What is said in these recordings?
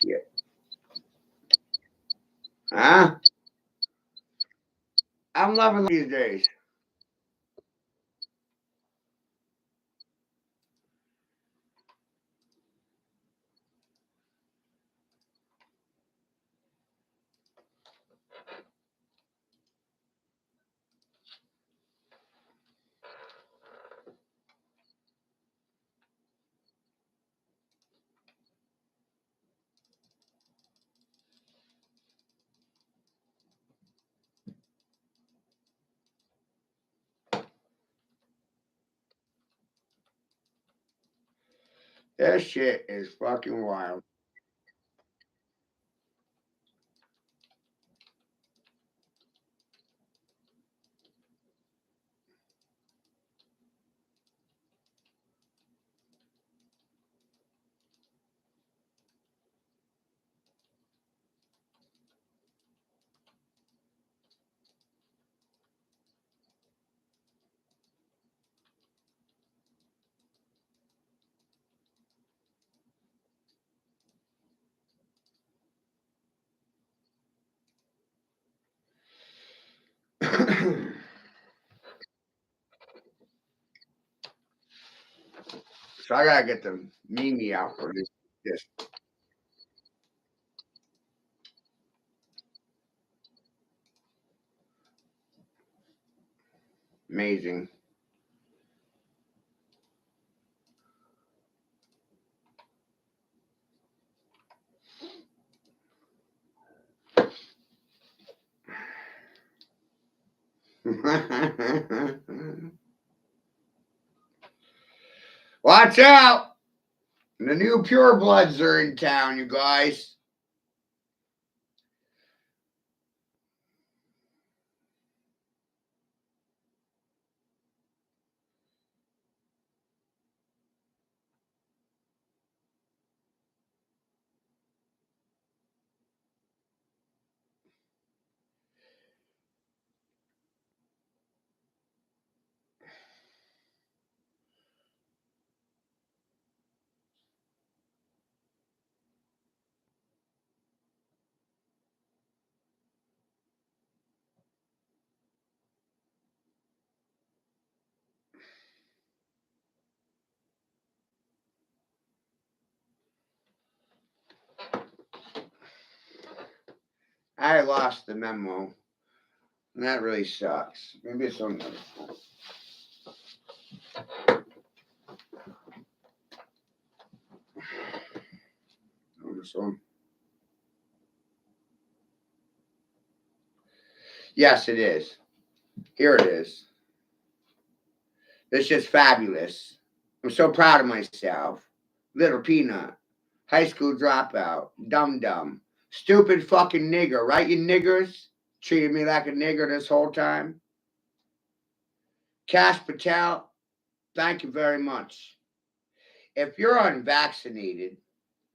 Shit. Huh? I'm loving these days. That shit is fucking wild. So I gotta get the Mimi out for this. This amazing. Watch out! The new purebloods are in town, you guys. I lost the memo. And that really sucks. Maybe it's on another phone. On this one. Yes, it is. Here it is. It's just fabulous. I'm so proud of myself. Little peanut. High school dropout. Dum dum. Stupid fucking nigger, right, you niggers? Treated me like a nigger this whole time. Cash Patel, thank you very much. If you're unvaccinated,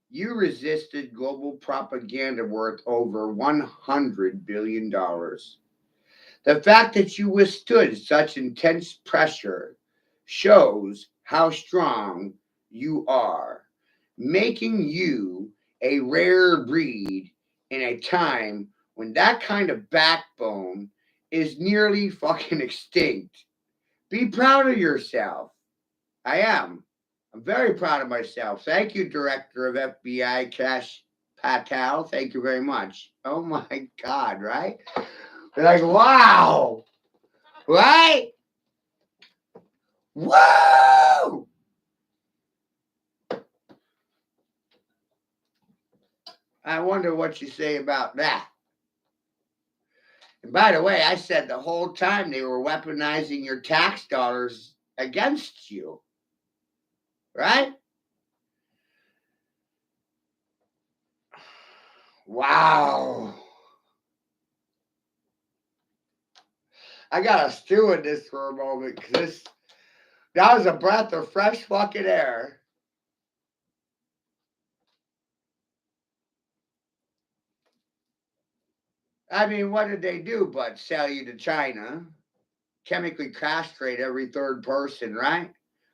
you resisted global propaganda worth over $100 billion. The fact that you withstood such intense pressure shows how strong you are, making you a rare breed in a time when that kind of backbone is nearly fucking extinct. Be proud of yourself. I am. I'm very proud of myself. Thank you, Director of FBI Cash Patel. Thank you very much. Oh my God, right? They're like, wow, right? Woo! I wonder what you say about that. And by the way, I said the whole time they were weaponizing your tax dollars against you, right? Wow. I gotta stew in this for a moment because that was a breath of fresh fucking air. I mean, what did they do but sell you to China, chemically castrate every third person, right?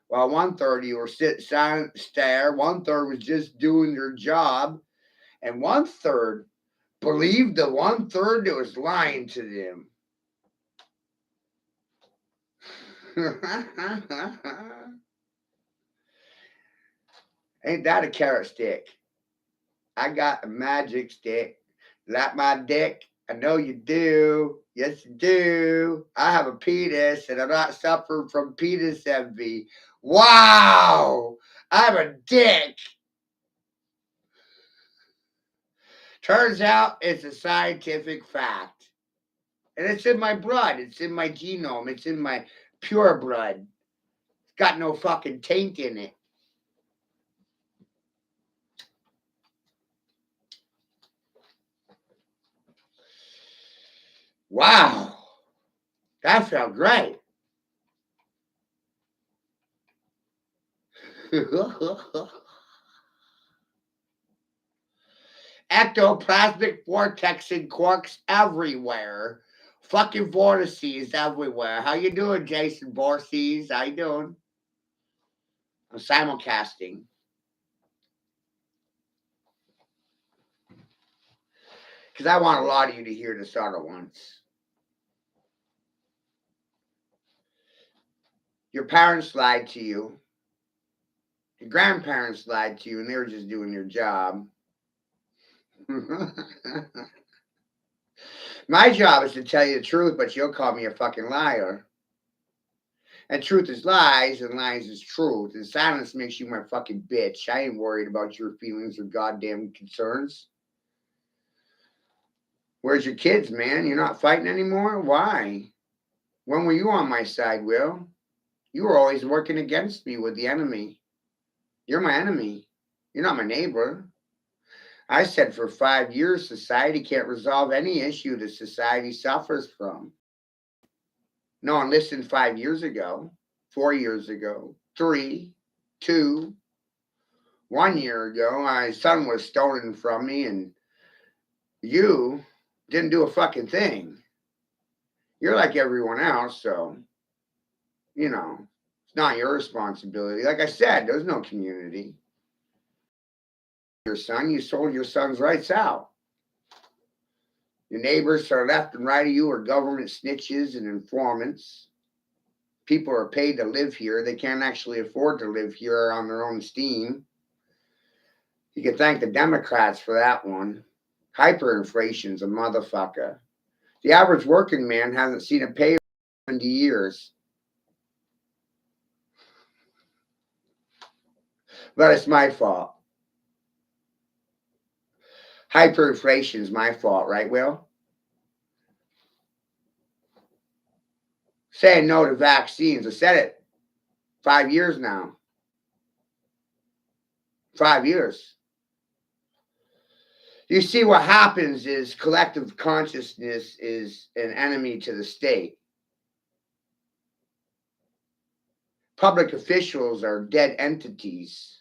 While one third you were sit, silent, stare, one third was just doing their job, And 1/3 believed the 1/3 that was lying to them. Ain't that a carrot stick? I got a magic stick. Like my dick? I know you do. Yes, you do. I have a penis and I'm not suffering from penis envy. Wow! I have a dick. Turns out it's a scientific fact. And it's in my blood. It's in my genome. It's in my pure blood. It's got no fucking taint in it. Wow. That felt great. Ectoplasmic vortex and quarks everywhere. Fucking vortices everywhere. How you doing, Jason Vortices? How you doing? I'm simulcasting. Because I want a lot of you to hear this all at once. Your parents lied to you. Your grandparents lied to you, and they were just doing their job. My job is to tell you the truth, but you'll call me a fucking liar. And truth is lies, and lies is truth. And silence makes you my fucking bitch. I ain't worried about your feelings or goddamn concerns. Where's your kids, man? You're not fighting anymore? Why? When were you on my side, Will? You were always working against me with the enemy. You're my enemy. You're not my neighbor. I said for 5 years, society can't resolve any issue that society suffers from. No one listened 5 years ago, 4 years ago, 3, 2, 1 year ago. My son was stolen from me, and you didn't do a fucking thing. You're like everyone else, so, you know, it's not your responsibility. Like I said, there's no community. Your son, you sold your son's rights out. Your neighbors to the left and right of you are government snitches and informants. People are paid to live here. They can't actually afford to live here on their own steam. You can thank the Democrats for that one. Hyperinflation's a motherfucker. The average working man hasn't seen a pay in 70 years. But it's my fault. Hyperinflation's my fault, right, Will? Saying no to vaccines. I said it 5 years now. 5 years. You see, what happens is collective consciousness is an enemy to the state. Public officials are dead entities.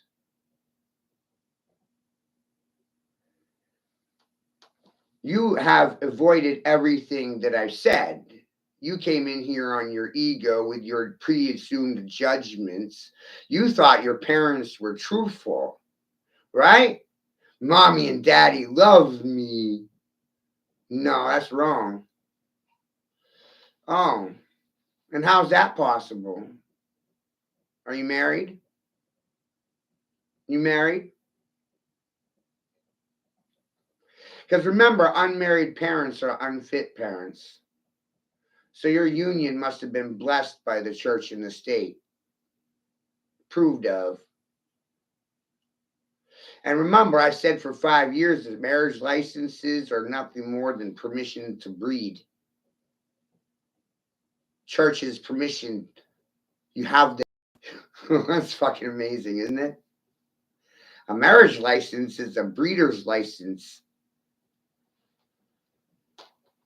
You have avoided everything that I've said. You came in here on your ego with your pre-assumed judgments. You thought your parents were truthful, right? Mommy and daddy love me. No, that's wrong. Oh, and how's that possible? Are you married? You married? Because remember, unmarried parents are unfit parents. So your union must have been blessed by the church and the state. Proved of. And remember, I said for 5 years that marriage licenses are nothing more than permission to breed. Church's permission. You have the. That's fucking amazing, isn't it? A marriage license is a breeder's license.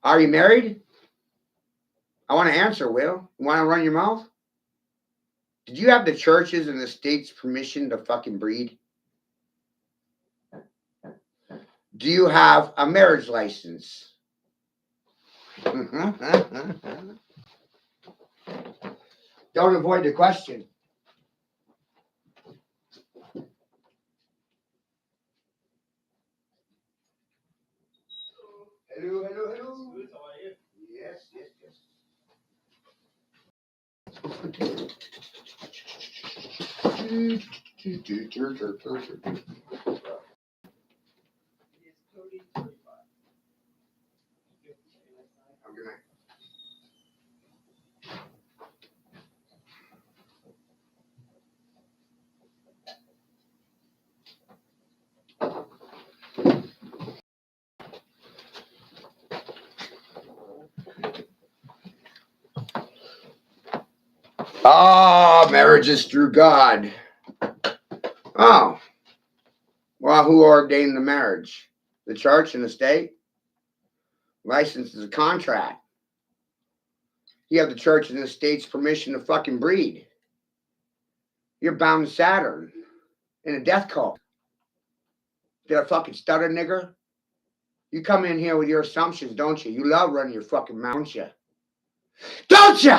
Are you married? I want to answer, Will. You want to run your mouth? Did you have the churches and the state's permission to fucking breed? Do you have a marriage license? Don't avoid the question. Ah, marriage is through God. Oh, well, who ordained the marriage? The church and the state? License is a contract. You have the church and the state's permission to fucking breed. You're bound to Saturn in a death cult. Did I fucking stutter, nigger? You come in here with your assumptions, don't you? You love running your fucking mouth, don't you? Don't you?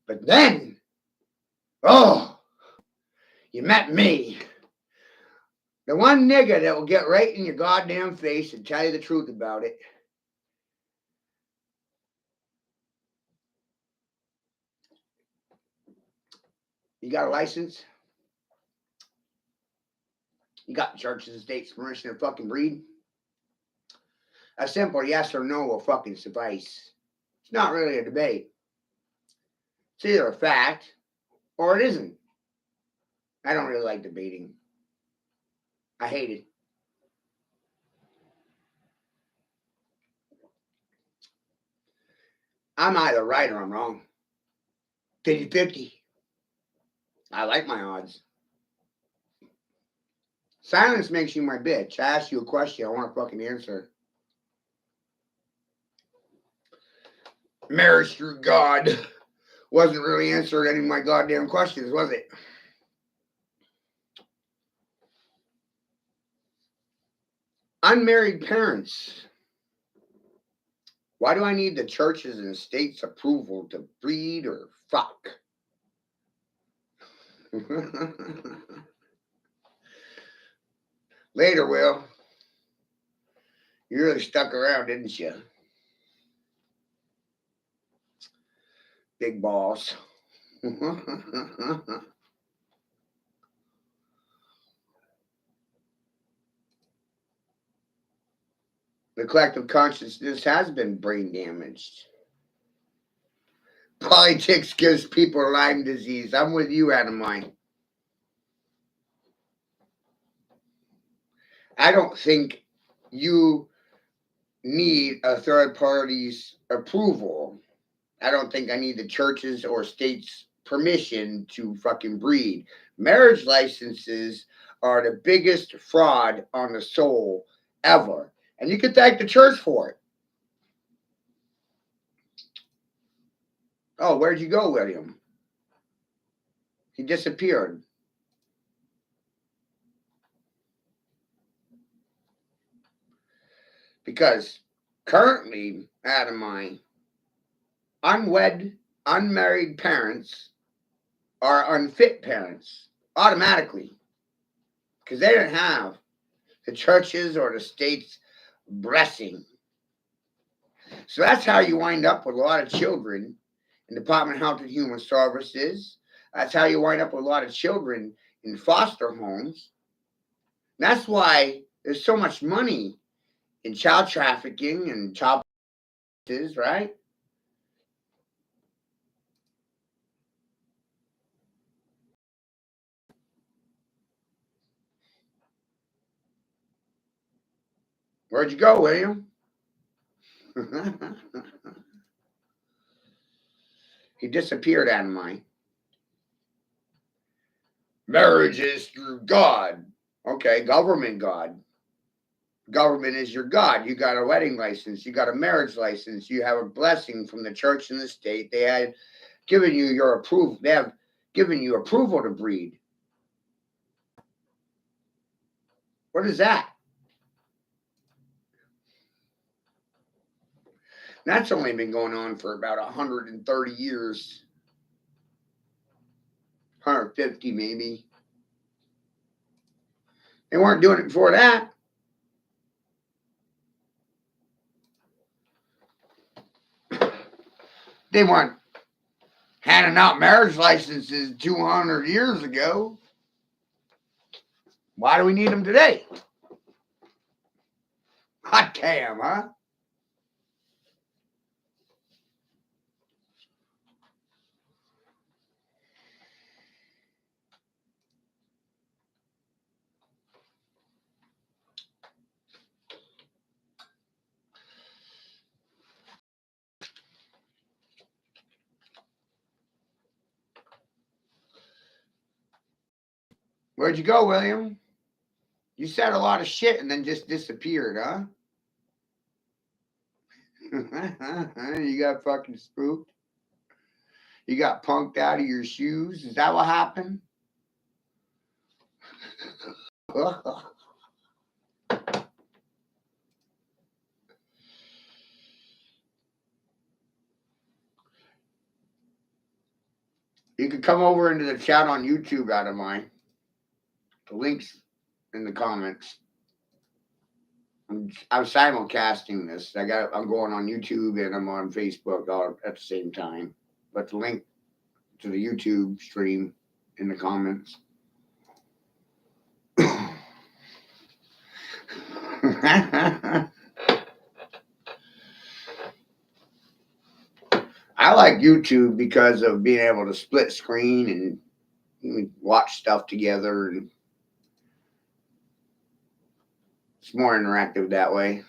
But then, oh, you met me. The one nigger that will get right in your goddamn face and tell you the truth about it. You got a license? You got the church's and state's permission to fucking breed? A simple yes or no will fucking suffice. It's not really a debate. It's either a fact or it isn't. I don't really like debating. I hate it. I'm either right or I'm wrong. 50-50. I like my odds. Silence makes you my bitch. I asked you a question. I want to fucking answer. Marriage through God wasn't really answering any of my goddamn questions, was it? Unmarried parents. Why do I need the church's and state's approval to breed or fuck? Later, Will. You really stuck around, didn't you? Big balls. The collective consciousness has been brain damaged. Politics gives people Lyme disease. I'm with you, Adamine. I don't think you need a third party's approval. I don't think I need the church's or state's permission to fucking breed. Marriage licenses are the biggest fraud on the soul ever. And you can thank the church for it. Oh, where'd you go, William? He disappeared. Because currently, Adamine, unwed, unmarried parents are unfit parents automatically. Because they don't have the church's or the state's blessing. So that's how you wind up with a lot of children in Department of Health and Human Services. That's how you wind up with a lot of children in foster homes. That's why there's so much money in child trafficking and child services, right? Where'd you go, William? He disappeared out of mine. Marriage is through God. Okay, government God. Government is your God. You got a wedding license. You got a marriage license. You have a blessing from the church and the state. They had given you your approval. They have given you approval to breed. What is that? That's only been going on for about 130 years. 150 maybe. They weren't doing it before that. They weren't handing out marriage licenses 200 years ago. Why do we need them today? Hot damn, huh? Where'd you go, William? You said a lot of shit and then just disappeared, huh? You got fucking spooked? You got punked out of your shoes? Is that what happened? You can come over into the chat on YouTube out of mine. The link's in the comments. I'm simulcasting this. I'm going on YouTube and I'm on Facebook all at the same time. But the link to the YouTube stream in the comments. I like YouTube because of being able to split screen and watch stuff together, and it's more interactive that way.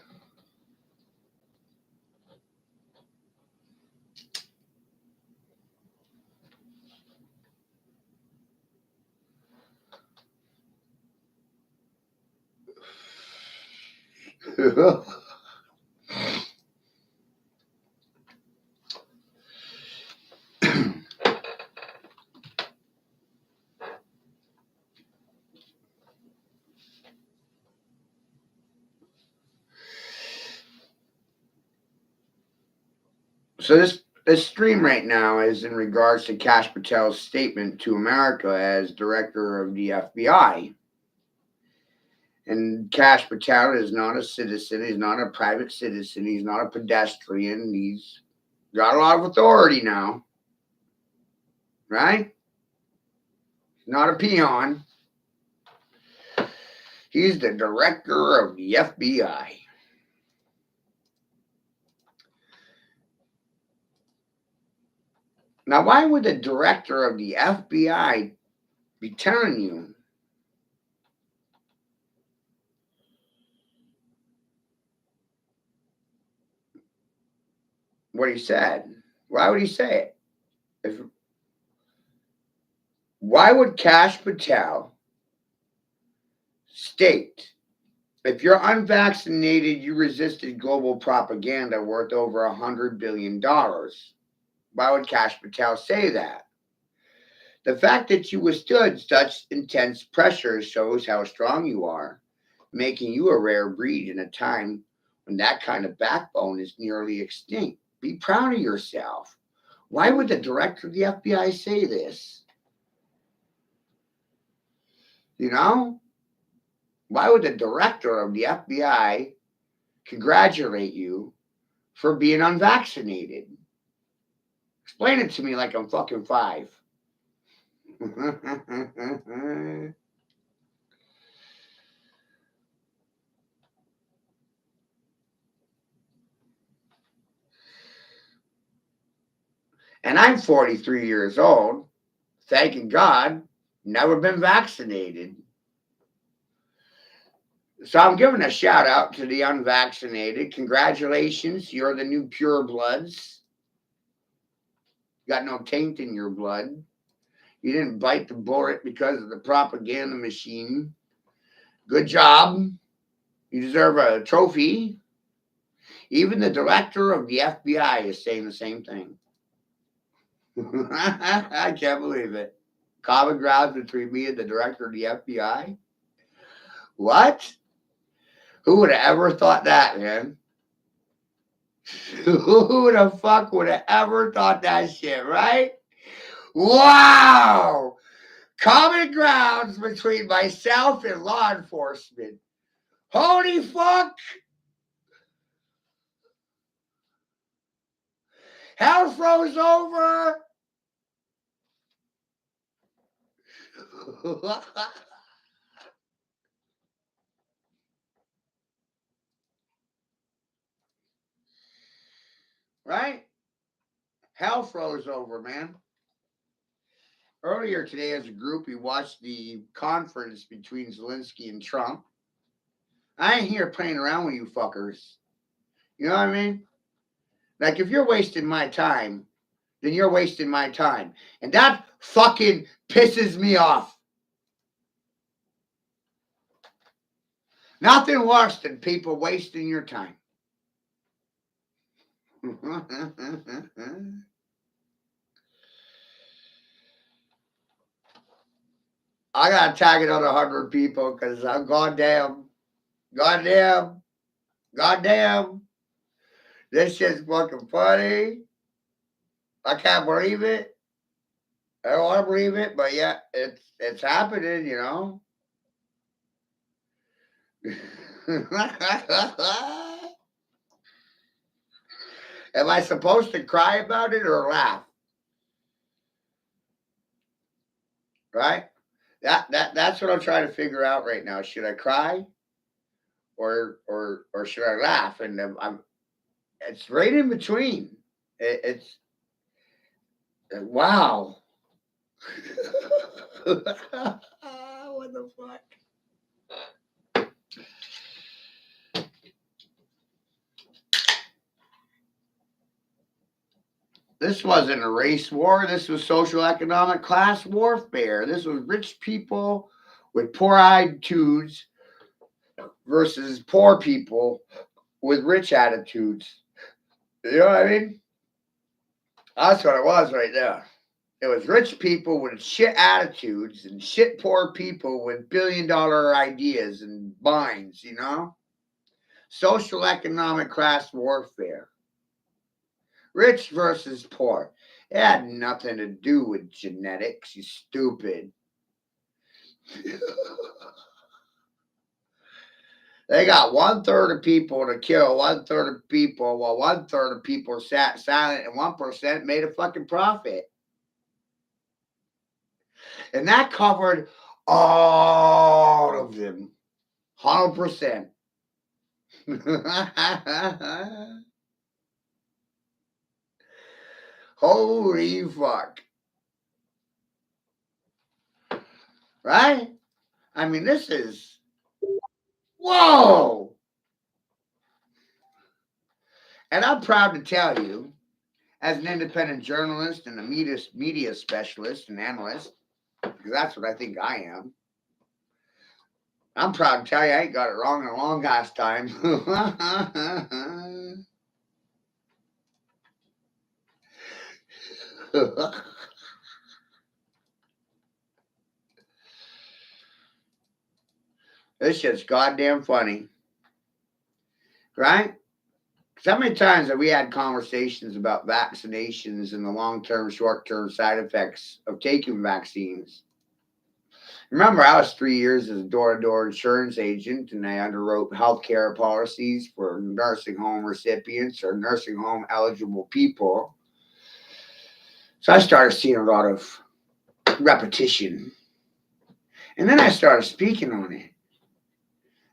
So this stream right now is in regards to Kash Patel's statement to America as director of the FBI. And Kash Patel is not a citizen. He's not a private citizen. He's not a pedestrian. He's got a lot of authority now, right? He's not a peon. He's the director of the FBI. Now, why would the director of the FBI be telling you what he said? Why would he say it? Why would Kash Patel state, if you're unvaccinated, you resisted global propaganda worth over $100 billion? Why would Kash Patel say that? The fact that you withstood such intense pressure shows how strong you are, making you a rare breed in a time when that kind of backbone is nearly extinct. Be proud of yourself. Why would the director of the FBI say this? You know? Why would the director of the FBI congratulate you for being unvaccinated? Explain it to me like I'm fucking 5. And I'm 43 years old, thanking God, never been vaccinated. So I'm giving a shout out to the unvaccinated. Congratulations, you're the new purebloods. You got no taint in your blood. You didn't bite the bullet because of the propaganda machine. Good job. You deserve a trophy. Even the director of the FBI is saying the same thing. I can't believe it. Common ground between me and the director of the FBI? What? Who would have ever thought that, man? Who the fuck would have ever thought that shit, right? Wow! Common grounds between myself and law enforcement. Holy fuck! Hell froze over. Right? Hell froze over, man. Earlier today, as a group, we watched the conference between Zelensky and Trump. I ain't here playing around with you fuckers. You know what I mean? Like, if you're wasting my time, then you're wasting my time. And that fucking pisses me off. Nothing worse than people wasting your time. I gotta tag another 100 people because I'm goddamn, goddamn. This shit's fucking funny. I can't believe it. I don't want to believe it, but yeah, it's happening, you know. Am I supposed to cry about it or laugh? Right? That's what I'm trying to figure out right now. Should I cry or should I laugh? And it's right in between. It's wow. What the fuck? This wasn't a race war. This was social economic class warfare. This was rich people with poor attitudes versus poor people with rich attitudes. You know what I mean? That's what it was right there. It was rich people with shit attitudes and shit poor people with $1 billion ideas and minds, you know? Social economic class warfare. Rich versus poor. It had nothing to do with genetics, you stupid. They got 1/3 of people to kill 1/3 of people, while 1/3 of people sat silent and 1% made a fucking profit. And that covered all of them. 100%. Holy fuck. Right? I mean, this is. Whoa! And I'm proud to tell you, as an independent journalist and a media specialist and analyst, because that's what I think I am, I'm proud to tell you I ain't got it wrong in a long ass time. This shit's goddamn funny. Right? Because how many times have we had conversations about vaccinations and the long term, short term side effects of taking vaccines? Remember, I was 3 years as a door to door insurance agent and I underwrote healthcare policies for nursing home recipients or nursing home eligible people. So I started seeing a lot of repetition. And then I started speaking on it.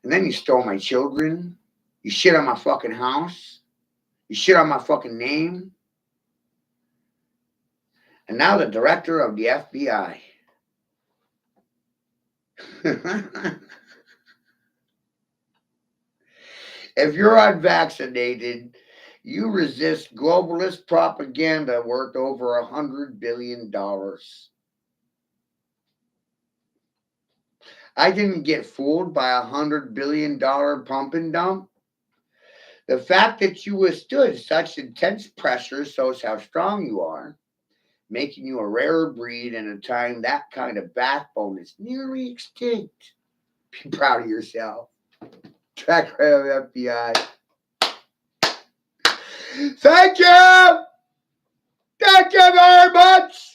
And then you stole my children. You shit on my fucking house. You shit on my fucking name. And now the director of the FBI. If you're unvaccinated, you resist globalist propaganda worth over $100 billion. I didn't get fooled by $100 billion pump and dump. The fact that you withstood such intense pressure shows how strong you are, making you a rarer breed in a time that kind of backbone is nearly extinct. Be proud of yourself. Director of FBI. Thank you! Thank you very much!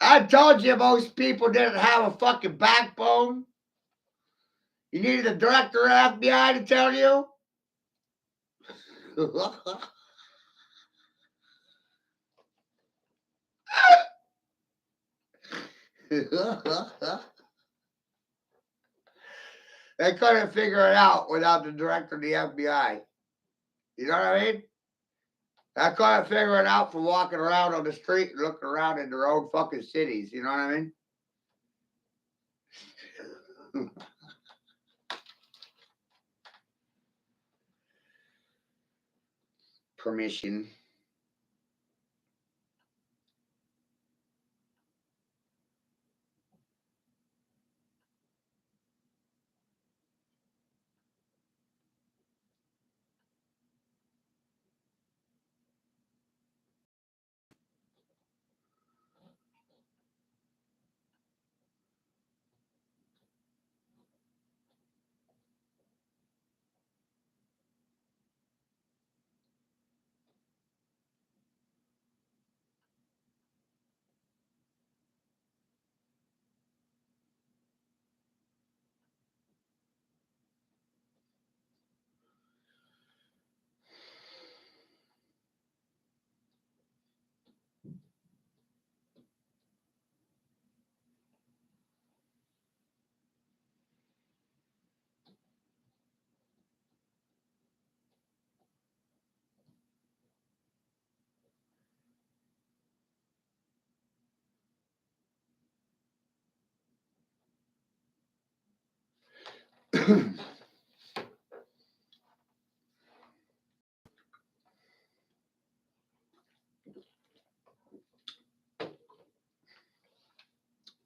I told you most people didn't have a fucking backbone. You needed the director of FBI to tell you? They couldn't figure it out without the director of the FBI. You know what I mean? I couldn't figure it out from walking around on the street and looking around in their own fucking cities. You know what I mean? Permission.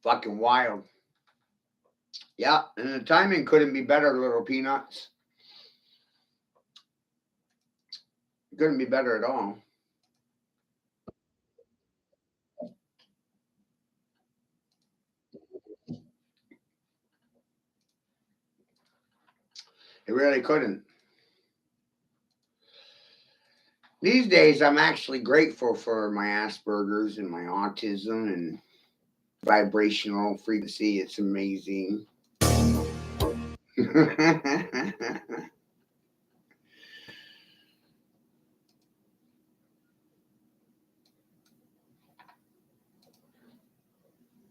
Fucking wild. Yeah, and the timing couldn't be better, little peanuts. Couldn't be better at all. It really couldn't. These days, I'm actually grateful for my Asperger's and my autism and vibrational frequency. It's amazing.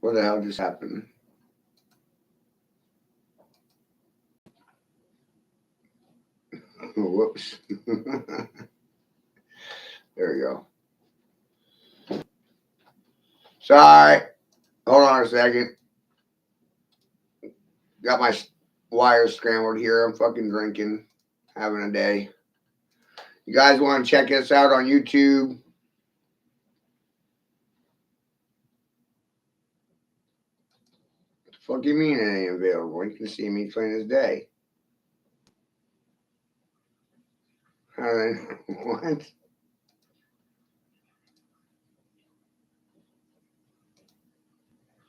What the hell just happened? Whoops. There you go. Sorry. Hold on a second. Got my wires scrambled here. I'm fucking drinking, having a day. You guys want to check us out on YouTube? What the fuck you mean it ain't available? You can see me plain as day. What?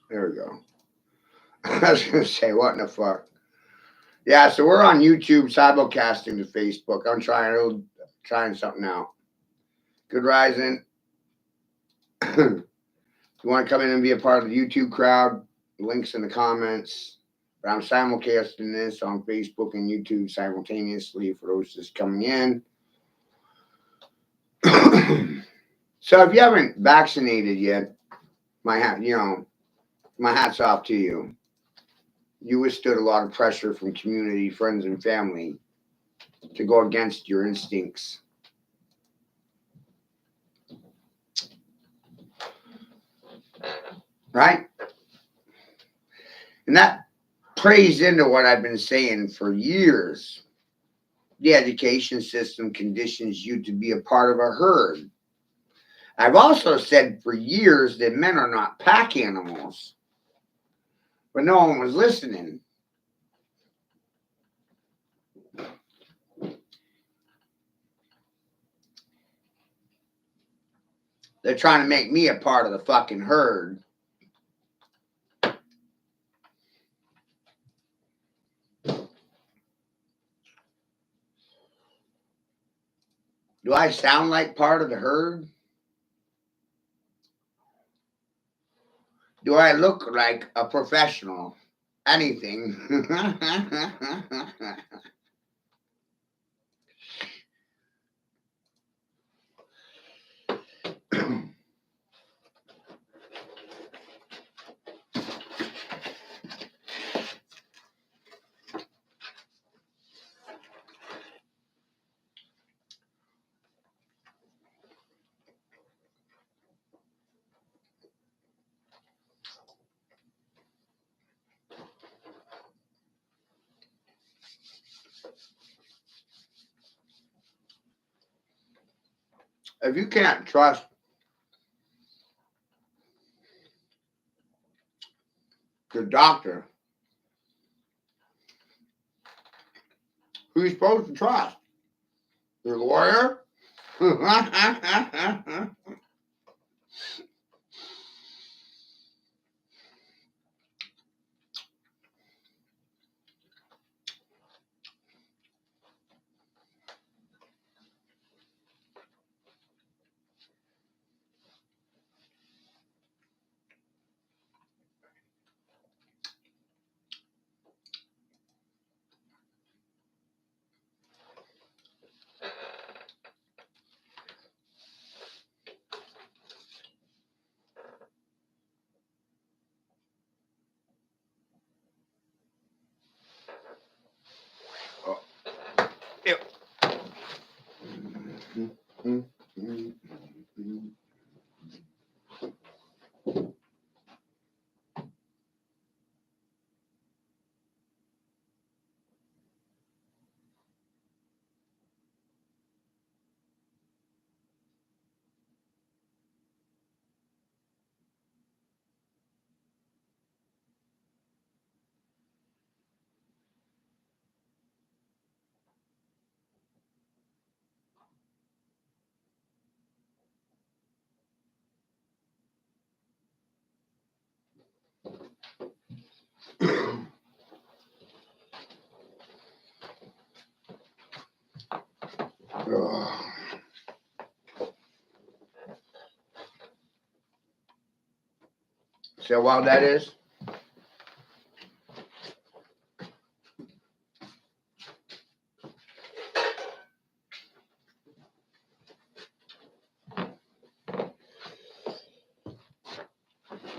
There we go. I was gonna say, what in the fuck? Yeah, so we're on YouTube simulcasting to Facebook. I'm trying something out. Good rising. If you want to come in and be a part of the YouTube crowd, links in the comments. But I'm simulcasting this on Facebook and YouTube simultaneously for those just coming in. So if you haven't vaccinated yet, my hat's off to you. You withstood a lot of pressure from community, friends, and family to go against your instincts. Right? And that plays into what I've been saying for years. The education system conditions you to be a part of a herd. I've also said for years that men are not pack animals, but no one was listening. They're trying to make me a part of the fucking herd. Do I sound like part of the herd? Do I look like a professional? Anything. If you can't trust the doctor, who are you supposed to trust? Your lawyer? Ew. See how wild that is?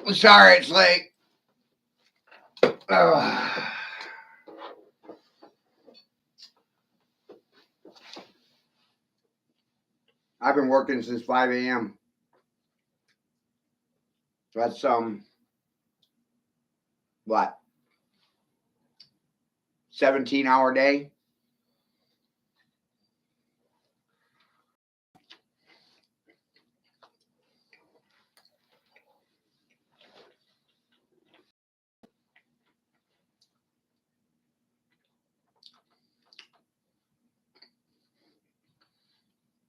I'm sorry it's late. I've been working since 5 a.m. That's what? 17-hour day?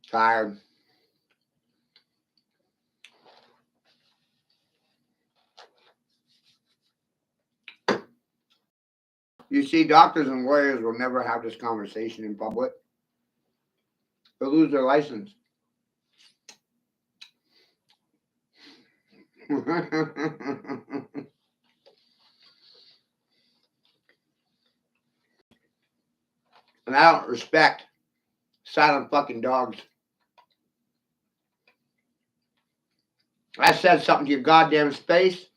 Tired. You see, doctors and lawyers will never have this conversation in public. They'll lose their license. And I don't respect silent fucking dogs. I said something to your goddamn face.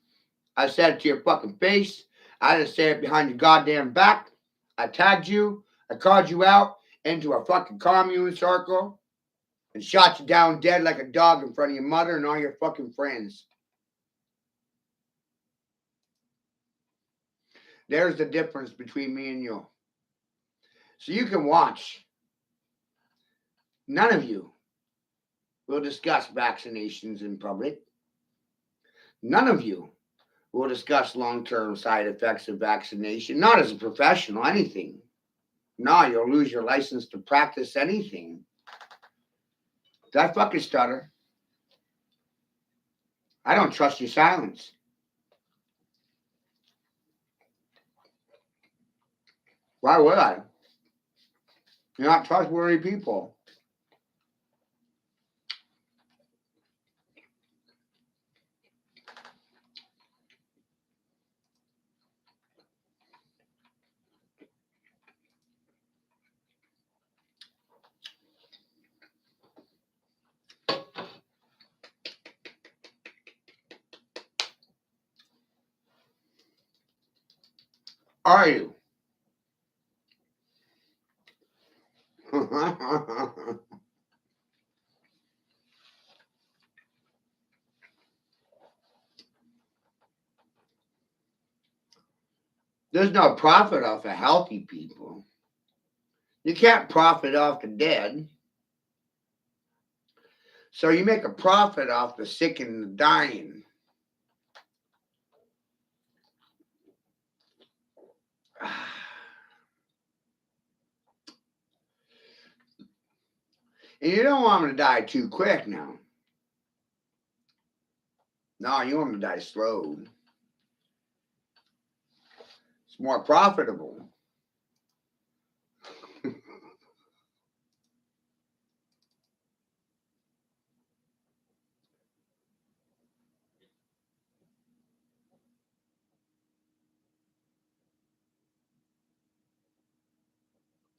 I said it to your fucking face. I didn't say it behind your goddamn back. I tagged you. I called you out into a fucking commune circle and shot you down dead like a dog in front of your mother and all your fucking friends. There's the difference between me and you. So you can watch. None of you will discuss vaccinations in public. None of you will discuss long-term side effects of vaccination, not as a professional, anything. No, you'll lose your license to practice anything. Did I fucking stutter? I don't trust your silence. Why would I? You're not trustworthy people. Are you? There's no profit off of healthy people. You can't profit off the dead. So you make a profit off the sick and the dying. And you don't want them to die too quick now. No, you want them to die slow. It's more profitable.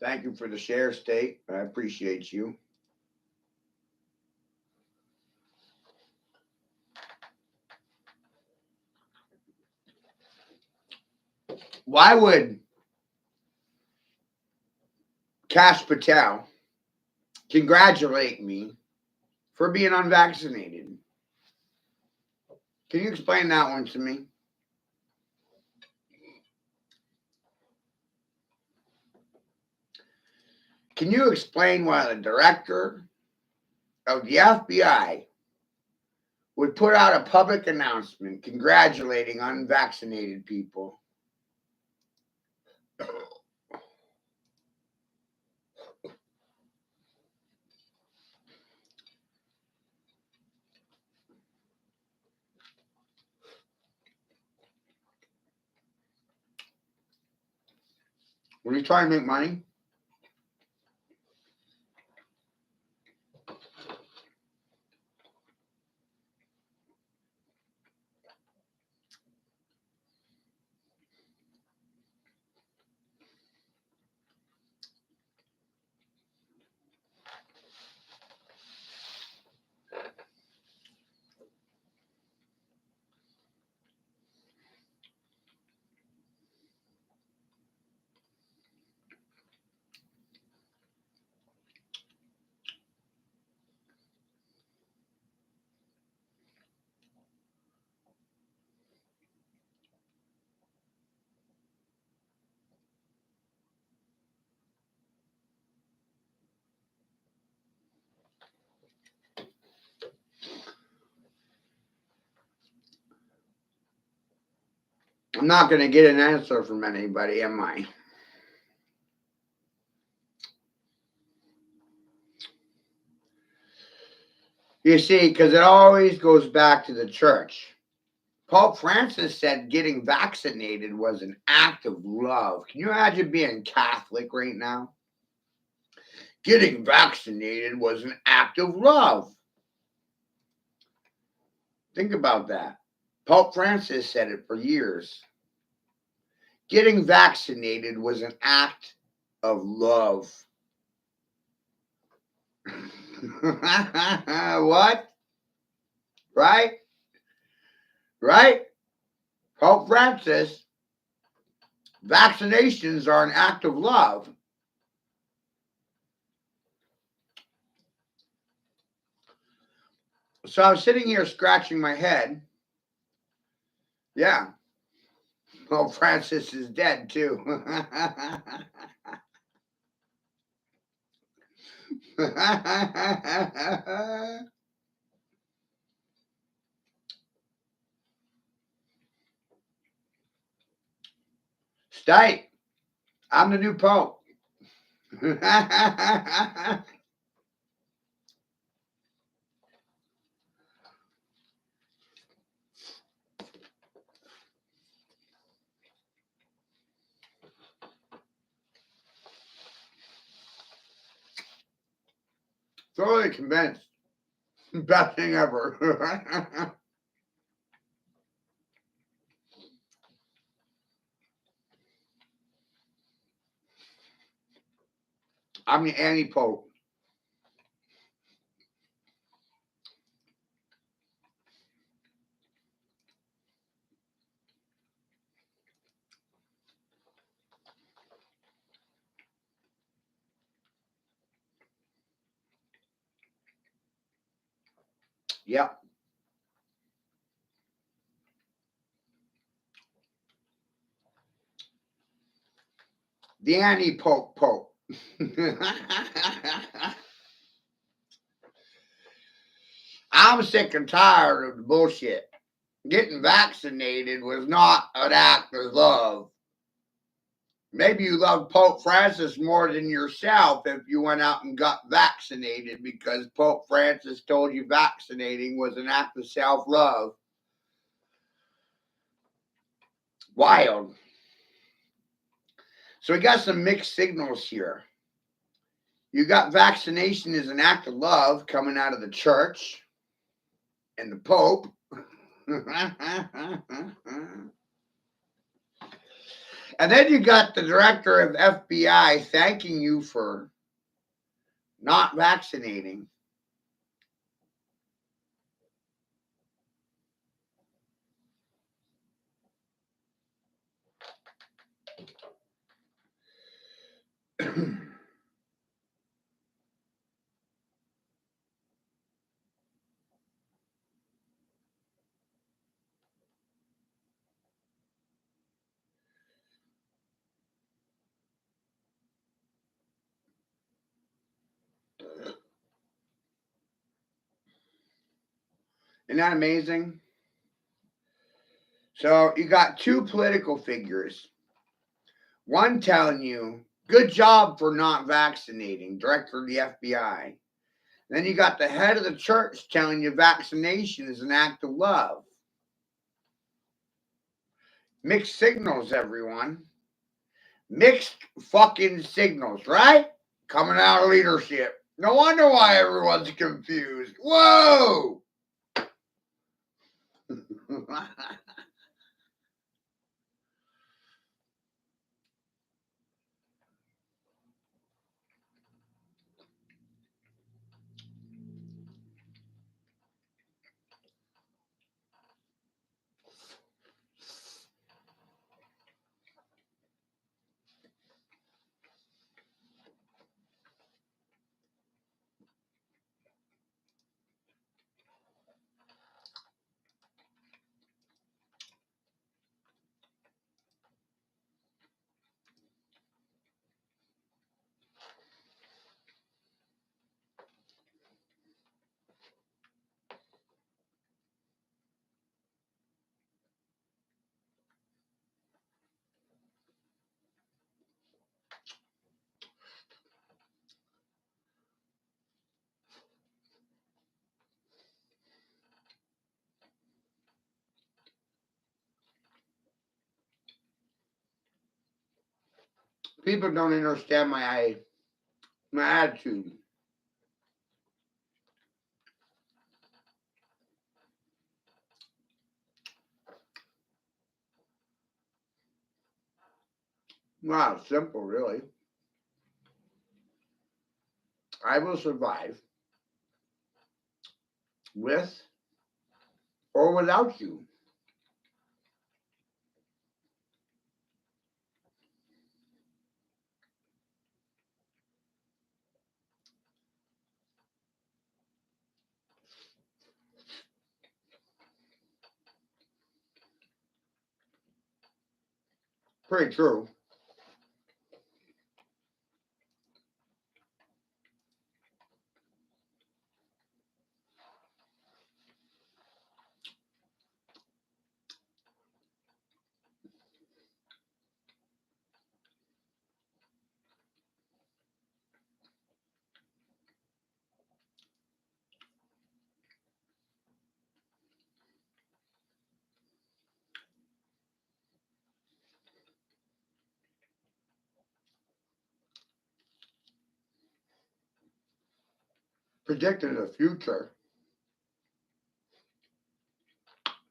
Thank you for the share, State. I appreciate you. Why would Kash Patel congratulate me for being unvaccinated? Can you explain that one to me? Can you explain why the director of the FBI would put out a public announcement congratulating unvaccinated people? Were you trying to make money? I'm not going to get an answer from anybody, am I? You see, because it always goes back to the church. Pope Francis said getting vaccinated was an act of love. Can you imagine being Catholic right now? Getting vaccinated was an act of love. Think about that. Pope Francis said it for years. Getting vaccinated was an act of love. What? Right? Right? Pope Francis, vaccinations are an act of love. So I was sitting here scratching my head. Yeah. Pope Francis is dead too. Stipe, I'm the new Pope. Totally convinced. Best thing ever. I'm the anti-Pope. Yep. The anti-Pope Pope. I'm sick and tired of the bullshit. Getting vaccinated was not an act of love. Maybe you love Pope Francis more than yourself if you went out and got vaccinated because Pope Francis told you vaccinating was an act of self-love. Wild. So we got some mixed signals here. You got vaccination as an act of love coming out of the church and the Pope. And then you got the director of FBI thanking you for not vaccinating. Isn't that amazing? So you got two political figures. One telling you, good job for not vaccinating, director of the FBI. Then you got the head of the church telling you vaccination is an act of love. Mixed signals, everyone. Mixed fucking signals, right? Coming out of leadership. No wonder why everyone's confused. Whoa! People don't understand my attitude. Wow, simple, really. I will survive with or without you. Pretty true. Predicting the future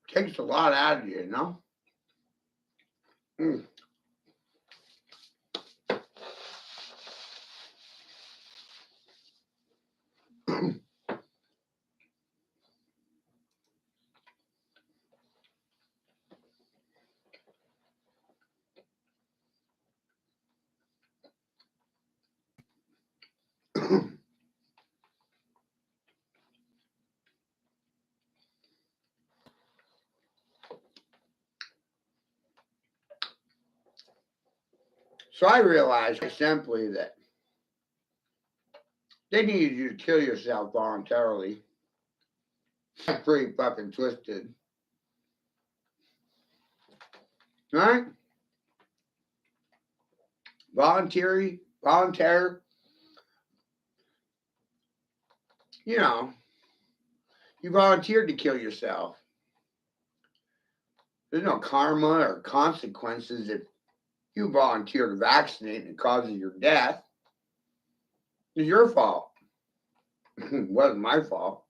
takes a lot out of you, you know? Mm. So I realized simply that they needed you to kill yourself voluntarily. That's pretty fucking twisted. Right? Voluntary, you know, you volunteered to kill yourself. There's no karma or consequences if you volunteer to vaccinate and it causes your death. It's your fault. It wasn't my fault.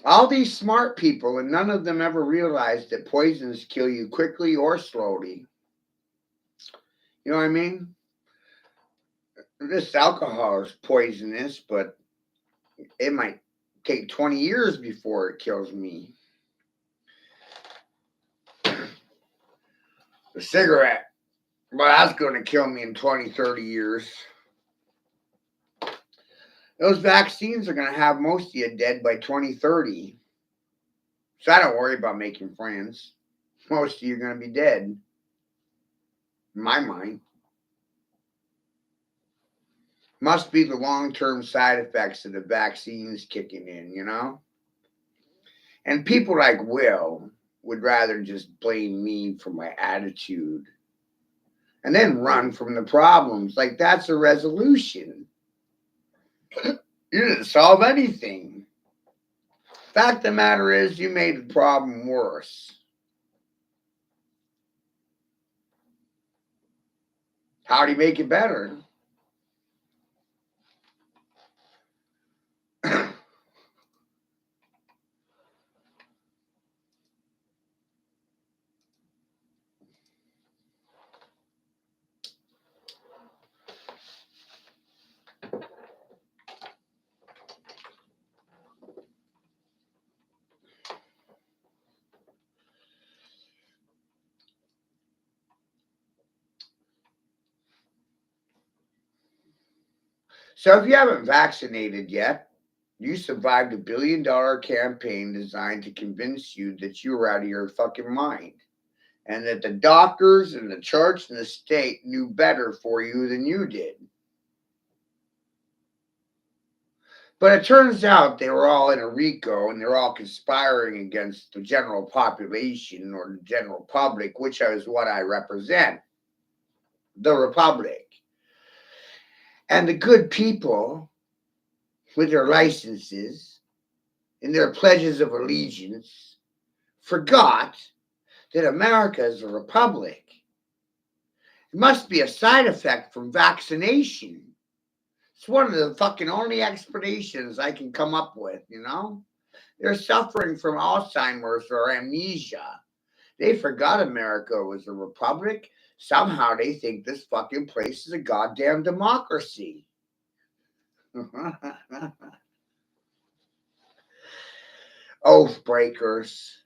All these smart people, and none of them ever realized that poisons kill you quickly or slowly. You know what I mean? This alcohol is poisonous, but it might take 20 years before it kills me. The cigarette, well, that's going to kill me in 20, 30 years. Those vaccines are going to have most of you dead by 2030. So I don't worry about making friends. Most of you are going to be dead. In my mind. Must be the long-term side effects of the vaccines kicking in, you know? And people like Will would rather just blame me for my attitude and then run from the problems. Like that's a resolution. You didn't solve anything. Fact of the matter is, you made the problem worse. How do you make it better? So if you haven't vaccinated yet, you survived $1 billion campaign designed to convince you that you were out of your fucking mind and that the doctors and the church and the state knew better for you than you did. But it turns out they were all in a RICO and they're all conspiring against the general population or the general public, which is what I represent, the Republic. And the good people with their licenses and their pledges of allegiance forgot that America is a republic. It must be a side effect from vaccination. It's one of the fucking only explanations I can come up with, you know? They're suffering from Alzheimer's or amnesia. They forgot America was a republic. Somehow they think this fucking place is a goddamn democracy. Oath breakers,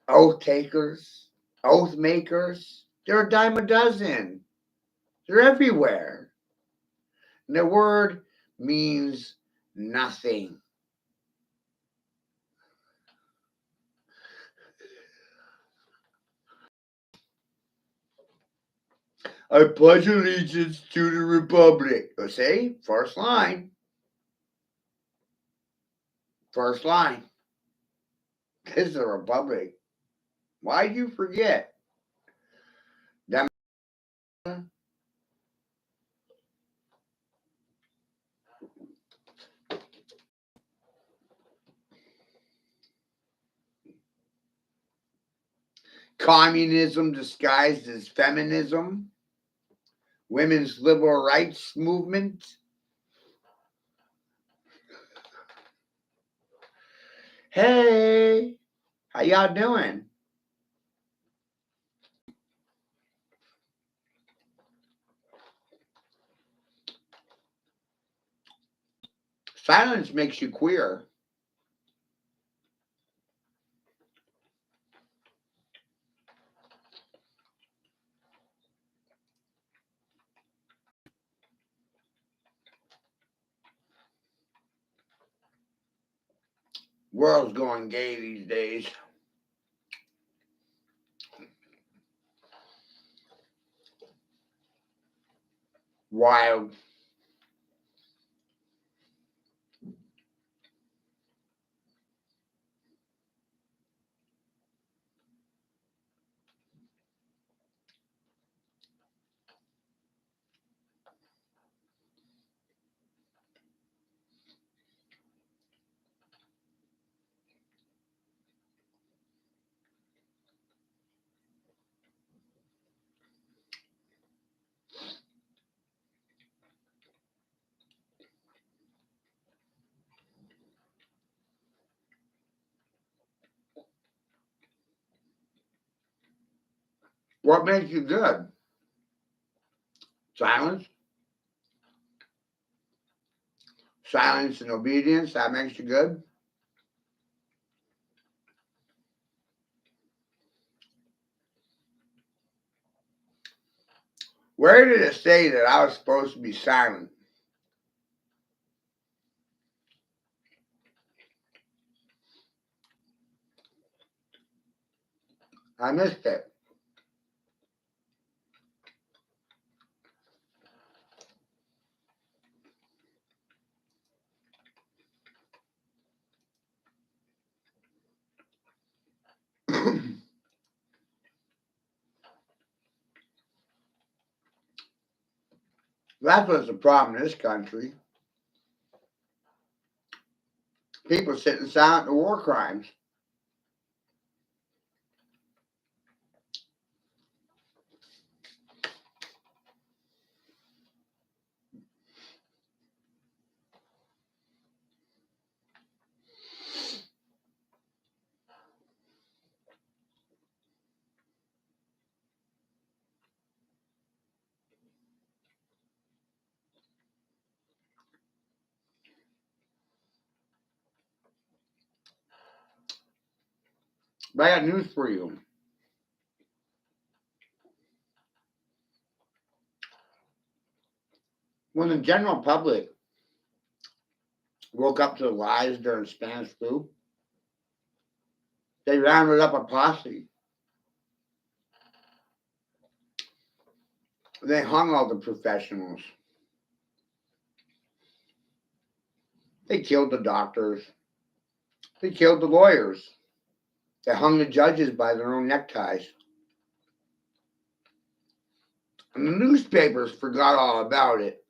oath takers, oath makers. They're a dime a dozen. They're everywhere. And the word means nothing. I pledge allegiance to the Republic. See? First line. First line. This is a republic. Why'd you forget? That communism disguised as feminism, women's liberal rights movement. Hey, how y'all doing? Silence makes you queer. World's going gay these days. wild. What makes you good? Silence? Silence and obedience, that makes you good? Where did it say that I was supposed to be silent? I missed it. That's what's the problem in this country. People sitting silent to war crimes. But I got news for you. When the general public woke up to the lies during Spanish flu, they rounded up a posse. They hung all the professionals. They killed the doctors. They killed the lawyers. They hung the judges by their own neckties. And the newspapers forgot all about it.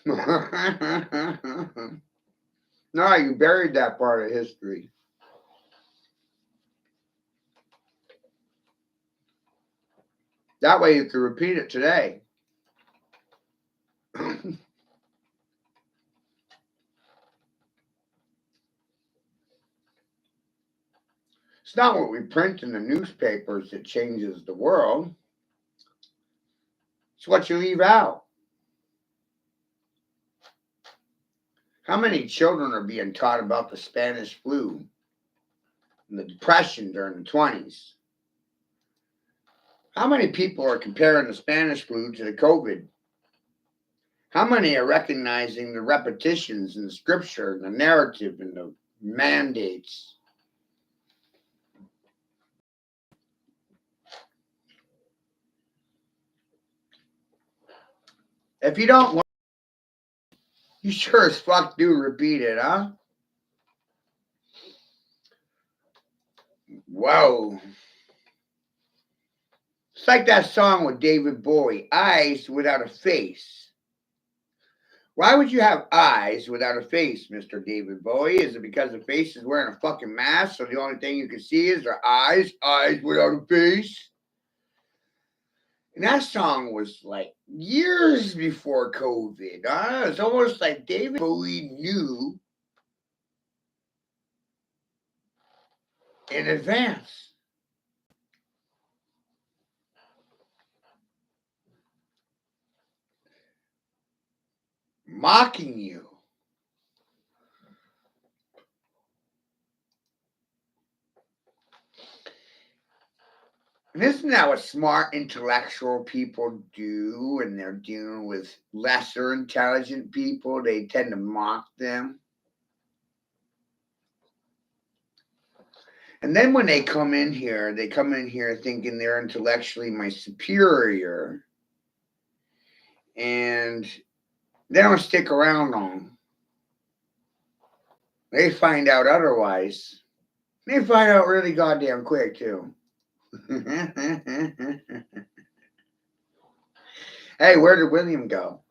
No, you buried that part of history. That way you can repeat it today. It's not what we print in the newspapers that changes the world. It's what you leave out. How many children are being taught about the Spanish flu and the Depression during the 20s? How many people are comparing the Spanish flu to the COVID? How many are recognizing the repetitions in the scripture and the narrative and the mandates? If you don't learn, you sure as fuck do repeat it, huh? Whoa. It's like that song with David Bowie, Eyes Without a Face. Why would you have eyes without a face, Mr. David Bowie? Is it because the face is wearing a fucking mask, so the only thing you can see is their eyes without a face? And that song was like years before COVID. Huh? It's almost like David Bowie knew in advance. Mocking you. And isn't that what smart intellectual people do when they're dealing with lesser intelligent people? They tend to mock them. And then when they come in here thinking they're intellectually my superior. and they don't stick around long. They find out otherwise. They find out really goddamn quick, too. Hey, where did William go?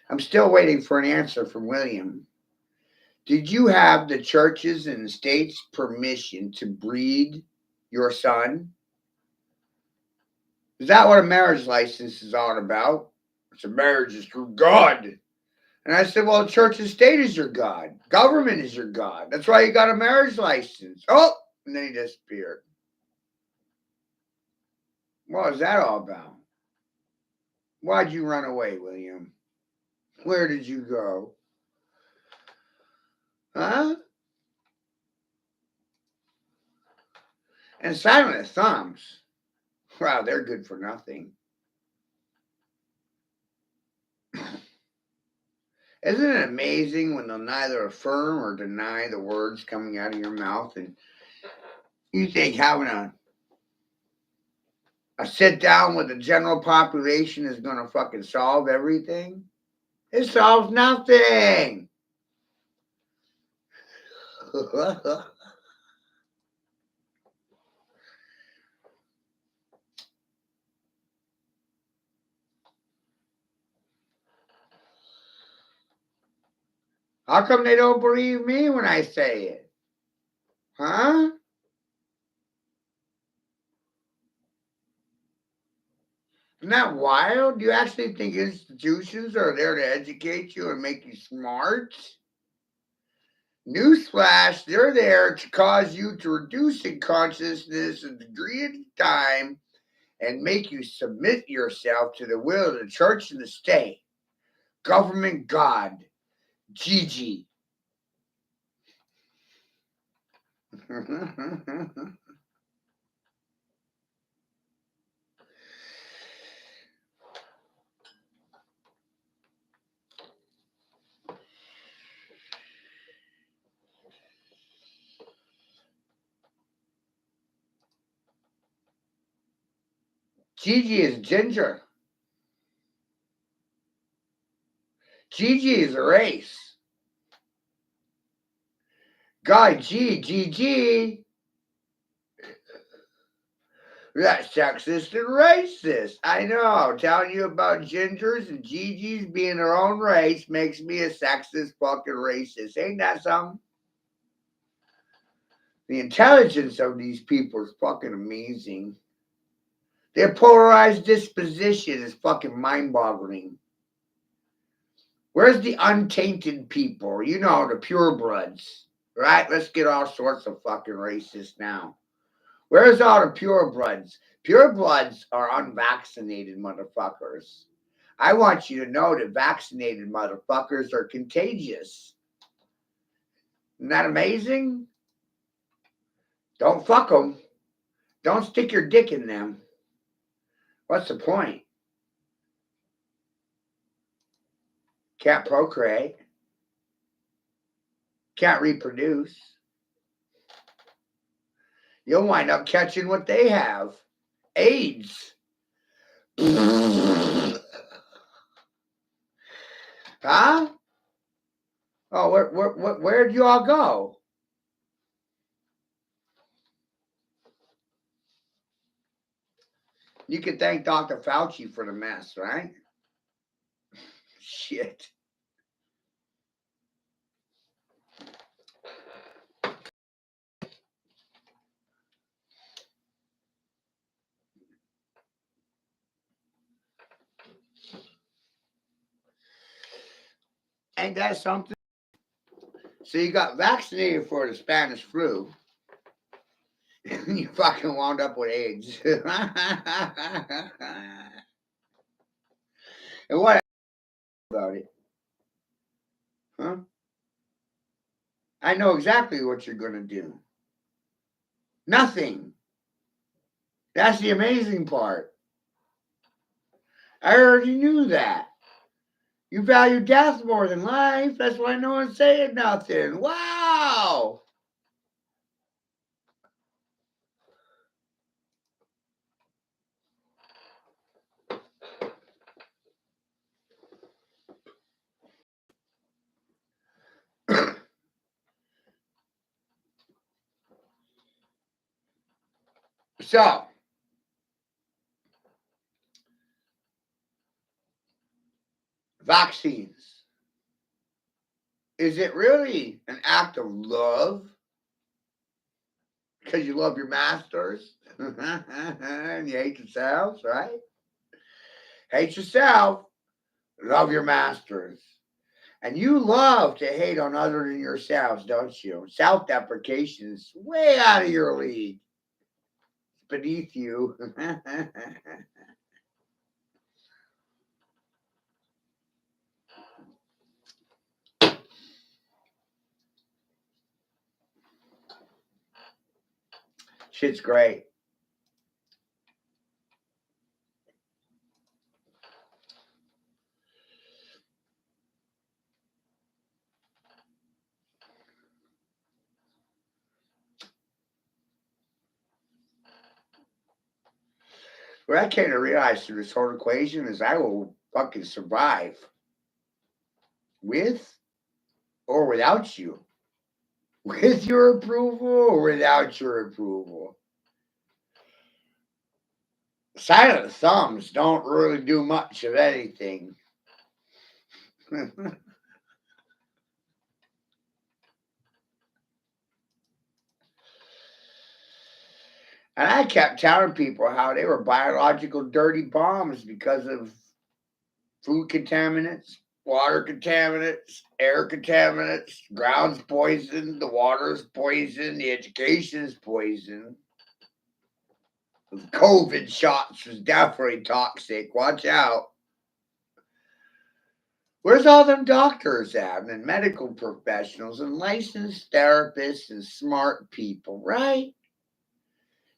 I'm still waiting for an answer from William. Did you have the churches and the state's permission to breed your son? Is that what a marriage license is all about? It's a marriage is through God. And I said, well, church and state is your God. Government is your God. That's why you got a marriage license. Oh, and then he disappeared. What was that all about? Why'd you run away, William? Where did you go? Huh? And Silent Thumbs. Wow, they're good for nothing. Isn't it amazing when they'll neither affirm or deny the words coming out of your mouth? And you think having a sit down with the general population is going to fucking solve everything? It solves nothing. How come they don't believe me when I say it? Huh? Isn't that wild? Do you actually think institutions are there to educate you and make you smart? Newsflash, they're there to cause you to reduce in consciousness a degree at a time and make you submit yourself to the will of the church and the state. Government God. Gigi. Gigi is ginger. Gigi is a race. Guy G. That's sexist and racist. I know. Telling you about gingers and Gigi's being their own race makes me a sexist fucking racist. Ain't that something? The intelligence of these people is fucking amazing. Their polarized disposition is fucking mind-boggling. Where's the untainted people? You know, the purebreds, right? Let's get all sorts of fucking racist now. Where's all the purebreds? Purebloods are unvaccinated motherfuckers. I want you to know that vaccinated motherfuckers are contagious. Isn't that amazing? Don't fuck them. Don't stick your dick in them. What's the point? Can't procreate. Can't reproduce. You'll wind up catching what they have. AIDS. Huh? Oh, where'd you all go? You could thank Dr. Fauci for the mess, right? Shit. Ain't that something? So you got vaccinated for the Spanish flu, and you fucking wound up with AIDS. And what about it? Huh? I know exactly what you're going to do. Nothing. That's the amazing part. I already knew that. You value death more than life. That's why no one's saying nothing. Wow. So, vaccines. Is it really an act of love? Because you love your masters and you hate yourselves, right? Hate yourself, love your masters. And you love to hate on other than yourselves, don't you? Self deprecation is way out of your league. It's beneath you. Shit's great. What I came to realize through this whole equation is I will fucking survive with or without you. With your approval or without your approval. Silent thumbs don't really do much of anything. And I kept telling people how they were biological dirty bombs because of food contaminants, water contaminants, air contaminants, ground's poison, the water's poison, the education's poison. The COVID shots was definitely toxic. Watch out. Where's all them doctors at and medical professionals and licensed therapists and smart people, right?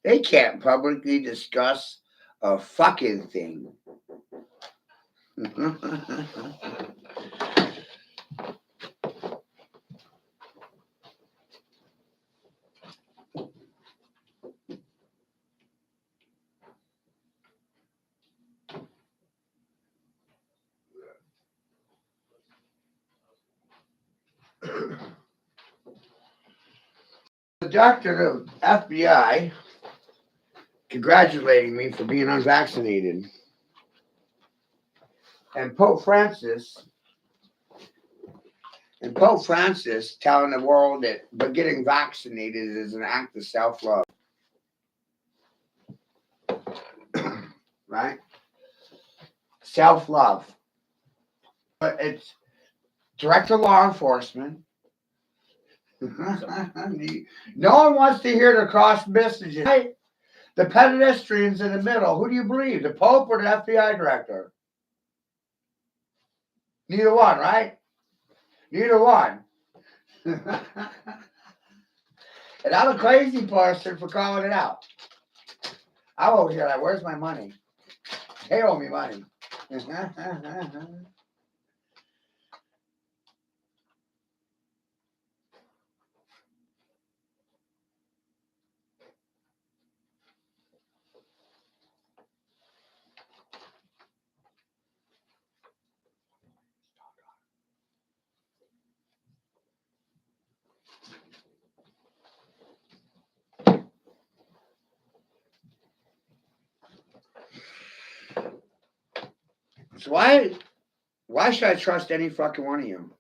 They can't publicly discuss a fucking thing. The doctor of FBI congratulating me for being unvaccinated. And Pope Francis telling the world that getting vaccinated is an act of self-love. Right? Self-love. But it's director of law enforcement. No one wants to hear the cross messages. Right? The pedestrians in the middle. Who do you believe? The Pope or the FBI director? Neither one, right? Neither one. And I'm a crazy person for calling it out. I'm over here like, where's my money? They owe me money. So why should I trust any fucking one of you?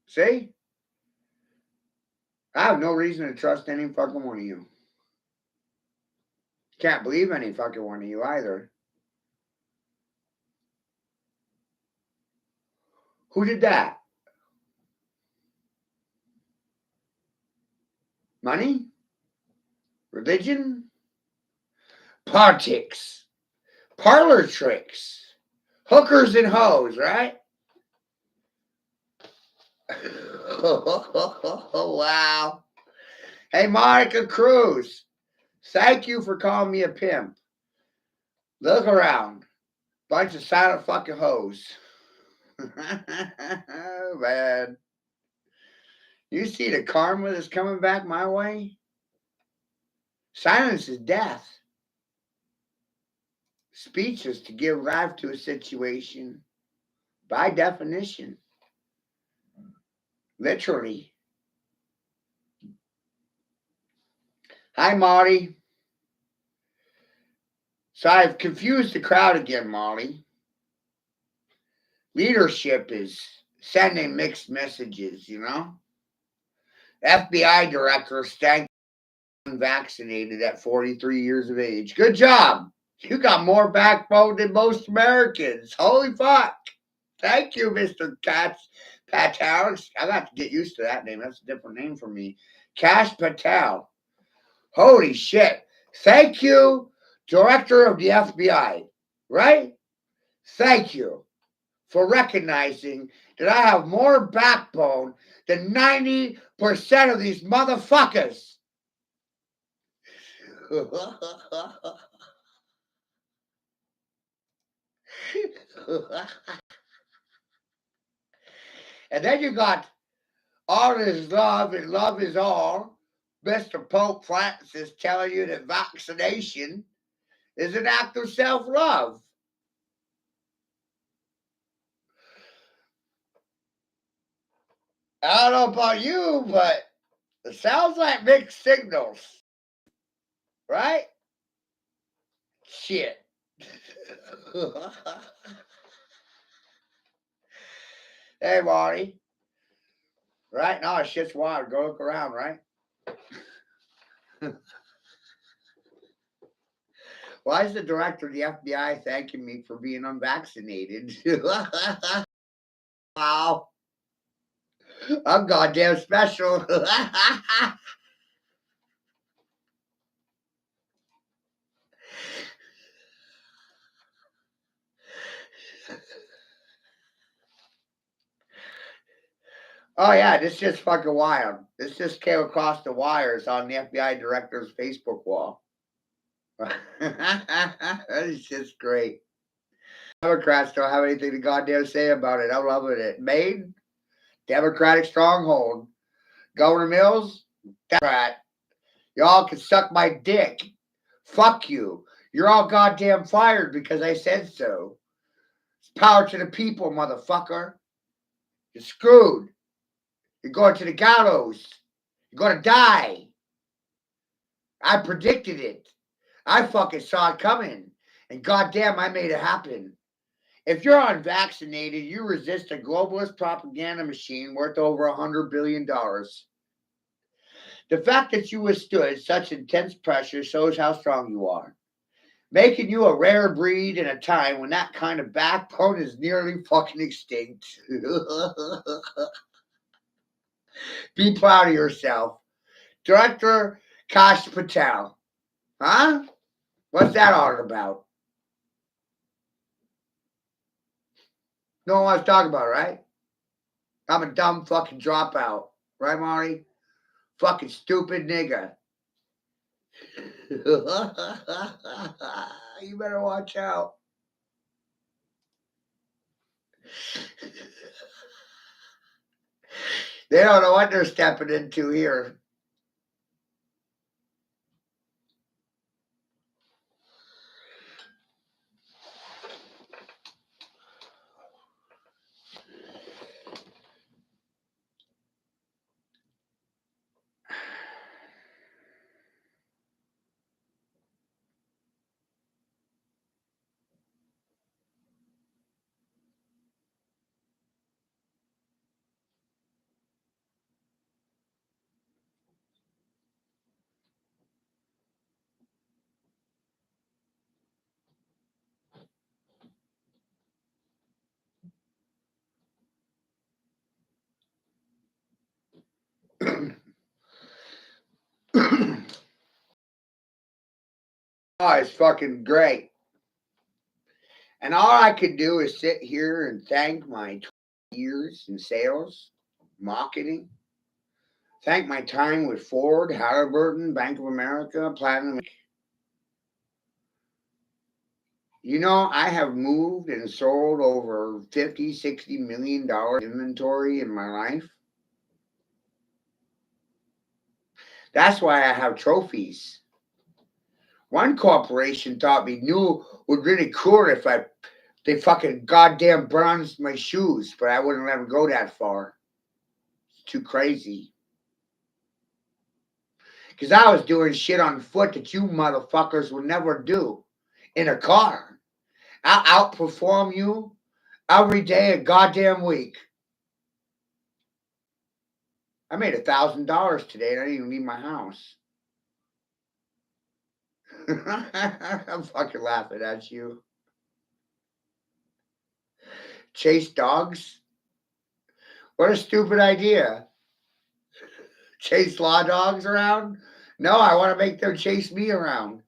See? I have no reason to trust any fucking one of you. Can't believe any fucking one of you either. Who did that? Money? Religion? Politics? Parlor tricks? Hookers and hoes, right? Wow. Hey, Monica Cruz, thank you for calling me a pimp. Look around. Bunch of silent fucking hoes. Man. You see the karma that's coming back my way? Silence is death. Speech is to give life to a situation. By definition. Literally. Hi, Marty. So I've confused the crowd again, Molly. Leadership is sending mixed messages, you know? FBI director stank unvaccinated at 43 years of age. Good job. You got more backbone than most Americans. Holy fuck. Thank you, Mr. Patel. I got to get used to that name. That's a different name for me. Cash Patel. Holy shit. Thank you, Director of the FBI. Right? Thank you for recognizing that I have more backbone than 90% of these motherfuckers. And then you got all is love and love is all. Mr. Pope Francis telling you that vaccination is an act of self-love. I don't know about you, but it sounds like mixed signals. Right? Shit. Hey, Marty. Right now, it's shit's wild. Go look around, right? Why is the director of the FBI thanking me for being unvaccinated? Wow. I'm goddamn special. Oh, yeah, this just fucking wild. This just came across the wires on the FBI director's Facebook wall. It's just great. Democrats don't have anything to goddamn say about it. I'm loving it. Maine, Democratic stronghold. Governor Mills, Democrat. Y'all can suck my dick. Fuck you. You're all goddamn fired because I said so. It's power to the people, motherfucker. You're screwed. You're going to the gallows. You're going to die. I predicted it. I fucking saw it coming. And goddamn, I made it happen. If you're unvaccinated, you resist a globalist propaganda machine worth over $100 billion. The fact that you withstood such intense pressure shows how strong you are, making you a rare breed in a time when that kind of backbone is nearly fucking extinct. Be proud of yourself. Director Kash Patel. Huh? What's that all about? No one wants to talk about it, right? I'm a dumb fucking dropout. Right, Marty? Fucking stupid nigga. You better watch out. They don't know what they're stepping into here. Oh, it's fucking great. And all I could do is sit here and thank my 20 years in sales, marketing, thank my time with Ford, Halliburton, Bank of America, Platinum. You know, I have moved and sold over $50, $60 million inventory in my life. That's why I have trophies. One corporation thought me new would really cool if they fucking goddamn bronzed my shoes, but I wouldn't let them go that far. It's too crazy. Because I was doing shit on foot that you motherfuckers would never do in a car. I'll outperform you every day of goddamn week. I made $1,000 today and I didn't even leave my house. I'm fucking laughing at you. Chase dogs? What a stupid idea. Chase law dogs around? No, I want to make them chase me around.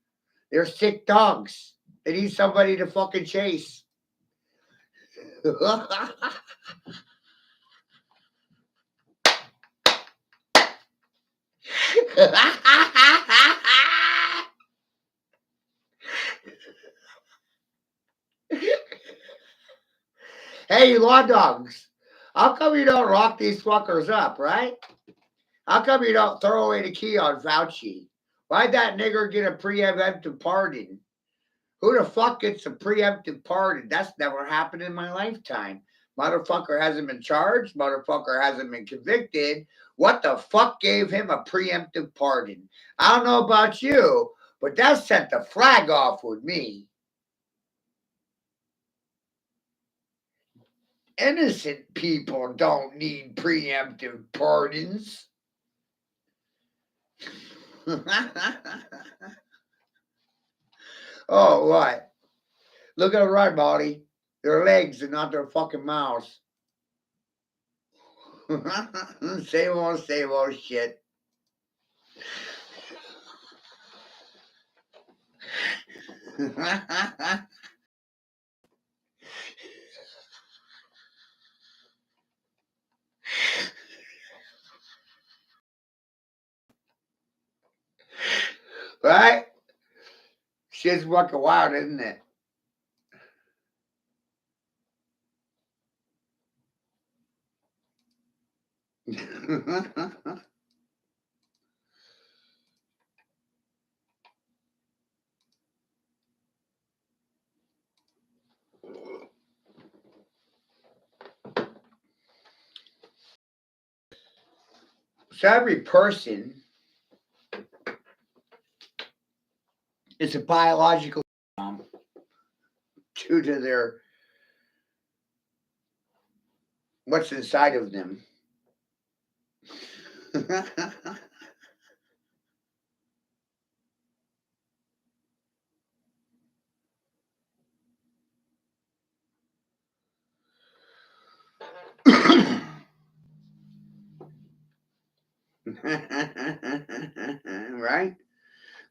They're sick dogs. They need somebody to fucking chase. Hey, you law dogs. How come you don't lock these fuckers up, right? How come you don't throw away the key on Fauci? Why'd that nigger get a preemptive pardon? Who the fuck gets a preemptive pardon? That's never happened in my lifetime. Motherfucker hasn't been charged. Motherfucker hasn't been convicted. What the fuck gave him a preemptive pardon? I don't know about you, but that sent the flag off with me. Innocent people don't need preemptive pardons. Oh, what? Look at them run, Baldy. Their legs and not their fucking mouths. Same old shit. Right? Shit's fucking wild, isn't it? So every person is a biological due to their what's inside of them. Right?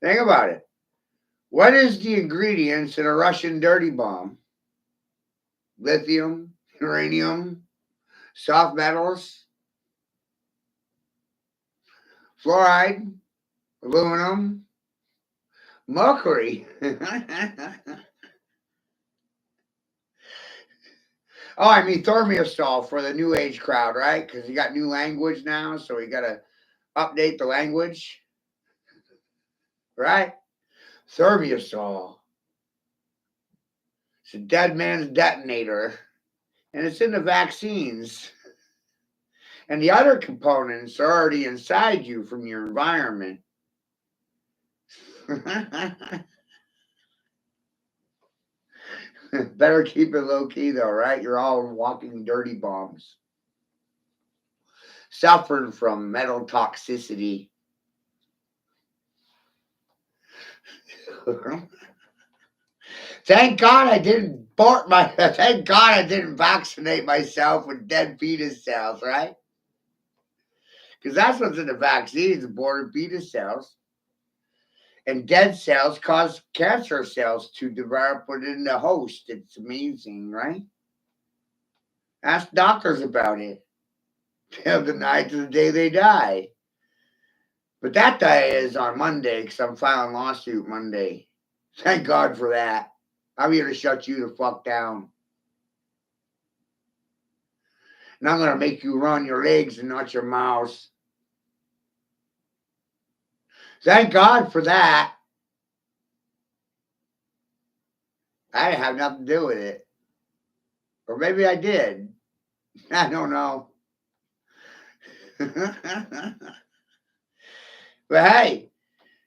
Think about it. What is the ingredients in a Russian dirty bomb? Lithium, uranium, soft metals, fluoride, aluminum, mercury. Oh, I mean thermostat for the new age crowd, right? Because you got new language now, so we got to update the language, right? Thermostat. It's a dead man's detonator, and it's in the vaccines. And the other components are already inside you from your environment. Better keep it low key, though, right? You're all walking dirty bombs, suffering from metal toxicity. Thank God I didn't thank God I didn't vaccinate myself with dead fetus cells, right? Because that's what's in the vaccines, aborted fetus cells. And dead cells cause cancer cells to develop within the host. It's amazing, right? Ask doctors about it. They'll deny to the day they die. But that day is on Monday because I'm filing a lawsuit Monday. Thank God for that. I'm here to shut you the fuck down. And I'm going to make you run your legs and not your mouths. Thank God for that. I didn't have nothing to do with it. Or maybe I did. I don't know. But hey,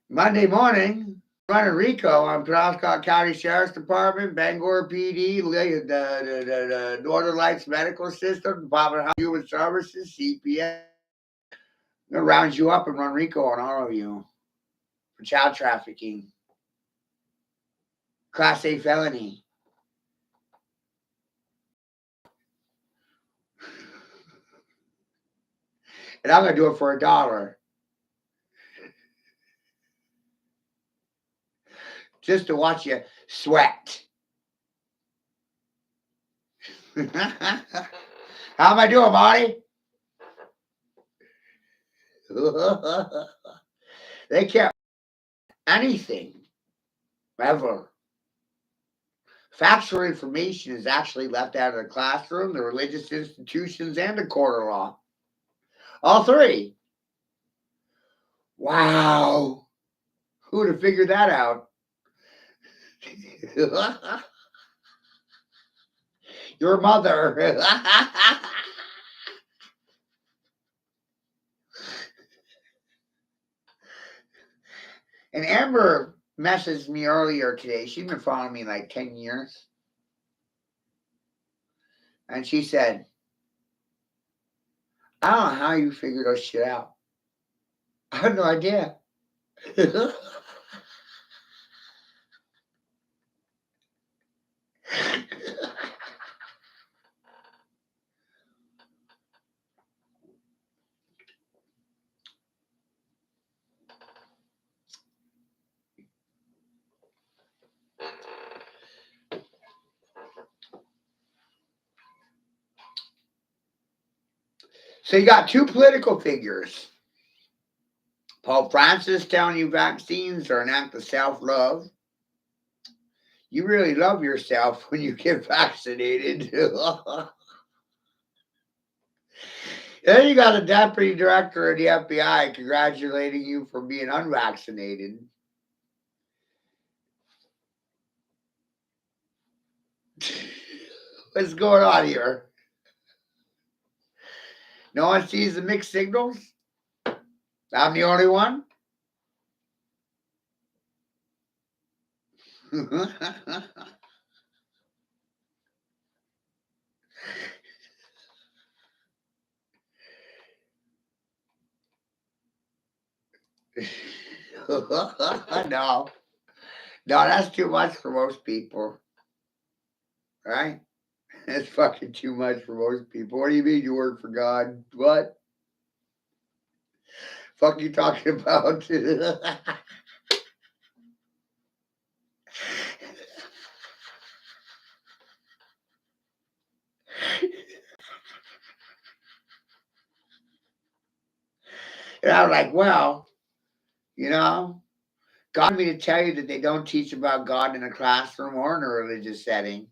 Monday morning, running Rico on Penobscot County Sheriff's Department, Bangor PD, the Northern Lights Medical System, Department of Human Services, CPS. I'm gonna round you up and run Rico on all of you for child trafficking, Class A felony. And I'm gonna do it for $1. Just to watch you sweat. How am I doing, Marty? They can't anything ever. Factual information is actually left out of the classroom, the religious institutions, and the court of law. All three. Wow. Who would have figured that out? Your mother. And Amber messaged me earlier today. She's been following me like 10 years. And she said, I don't know how you figure those shit out. I have no idea. So you got two political figures. Pope Francis telling you vaccines are an act of self-love. You really love yourself when you get vaccinated. Then you got a deputy director of the FBI congratulating you for being unvaccinated. What's going on here? No one sees the mixed signals? I'm the only one? No. No, that's too much for most people. Right? That's fucking too much for most people. What do you mean you work for God? What? Fuck you talking about? And I'm like, well, you know, God wanted me to tell you that they don't teach about God in a classroom or in a religious setting.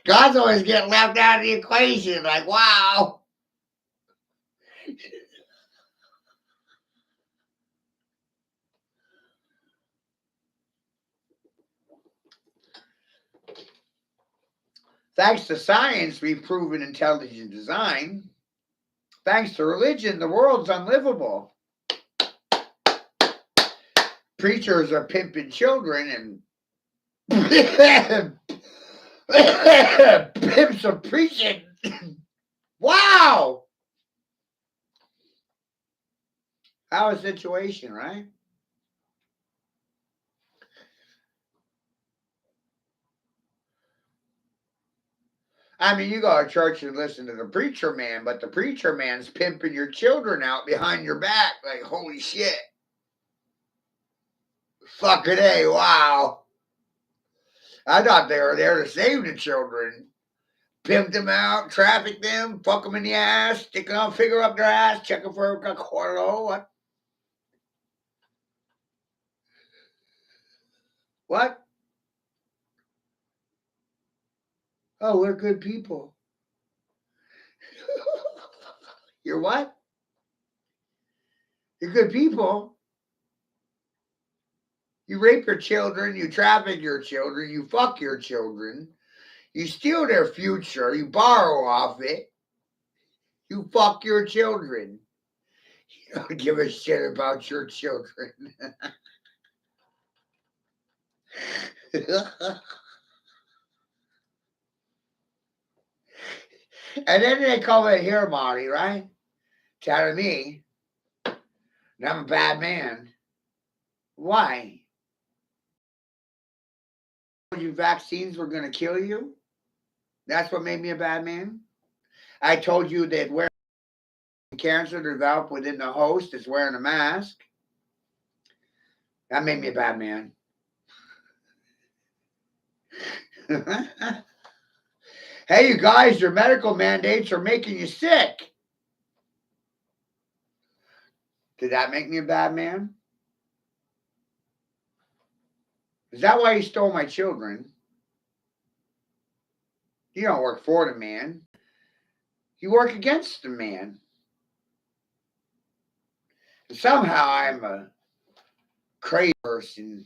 God's always getting left out of the equation. Like, wow. Thanks to science, we've proven intelligent design. Thanks to religion, the world's unlivable. Preachers are pimping children and pimps are preaching. Wow. How a situation, right? I mean, you go to church and listen to the preacher man, but the preacher man's pimping your children out behind your back. Like, holy shit. Fucking A, wow. I thought they were there to save the children. Pimp them out, traffic them, fuck them in the ass, stick on finger up their ass, check them for a quarter. What? What? Oh, we're good people. You're what? You're good people. You rape your children, you traffic your children, you fuck your children, you steal their future, you borrow off it, you fuck your children. You don't give a shit about your children. And then they come in here, Marty, right? Telling me that I'm a bad man. Why? I told you vaccines were going to kill you? That's what made me a bad man? I told you that wearing cancer developed within the host is wearing a mask. That made me a bad man. Hey, you guys, your medical mandates are making you sick. Did that make me a bad man? Is that why you stole my children? You don't work for the man. You work against the man. And somehow I'm a crazy person.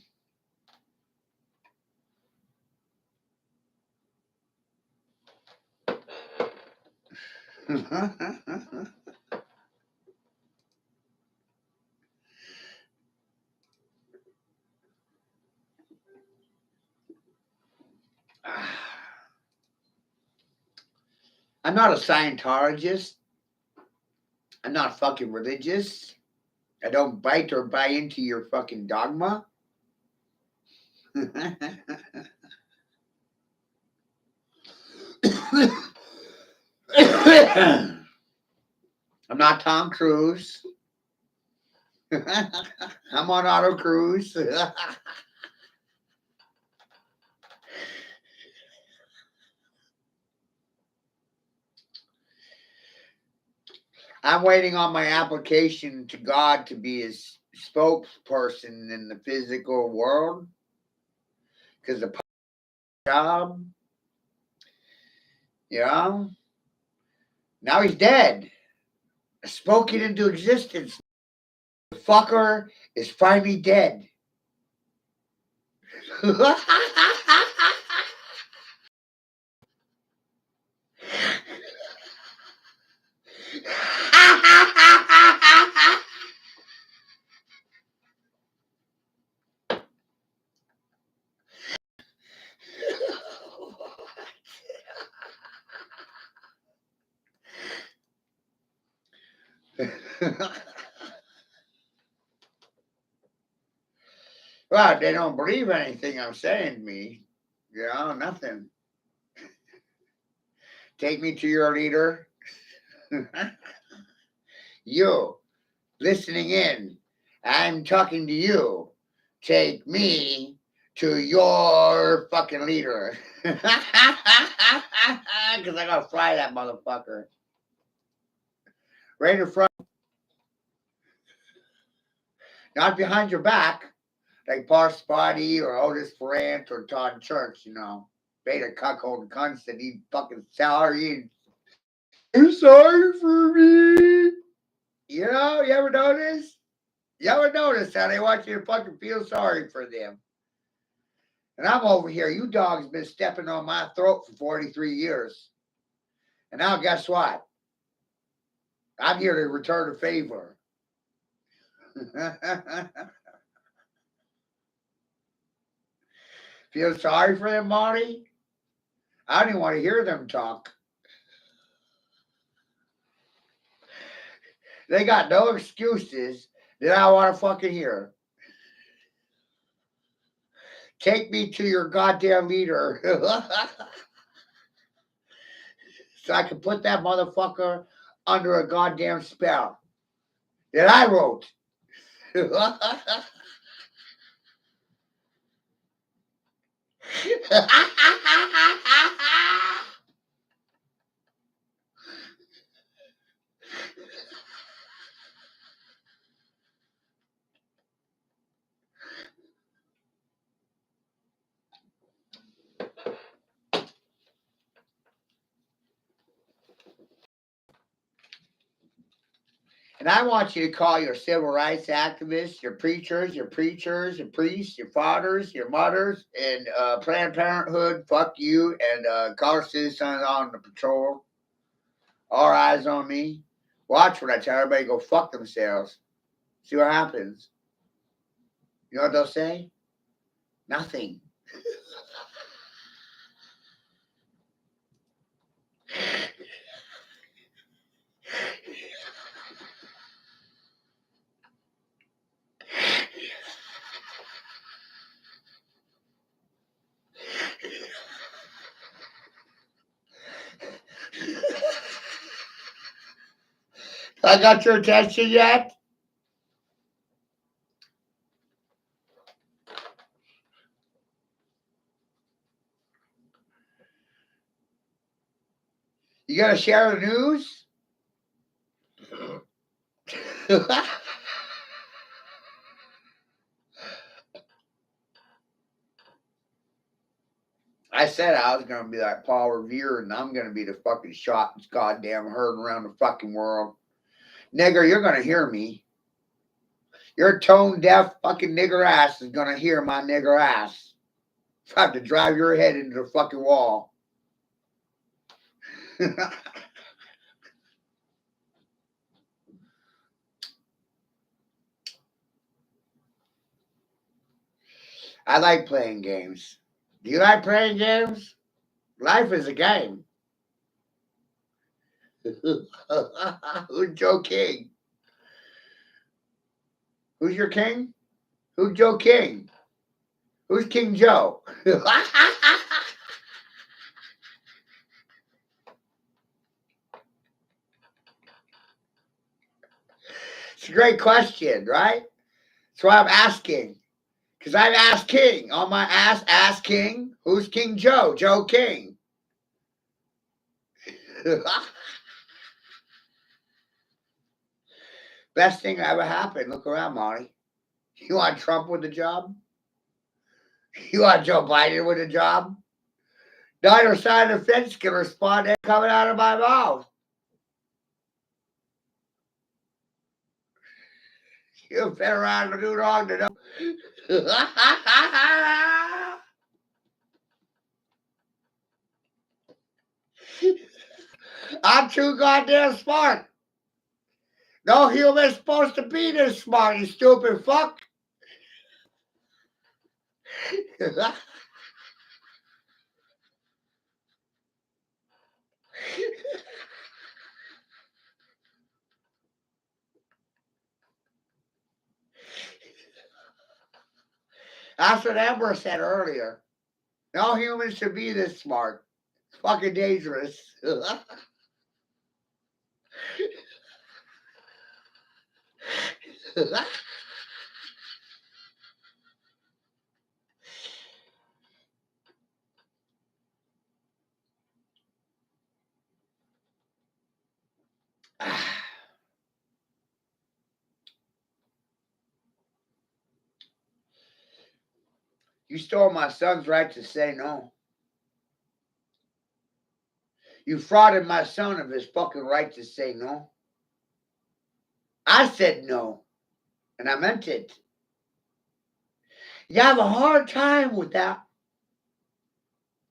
I'm not a Scientologist. I'm not fucking religious. I don't bite or buy into your fucking dogma. I'm not Tom Cruise. I'm on auto cruise. I'm waiting on my application to God to be his spokesperson in the physical world because the job, you know, now he's dead. I spoke it into existence. The fucker is finally dead. Well, they don't believe anything I'm saying to me. You know, nothing. Take me to your leader. You, listening in, I'm talking to you. Take me to your fucking leader. Because I gotta fly that motherfucker. Right in front. Not behind your back. Like Paul Spotty or Otis Ferrant or Todd Church, you know. Beta cuckold cunts that need fucking salary. You're sorry for me. You know, you ever notice? You ever notice how they want you to fucking feel sorry for them? And I'm over here. You dogs been stepping on my throat for 43 years. And now guess what? I'm here to return a favor. Feel sorry for them, Marty? I don't even want to hear them talk. They got no excuses that I want to fucking hear. Take me to your goddamn leader. So I can put that motherfucker under a goddamn spell that I wrote. And I want you to call your civil rights activists, your preachers, your priests, your fathers, your mothers, and Planned Parenthood, fuck you, and Color Citizens on the patrol. All eyes on me. Watch when I tell everybody to go fuck themselves. See what happens. You know what they'll say? Nothing. I got your attention yet? You gotta share the news? I said I was gonna be like Paul Revere, and I'm gonna be the fucking shot that's goddamn heard around the fucking world. Nigger, you're gonna hear me. Your tone deaf fucking nigger ass is gonna hear my nigger ass. If I have to drive your head into the fucking wall. I like playing games. Do you like playing games? Life is a game. Who's Joe King? Who's your king? Who's Joe King? Who's King Joe? It's a great question, right? That's why I'm asking. Because I've asked King on my ask King. Who's King Joe? Joe King. Best thing that ever happened. Look around, Monty. You want Trump with the job? You want Joe Biden with a job? Neither side of the fence can respond to coming out of my mouth. You've been around too long to know. I'm too goddamn smart. No human's supposed to be this smart, you stupid fuck. That's what Amber said earlier. No human should be this smart. It's fucking dangerous. You stole my son's right to say no. You frauded my son of his fucking right to say no. I said no, and I meant it. You have a hard time with that.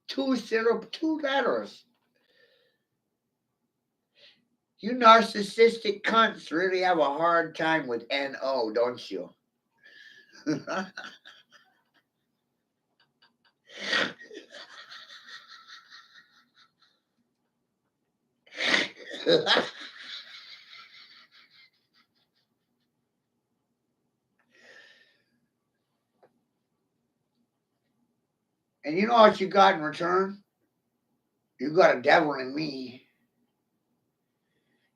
Two letters. You narcissistic cunts really have a hard time with N-O, don't you? And you know what you got in return? You got a devil in me.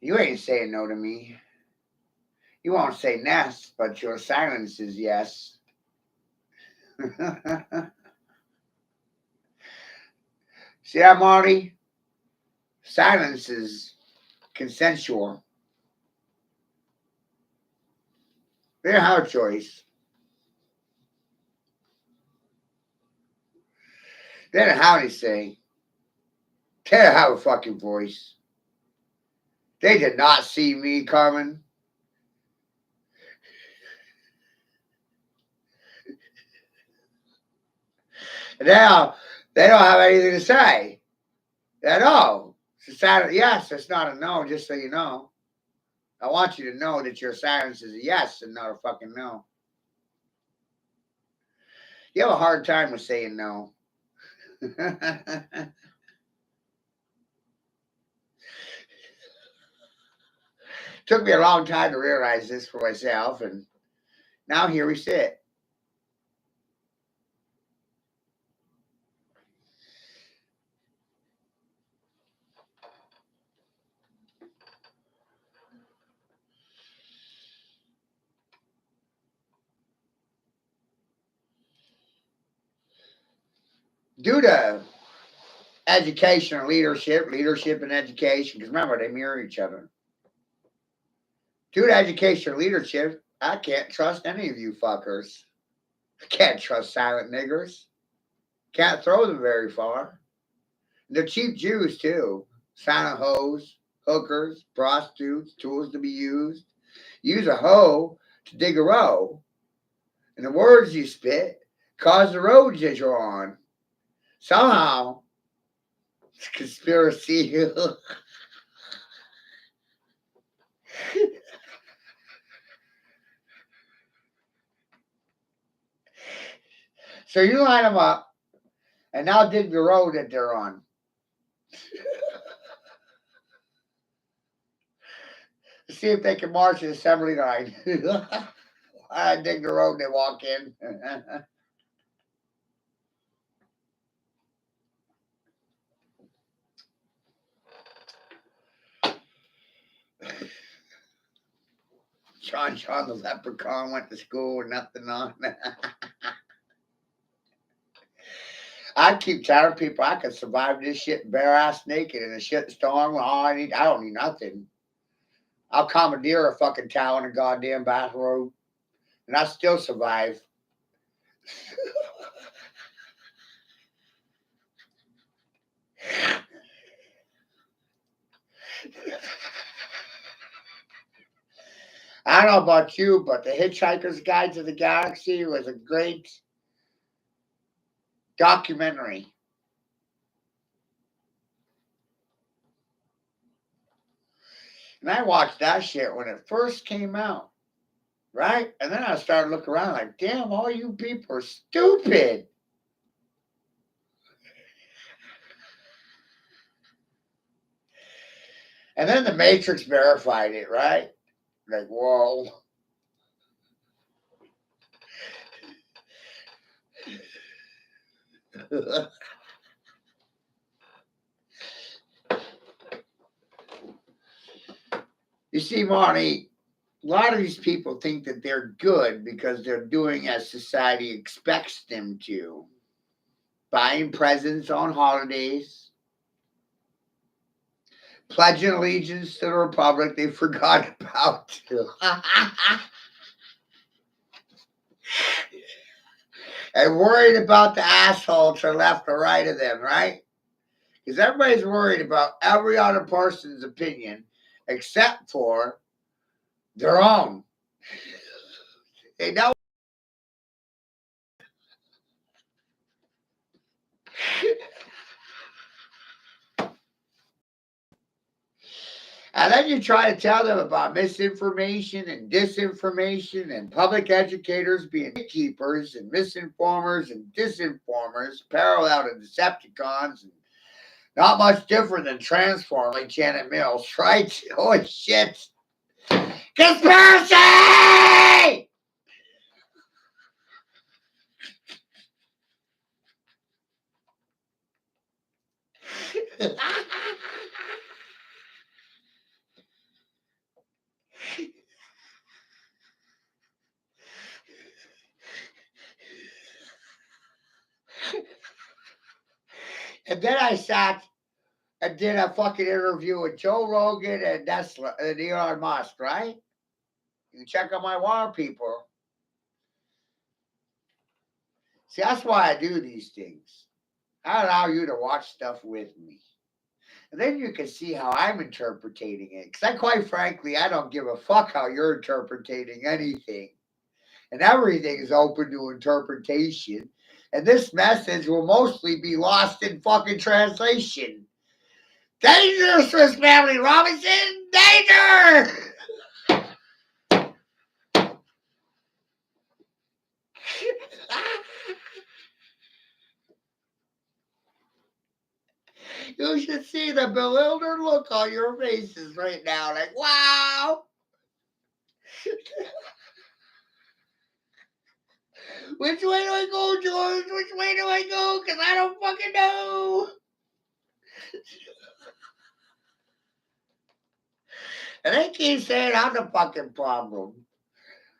You ain't saying no to me. You won't say yes, but your silence is yes. See that, Marty? Silence is consensual. They don't have a choice. They don't have anything. They don't have a fucking voice. They did not see me coming. Now they don't have anything to say at all. It's a silent yes, it's not a no, just so you know. I want you to know that your silence is a yes and not a fucking no. You have a hard time with saying no. Took me a long time to realize this for myself, and now here we sit. Due to education and leadership and education, because remember, they mirror each other. Due to education and leadership, I can't trust any of you fuckers. I can't trust silent niggers. Can't throw them very far. They're cheap Jews, too. Silent hoes, hookers, prostitutes, tools to be used. Use a hoe to dig a row. And the words you spit cause the roads that you're on. Somehow, it's conspiracy. So you line them up and now dig the road that they're on. See if they can march an assembly line. I dig the road they walk in. Sean the leprechaun went to school with nothing on. I keep telling people I could survive this shit bare ass naked in a shit storm. I don't need nothing. I'll commandeer a fucking towel and a goddamn bathrobe, and I still survive. I don't know about you, but The Hitchhiker's Guide to the Galaxy was a great documentary. And I watched that shit when it first came out, right? And then I started looking around like, damn, all you people are stupid. And then the Matrix verified it, right? Like, whoa. You see, Marty, a lot of these people think that they're good because they're doing as society expects them to. Buying presents on holidays, pledging allegiance to the republic they forgot about. And worried about the asshole to the left or right of them, right? Because everybody's worried about every other person's opinion except for their own. They know. And then you try to tell them about misinformation and disinformation and public educators being gatekeepers and misinformers and disinformers, parallel to Decepticons, and not much different than Transformers like Janet Mills, right? Holy shit. Conspiracy! And then I sat and did a fucking interview with Joe Rogan and Tesla and Elon Musk, right? You can check out my wall, people. See, that's why I do these things. I allow you to watch stuff with me. And then you can see how I'm interpreting it. Because quite frankly, I don't give a fuck how you're interpreting anything. And everything is open to interpretation. And this message will mostly be lost in fucking translation. Danger, Swiss Family Robinson! Danger! You should see the bewildered look on your faces right now. Like, wow! Which way do I go, George? Which way do I go? Because I don't fucking know. And they keep saying I'm the fucking problem.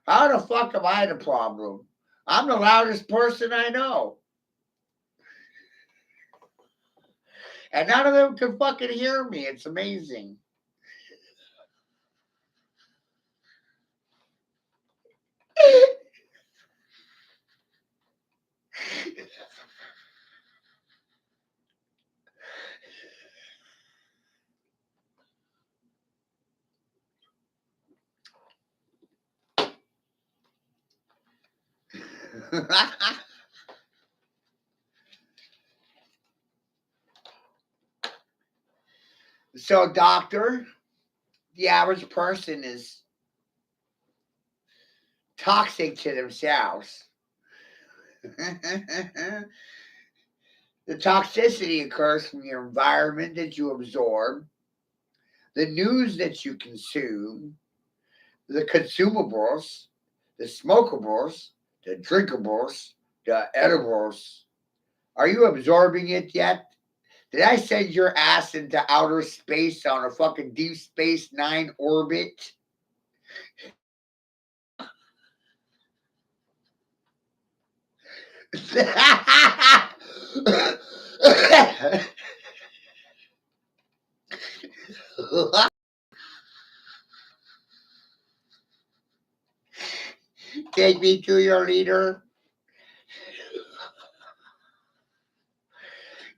How the fuck am I the problem? I'm the loudest person I know. And none of them can fucking hear me. It's amazing. So, doctor, the average person is toxic to themselves. The toxicity occurs from your environment that you absorb, the news that you consume, the consumables, the smokables, the drinkables, the edibles. Are you absorbing it yet? Did I send your ass into outer space on a fucking Deep Space Nine orbit? Take me to your leader.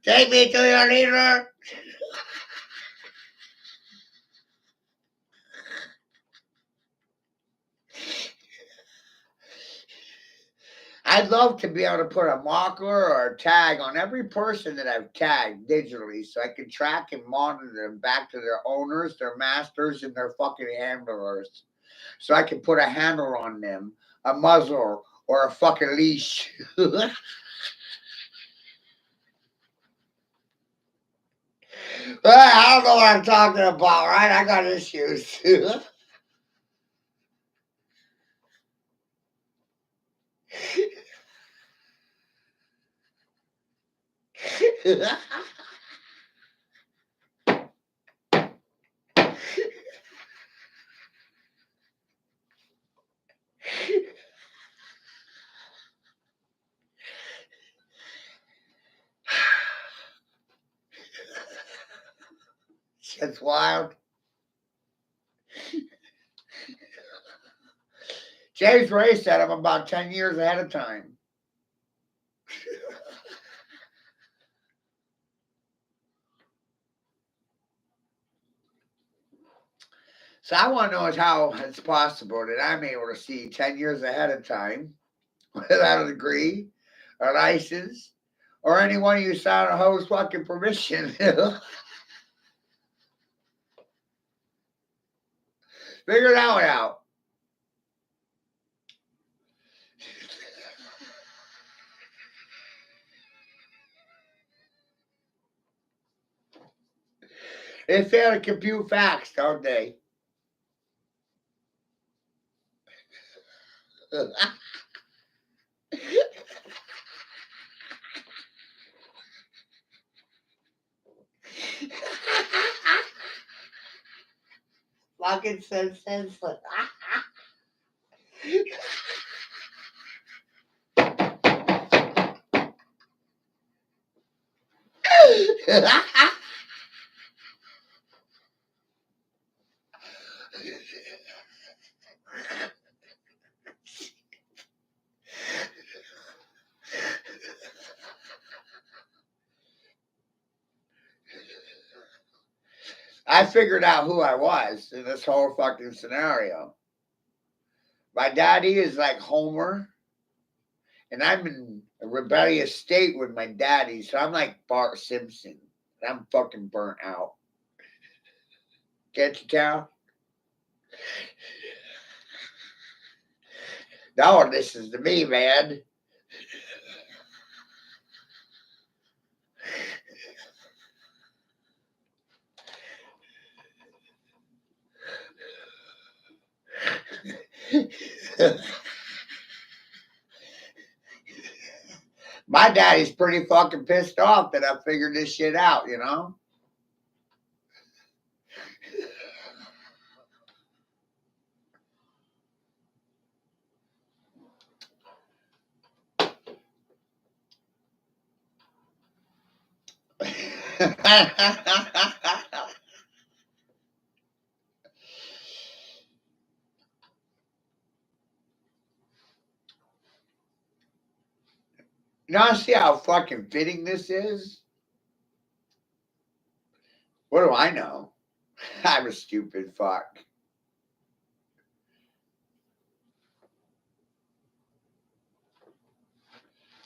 Take me to your leader. I'd love to be able to put a marker or a tag on every person that I've tagged digitally so I can track and monitor them back to their owners, their masters, and their fucking handlers. So I can put a handle on them, a muzzle, or a fucking leash. I don't know what I'm talking about, right? I got issues. Shit's wild. James Ray said I'm about 10 years ahead of time. So I want to know how it's possible that I'm able to see 10 years ahead of time without a degree, a license, or any one of you sign a host fucking permission. Figure that one out. They fail to compute facts, don't they? Fucking senseless. I figured out who I was in this whole fucking scenario. My daddy is like Homer, and I'm in a rebellious state with my daddy, so I'm like Bart Simpson. I'm fucking burnt out. Can't you tell? No one listens to me, man. My daddy's pretty fucking pissed off that I figured this shit out, you know? Now see how fucking fitting this is? What do I know? I'm a stupid fuck.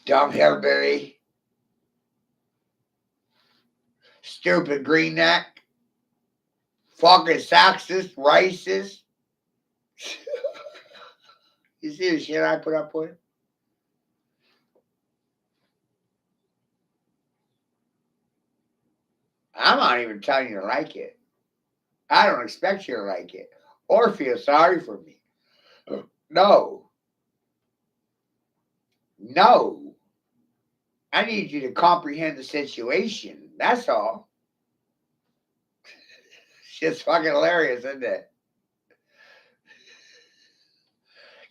Dumb hillbilly. Stupid green neck. Fucking sexist, racist. You see the shit I put up with? I'm not even telling you to like it. I don't expect you to like it or feel sorry for me. No. No. I need you to comprehend the situation. That's all. Shit's fucking hilarious, isn't it?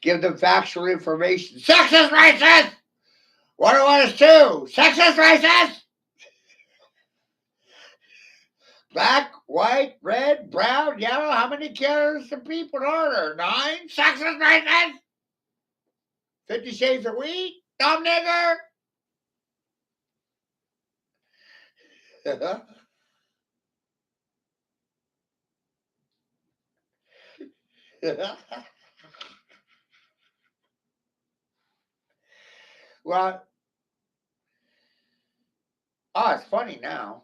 Give them factual information. Sexist, racist! What do I do? Sexist, racist! Black, white, red, brown, yellow. How many colors of people are there? 9? Sexist, racist! 50 Shades of Wheat? Dumb nigger! Well, it's funny now.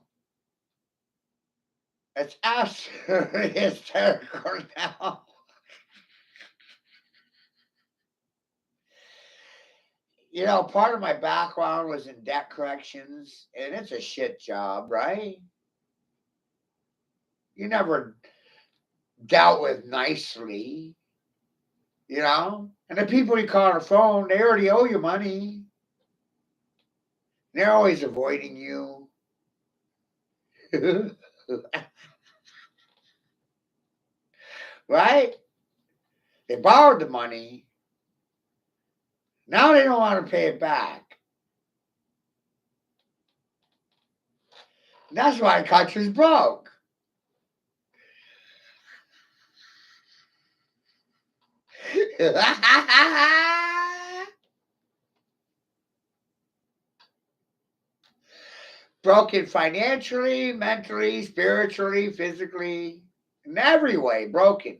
It's absolutely hysterical now. You know, part of my background was in debt corrections, and it's a shit job, right? You never dealt with nicely, you know? And the people you call on the phone, they already owe you money. They're always avoiding you. Right? They borrowed the money. Now they don't want to pay it back. And that's why the country's broke. Broken financially, mentally, spiritually, physically, in every way, broken.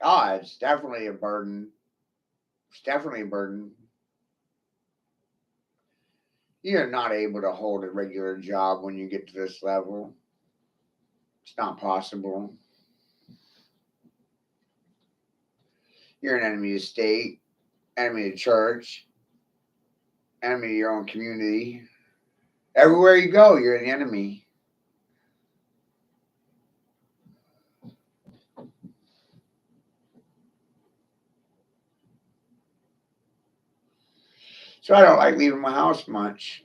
Oh, it's definitely a burden. It's definitely a burden. You're not able to hold a regular job when you get to this level. It's not possible. You're an enemy of the state, enemy of the church, enemy of your own community. Everywhere you go, you're an enemy. So I don't like leaving my house much.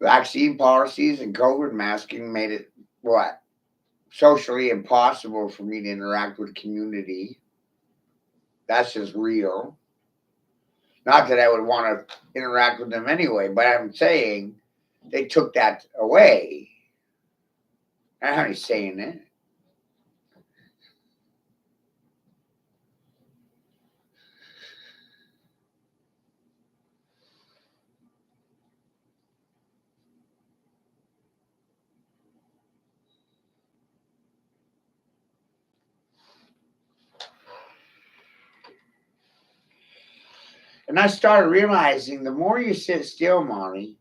Vaccine policies and COVID masking made it what? Socially impossible for me to interact with the community. That's just real. Not that I would want to interact with them anyway, but I'm saying they took that away. I how he's saying it. And I started realizing the more you sit still, Molly,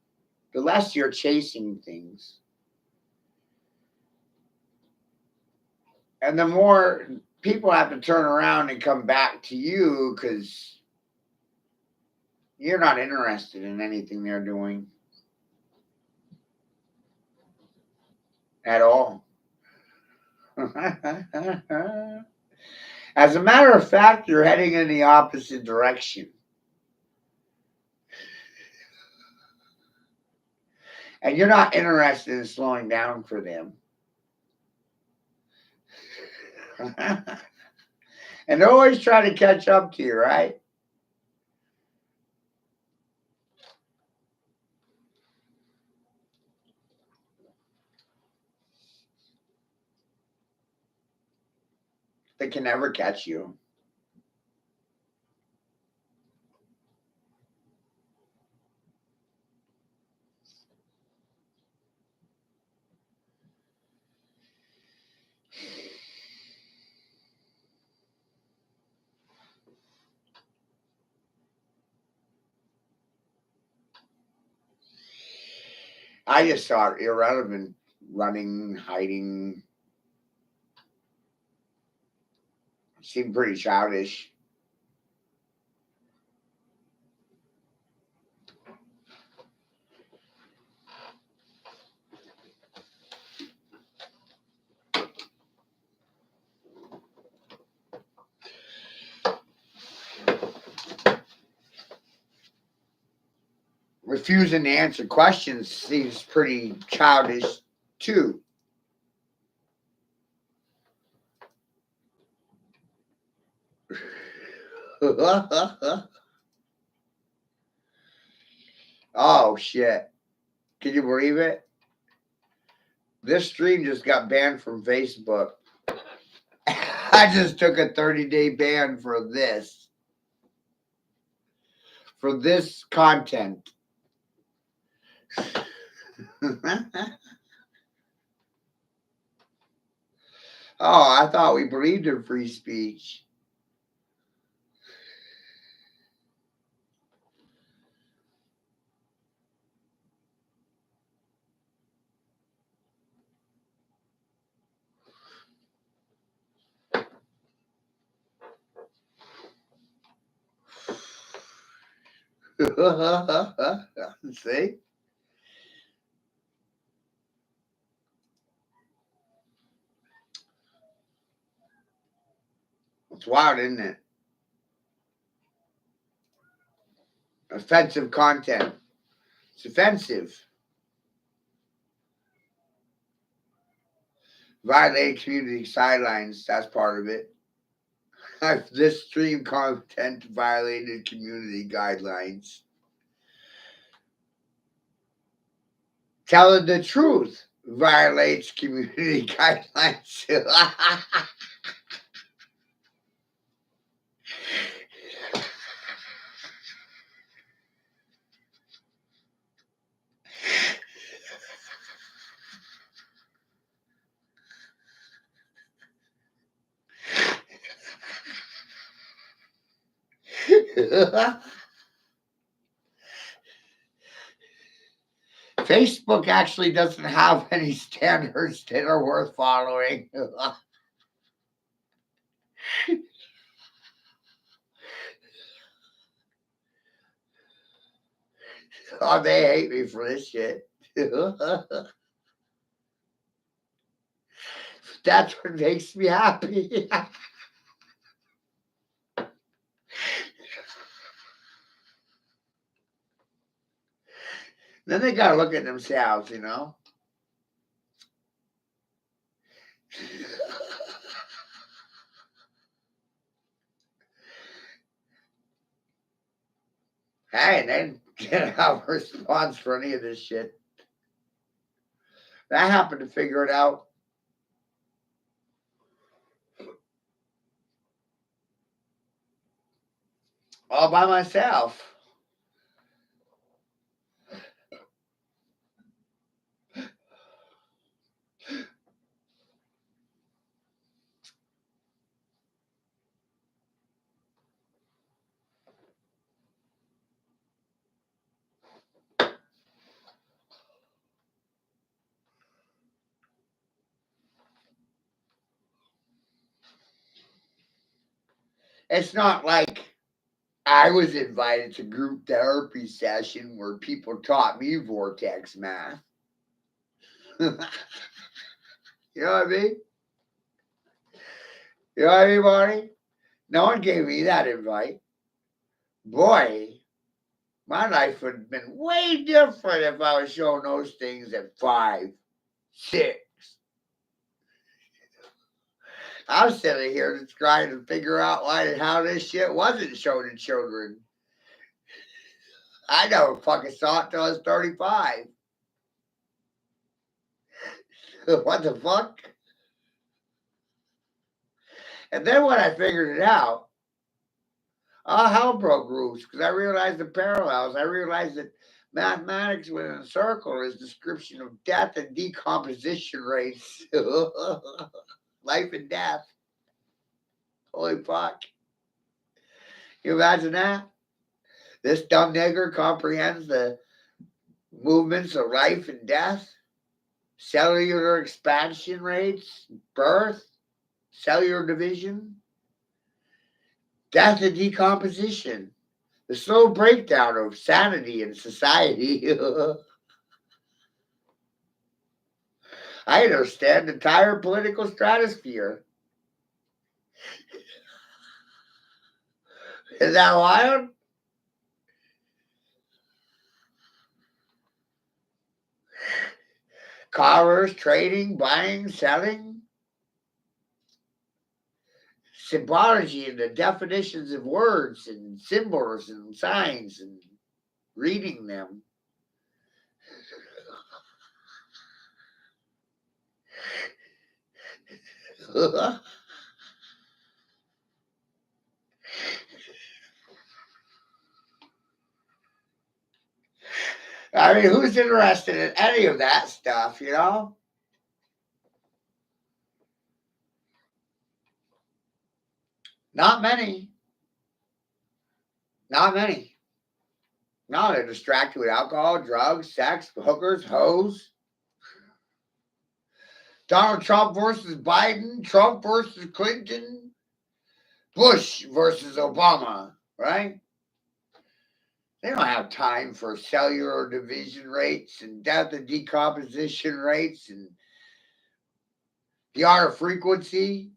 the less you're chasing things. And the more people have to turn around and come back to you because you're not interested in anything they're doing at all. As a matter of fact, you're heading in the opposite direction. And you're not interested in slowing down for them. And they're always trying to catch up to you, right? They can never catch you. I just saw it irrelevant, running, hiding. Seemed pretty childish. Refusing to answer questions seems pretty childish too. Oh shit. Can you believe it? This stream just got banned from Facebook. I just took a 30-day ban for this. For this content. Oh, I thought we believed in free speech. See? It's wild, isn't it? Offensive content. It's offensive. Violate community guidelines. That's part of it. This stream content violated community guidelines. Telling the truth violates community guidelines. Facebook actually doesn't have any standards that are worth following. Oh, they hate me for this shit. That's what makes me happy. Then they gotta look at themselves, you know. Hey, and they didn't have a response for any of this shit. I happened to figure it out. All by myself. It's not like I was invited to group therapy session where people taught me vortex math. You know what I mean? You know what I mean, Marty? No one gave me that invite. Boy, my life would have been way different if I was showing those things at 5, 6. I'm sitting here just trying to figure out why and how this shit wasn't shown to children. I never fucking saw it till I was 35. What the fuck? And then when I figured it out, hell broke loose because I realized the parallels. I realized that mathematics within a circle is description of death and decomposition rates. Life and death. Holy fuck. You imagine that? This dumb nigger comprehends the movements of life and death, cellular expansion rates, birth, cellular division, death and decomposition, the slow breakdown of sanity in society. I understand the entire political stratosphere. Is that wild? Commerce, trading, buying, selling, symbology and the definitions of words and symbols and signs and reading them. I mean, who's interested in any of that stuff, you know? Not many. Not many. No, they're distracted with alcohol, drugs, sex, hookers, hoes. Donald Trump versus Biden, Trump versus Clinton, Bush versus Obama, right? They don't have time for cellular division rates and death and decomposition rates and the art of frequency.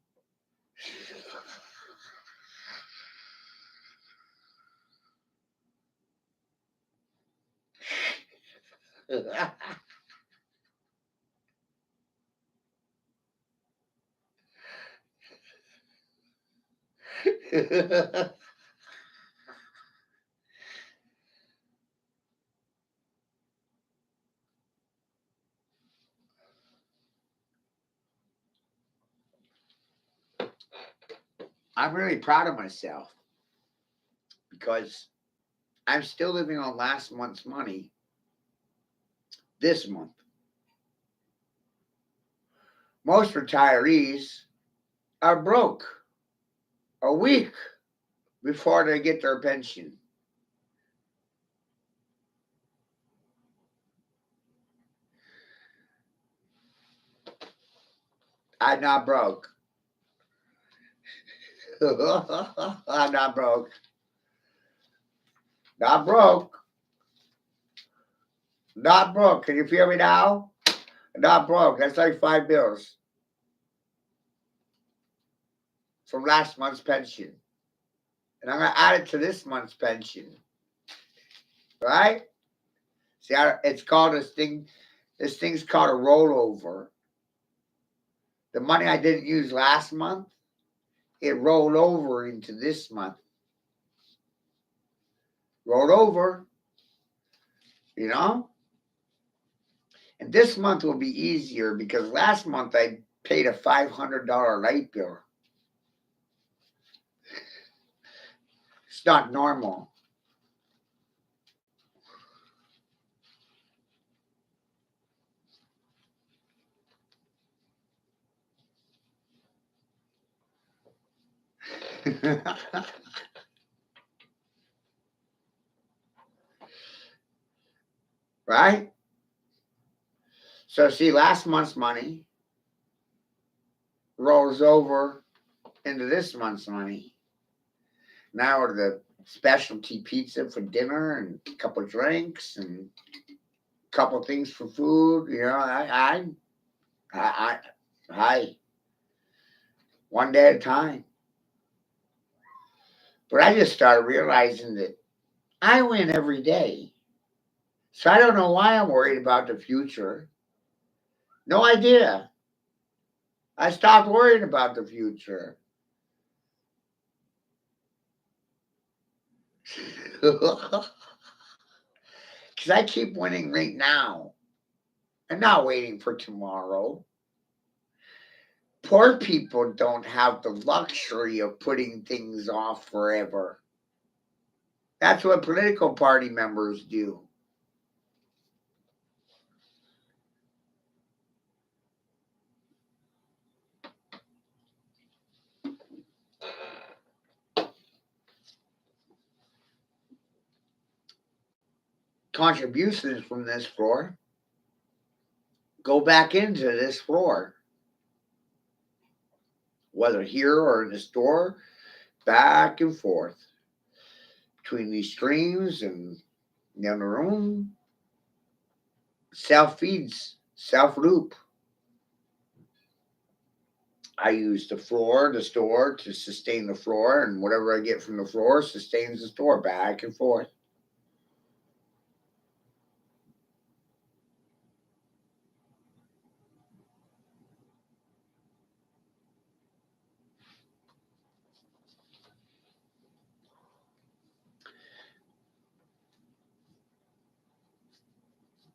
I'm really proud of myself because I'm still living on last month's money this month. Most retirees are broke a week before they get their pension. I'm not broke. I'm not broke. Not broke. Not broke. Can you feel me now? Not broke. That's like 5 bills from last month's pension. And I'm going to add it to this month's pension. Right? See, it's called this thing's called a rollover. The money I didn't use last month, it rolled over into this month. rolled over, you know? And this month will be easier because last month I paid a $500 light bill. It's not normal. Right? So see, last month's money rolls over into this month's money. Now are the specialty pizza for dinner and a couple of drinks and a couple of things for food. You know, I one day at a time. But I just started realizing that I win every day. So I don't know why I'm worried about the future. No idea. I stopped worrying about the future. Because I keep winning right now. I'm not waiting for tomorrow. Poor people don't have the luxury of putting things off forever. That's what political party members do. Contributions from this floor go back into this floor, whether here or in the store, back and forth between these streams and the other room. Self feeds, self loop. I use the floor, the store to sustain the floor, and whatever I get from the floor sustains the store back and forth.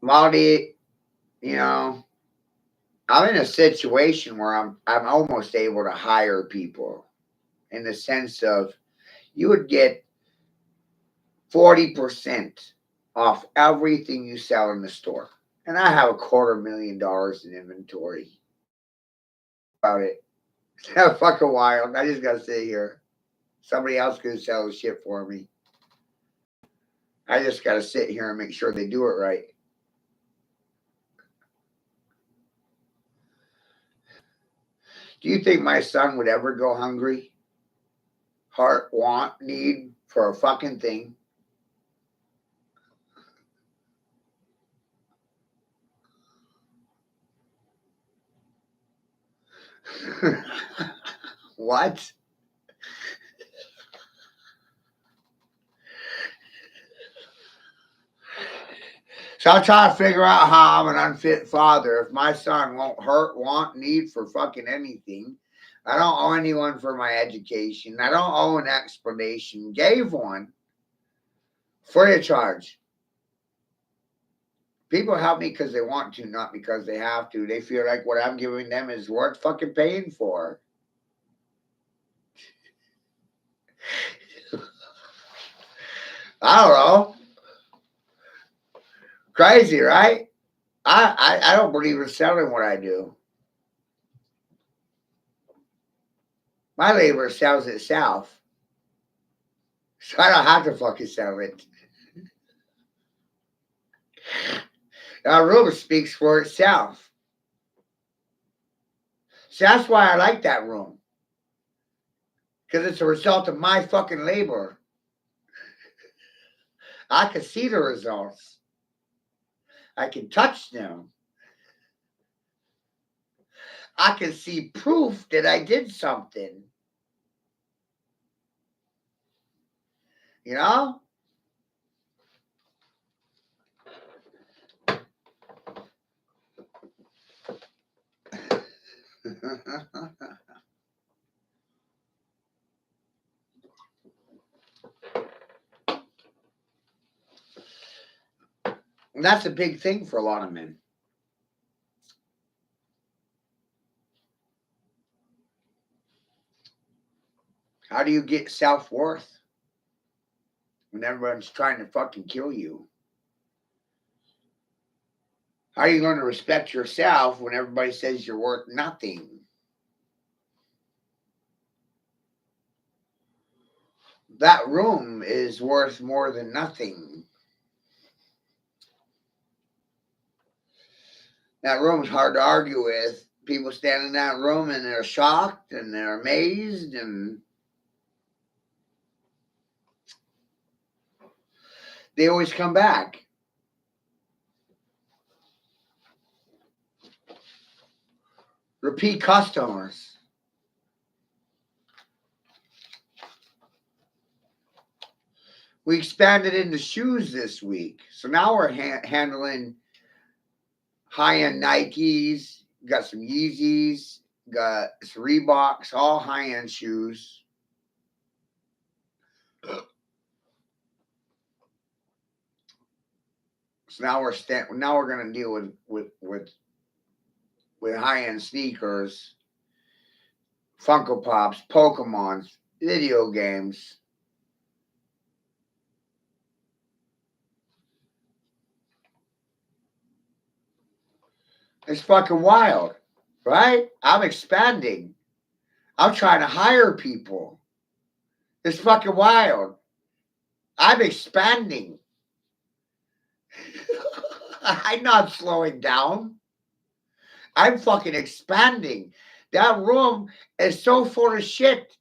Maldi, you know, I'm in a situation where I'm almost able to hire people in the sense of you would get 40% off everything you sell in the store. And I have $250,000 in inventory. About it. It's kind of fucking wild. I just gotta sit here. Somebody else can sell the shit for me. I just gotta sit here and make sure they do it right. Do you think my son would ever go hungry? Heart, want, need for a fucking thing? What? So I'm trying to figure out how I'm an unfit father if my son won't hurt, want, need for fucking anything. I don't owe anyone for my education. I don't owe an explanation. Gave one free of charge. People help me because they want to, not because they have to. They feel like what I'm giving them is worth fucking paying for. I don't know. Crazy, right? I don't believe in selling what I do. My labor sells itself. So I don't have to fucking sell it. Our room speaks for itself. So that's why I like that room. Because it's a result of my fucking labor. I can see the results. I can touch them. I can see proof that I did something. You know? And that's a big thing for a lot of men. How do you get self-worth when everyone's trying to fucking kill you? How are you going to respect yourself when everybody says you're worth nothing? That room is worth more than nothing. That room is hard to argue with. People stand in that room and they're shocked and they're amazed, and they always come back. Repeat customers. We expanded into shoes this week. So now we're handling high-end Nikes, got some Yeezys, got some Reeboks, all high-end shoes. So now we're gonna deal with high-end sneakers, Funko Pops, Pokemons, video games. It's fucking wild, right? I'm expanding. I'm trying to hire people. It's fucking wild. I'm expanding. I'm not slowing down. I'm fucking expanding. That room is so full of shit.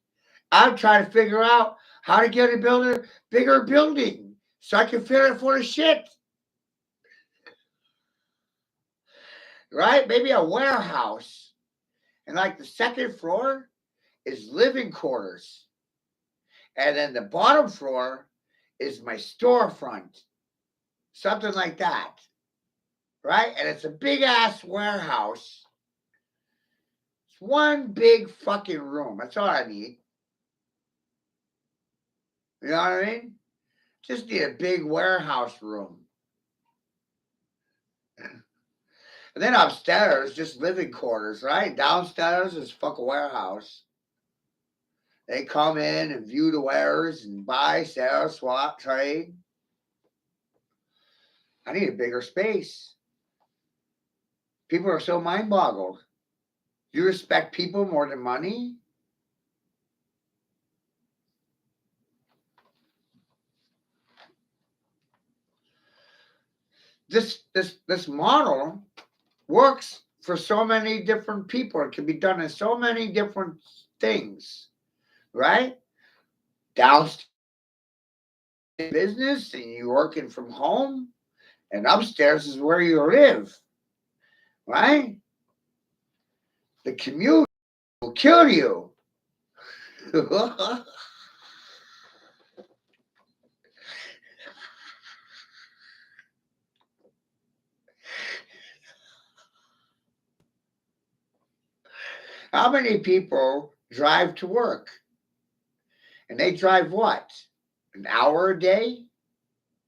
I'm trying to figure out how to get a bigger building so I can fill it full of shit. Right? Maybe a warehouse. And like the second floor is living quarters. And then the bottom floor is my storefront. Something like that. Right? And it's a big ass warehouse. It's one big fucking room. That's all I need. You know what I mean? Just need a big warehouse room. And then upstairs, just living quarters, right? Downstairs is fucking warehouse. They come in and view the wares and buy, sell, swap, trade. I need a bigger space. People are so mind boggled. You respect people more than money? This model works for so many different people. It can be done in so many different things, right? Downstairs business and you're working from home, and upstairs is where you live, right? The commute will kill you. How many people drive to work? And they drive what? An hour a day?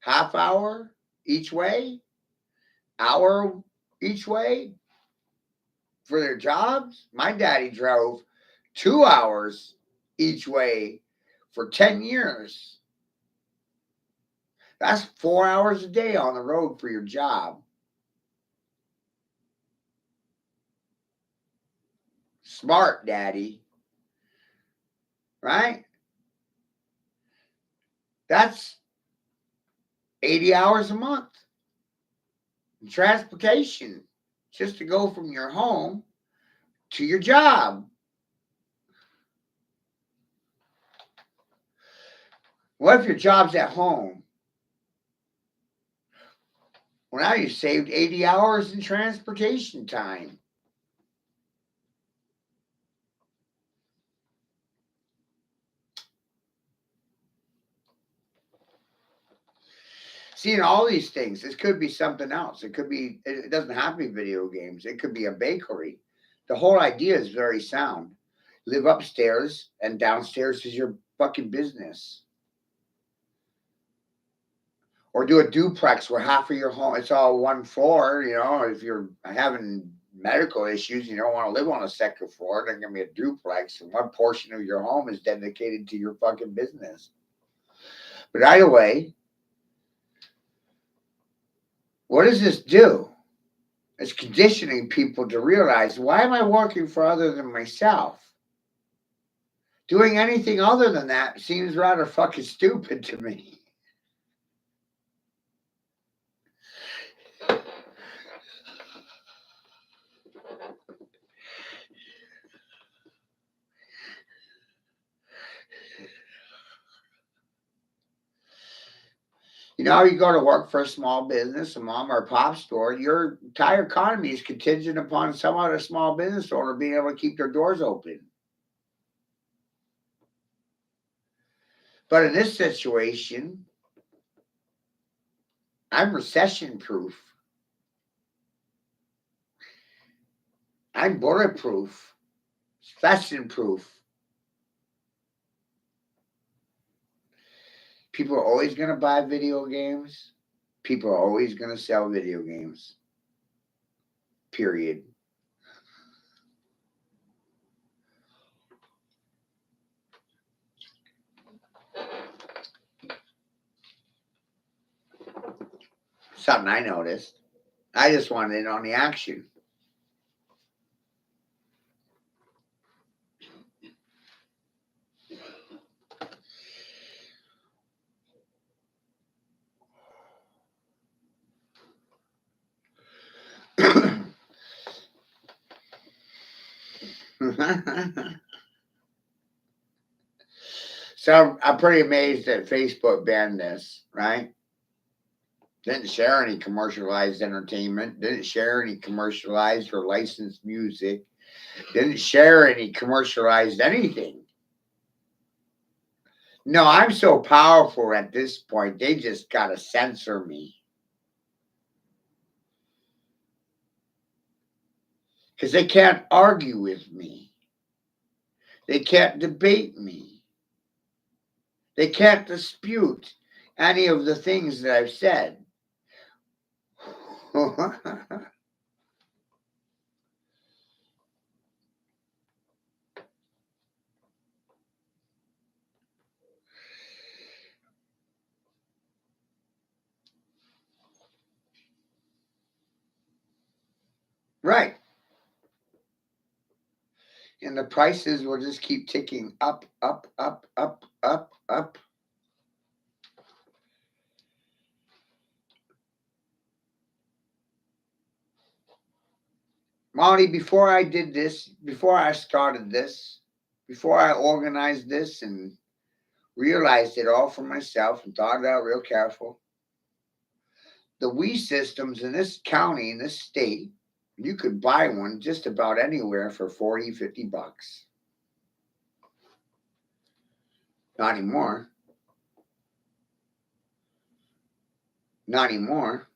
Half hour each way? Hour each way for their jobs? My daddy drove 2 hours each way for 10 years. That's 4 hours a day on the road for your job. Smart, daddy. Right? That's 80 hours a month in transportation just to go from your home to your job. What if your job's at home? Well, now you saved 80 hours in transportation time. Seeing all these things, this could be something else. It could be, it doesn't have to be video games. It could be a bakery. The whole idea is very sound. Live upstairs and downstairs is your fucking business. Or do a duplex where half of your home, it's all one floor, if you're having medical issues, you don't want to live on a second floor, then give me a duplex, and one portion of your home is dedicated to your fucking business. But either way, what does this do? It's conditioning people to realize, why am I working for other than myself? Doing anything other than that seems rather fucking stupid to me. You go to work for a small business, a mom or pop store, your entire economy is contingent upon some other small business owner being able to keep their doors open. But in this situation, I'm recession proof. I'm bulletproof, recession proof. People are always going to buy video games. People are always going to sell video games. Period. Something I noticed. I just wanted in on the action. So I'm pretty amazed that Facebook banned this, right? Didn't share any commercialized entertainment, didn't share any commercialized or licensed music, didn't share any commercialized anything. No, I'm so powerful at this point, they just got to censor me. Because they can't argue with me, they can't debate me, they can't dispute any of the things that I've said. Right. And the prices will just keep ticking up, up, up, up, up, up. Molly, before I did this, before I started this, before I organized this and realized it all for myself and thought it out real careful, the Wii systems in this county, in this state, you could buy one just about anywhere for 40, 50 bucks. Not anymore. Not anymore.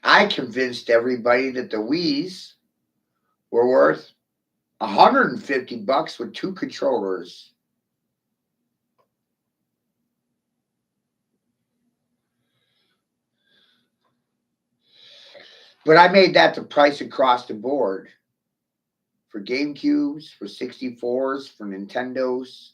I convinced everybody that the Wii's were worth 150 bucks with two controllers. But I made that the price across the board for GameCubes, for 64s, for Nintendos,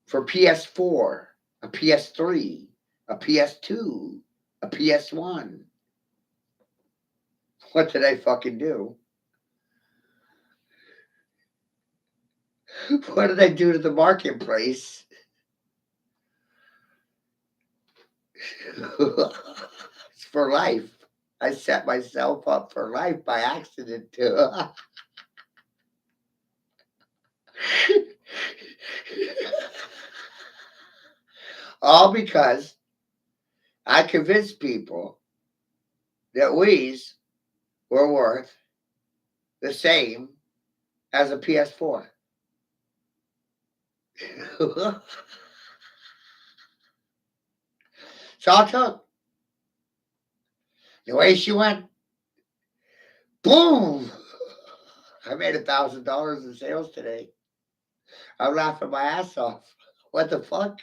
for PS4, a PS3, a PS2, a PS1. What did I fucking do? What did I do to the marketplace? It's for life. I set myself up for life by accident too. All because I convinced people that Wii's were worth the same as a PS4. So I took. The way she went, boom. I made $1,000 in sales today. I'm laughing my ass off. What the fuck?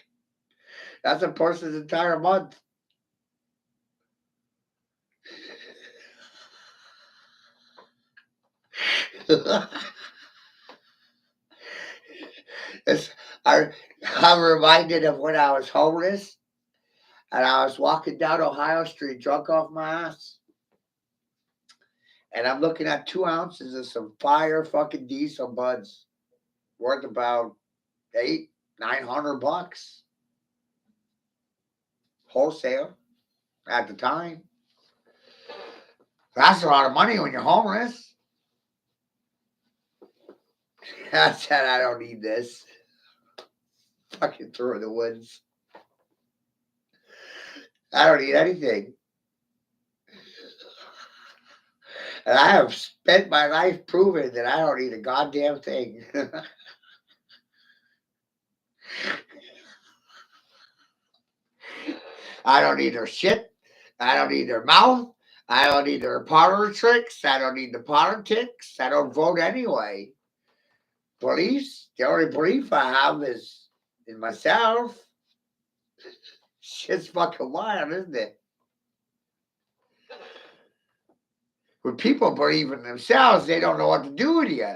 That's a person's entire month. It's, I, I'm reminded of when I was homeless and I was walking down Ohio Street drunk off my ass. And I'm looking at 2 ounces of some fire fucking diesel buds worth about $900 wholesale at the time. That's a lot of money when you're homeless. I said, I don't need this. Fucking throw it in the woods. I don't need anything. And I have spent my life proving that I don't need a goddamn thing. I don't need their shit. I don't need their mouth. I don't need their parlor tricks. I don't need the politics. I don't vote anyway. Beliefs, the only belief I have is in myself. Shit's fucking wild, isn't it? When people believe in themselves, they don't know what to do with you.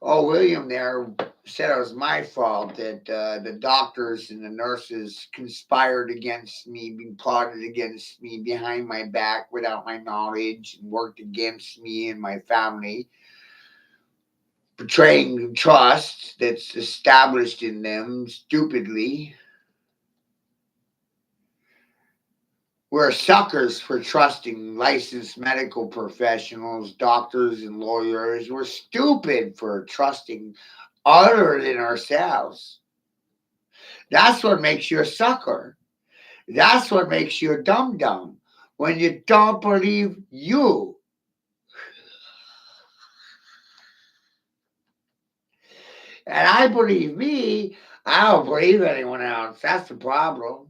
Oh, William there said it was my fault that the doctors and the nurses conspired against me, plotted against me behind my back without my knowledge, and worked against me and my family, betraying trust that's established in them stupidly. We're suckers for trusting licensed medical professionals, doctors, and lawyers. We're stupid for trusting other than ourselves. That's what makes you a sucker. That's what makes you a dum dum. When you don't believe you. And I believe me, I don't believe anyone else. That's the problem.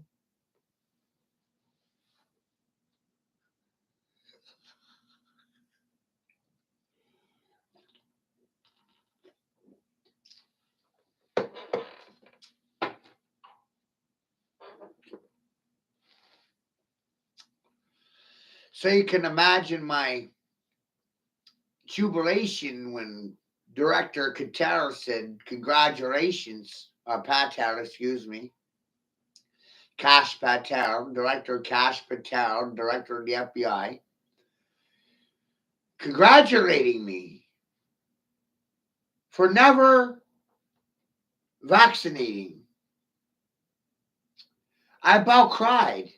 So you can imagine my jubilation when director Patel said, congratulations, Patel, excuse me, Kash Patel, Director Kash Patel, Director of the FBI, congratulating me for never vaccinating. I about cried.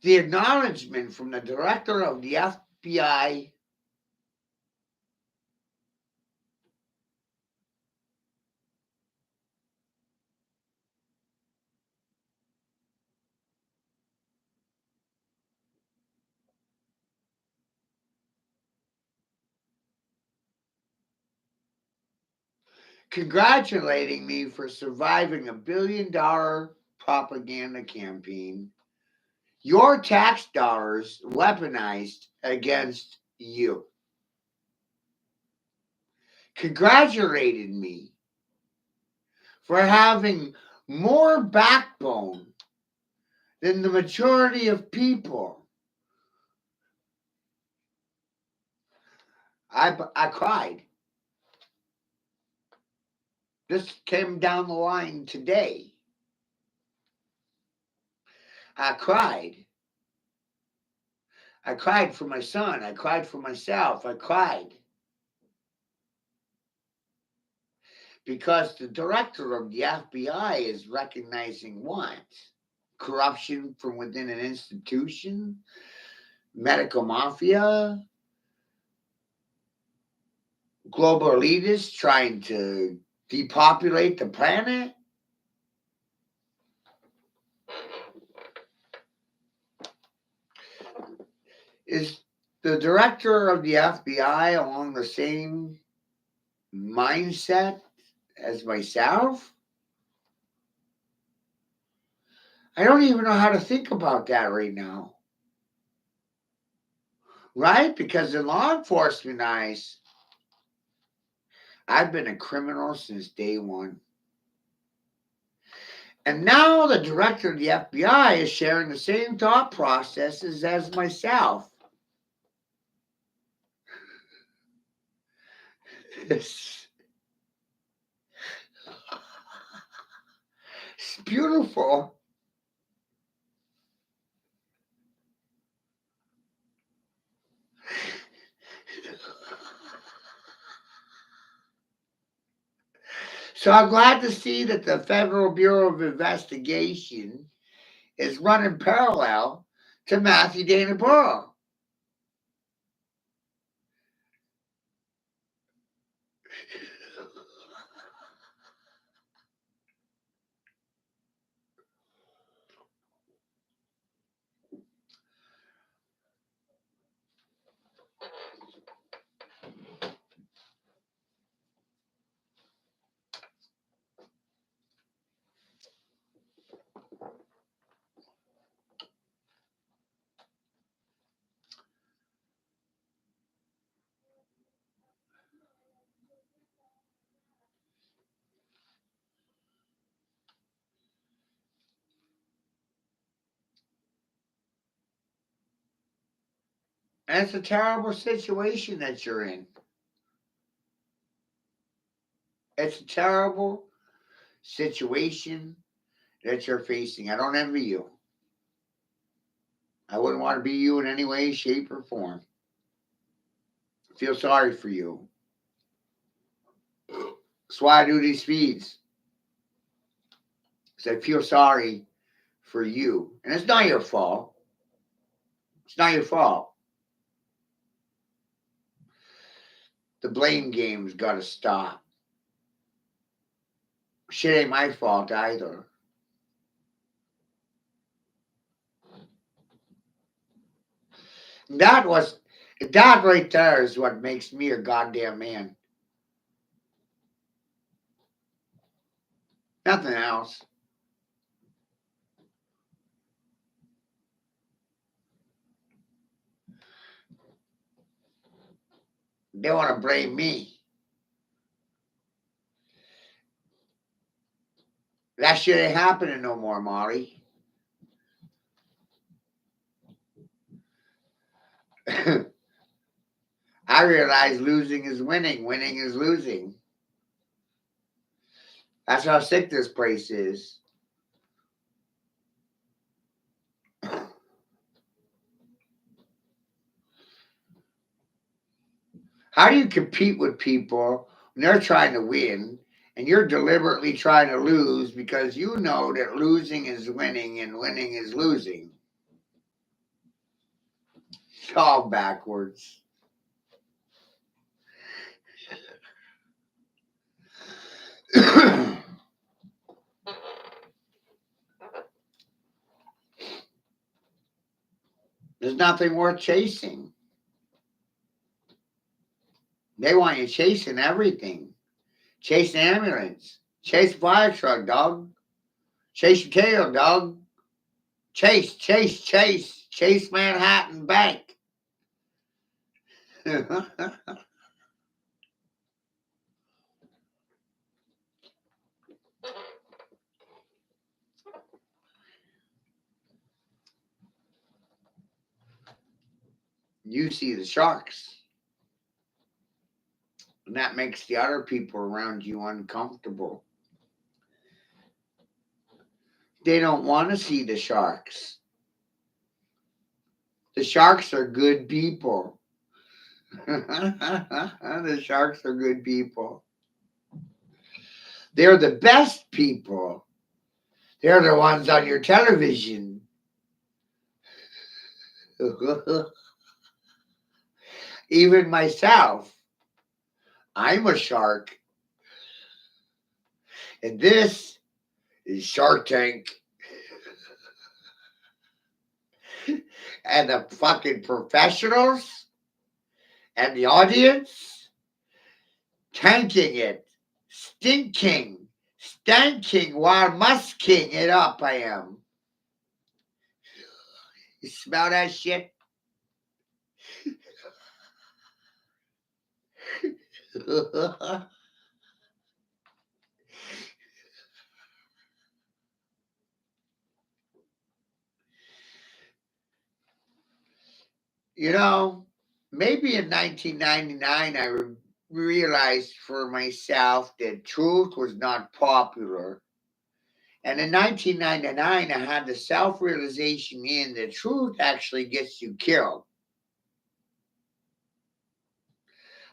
The acknowledgement from the director of the FBI congratulating me for surviving $1 billion propaganda campaign, your tax dollars weaponized against you. Congratulated me for having more backbone than the majority of people. I cried. This came down the line today. I cried. I cried for my son. I cried for myself. I cried because the director of the FBI is recognizing what? Corruption from within an institution, medical mafia, global elitists trying to depopulate the planet. Is the director of the FBI along the same mindset as myself? I don't even know how to think about that right now. Right? Because in law enforcement eyes, I've been a criminal since day one. And now the director of the FBI is sharing the same thought processes as myself. It's beautiful. So I'm glad to see that the Federal Bureau of Investigation is running parallel to Matthew Dana Burrow. And it's a terrible situation that you're in. It's a terrible situation that you're facing. I don't envy you. I wouldn't want to be you in any way, shape, or form. I feel sorry for you. That's why I do these feeds. Because I feel sorry for you. And it's not your fault. It's not your fault. The blame game's got to stop. Shit ain't my fault either. That right there is what makes me a goddamn man. Nothing else. They want to blame me. That shit ain't happening no more, Molly. I realize losing is winning, winning is losing. That's how sick this place is. How do you compete with people when they're trying to win and you're deliberately trying to lose because you know that losing is winning and winning is losing? It's all backwards. There's nothing worth chasing. They want you chasing everything. Chase the ambulance. Chase the fire truck, dog. Chase your tail, dog. Chase, chase, chase. Chase Manhattan Bank. You see the sharks. And that makes the other people around you uncomfortable. They don't want to see the sharks. The sharks are good people. The sharks are good people. They're the best people. They're the ones on your television. Even myself, I'm a shark. And this is Shark Tank. And the fucking professionals and the audience tanking it, stinking, stanking while musking it up. I am. You smell that shit? You know, maybe in 1999 I realized for myself that truth was not popular. And in 1999, I had the self realization in that truth actually gets you killed.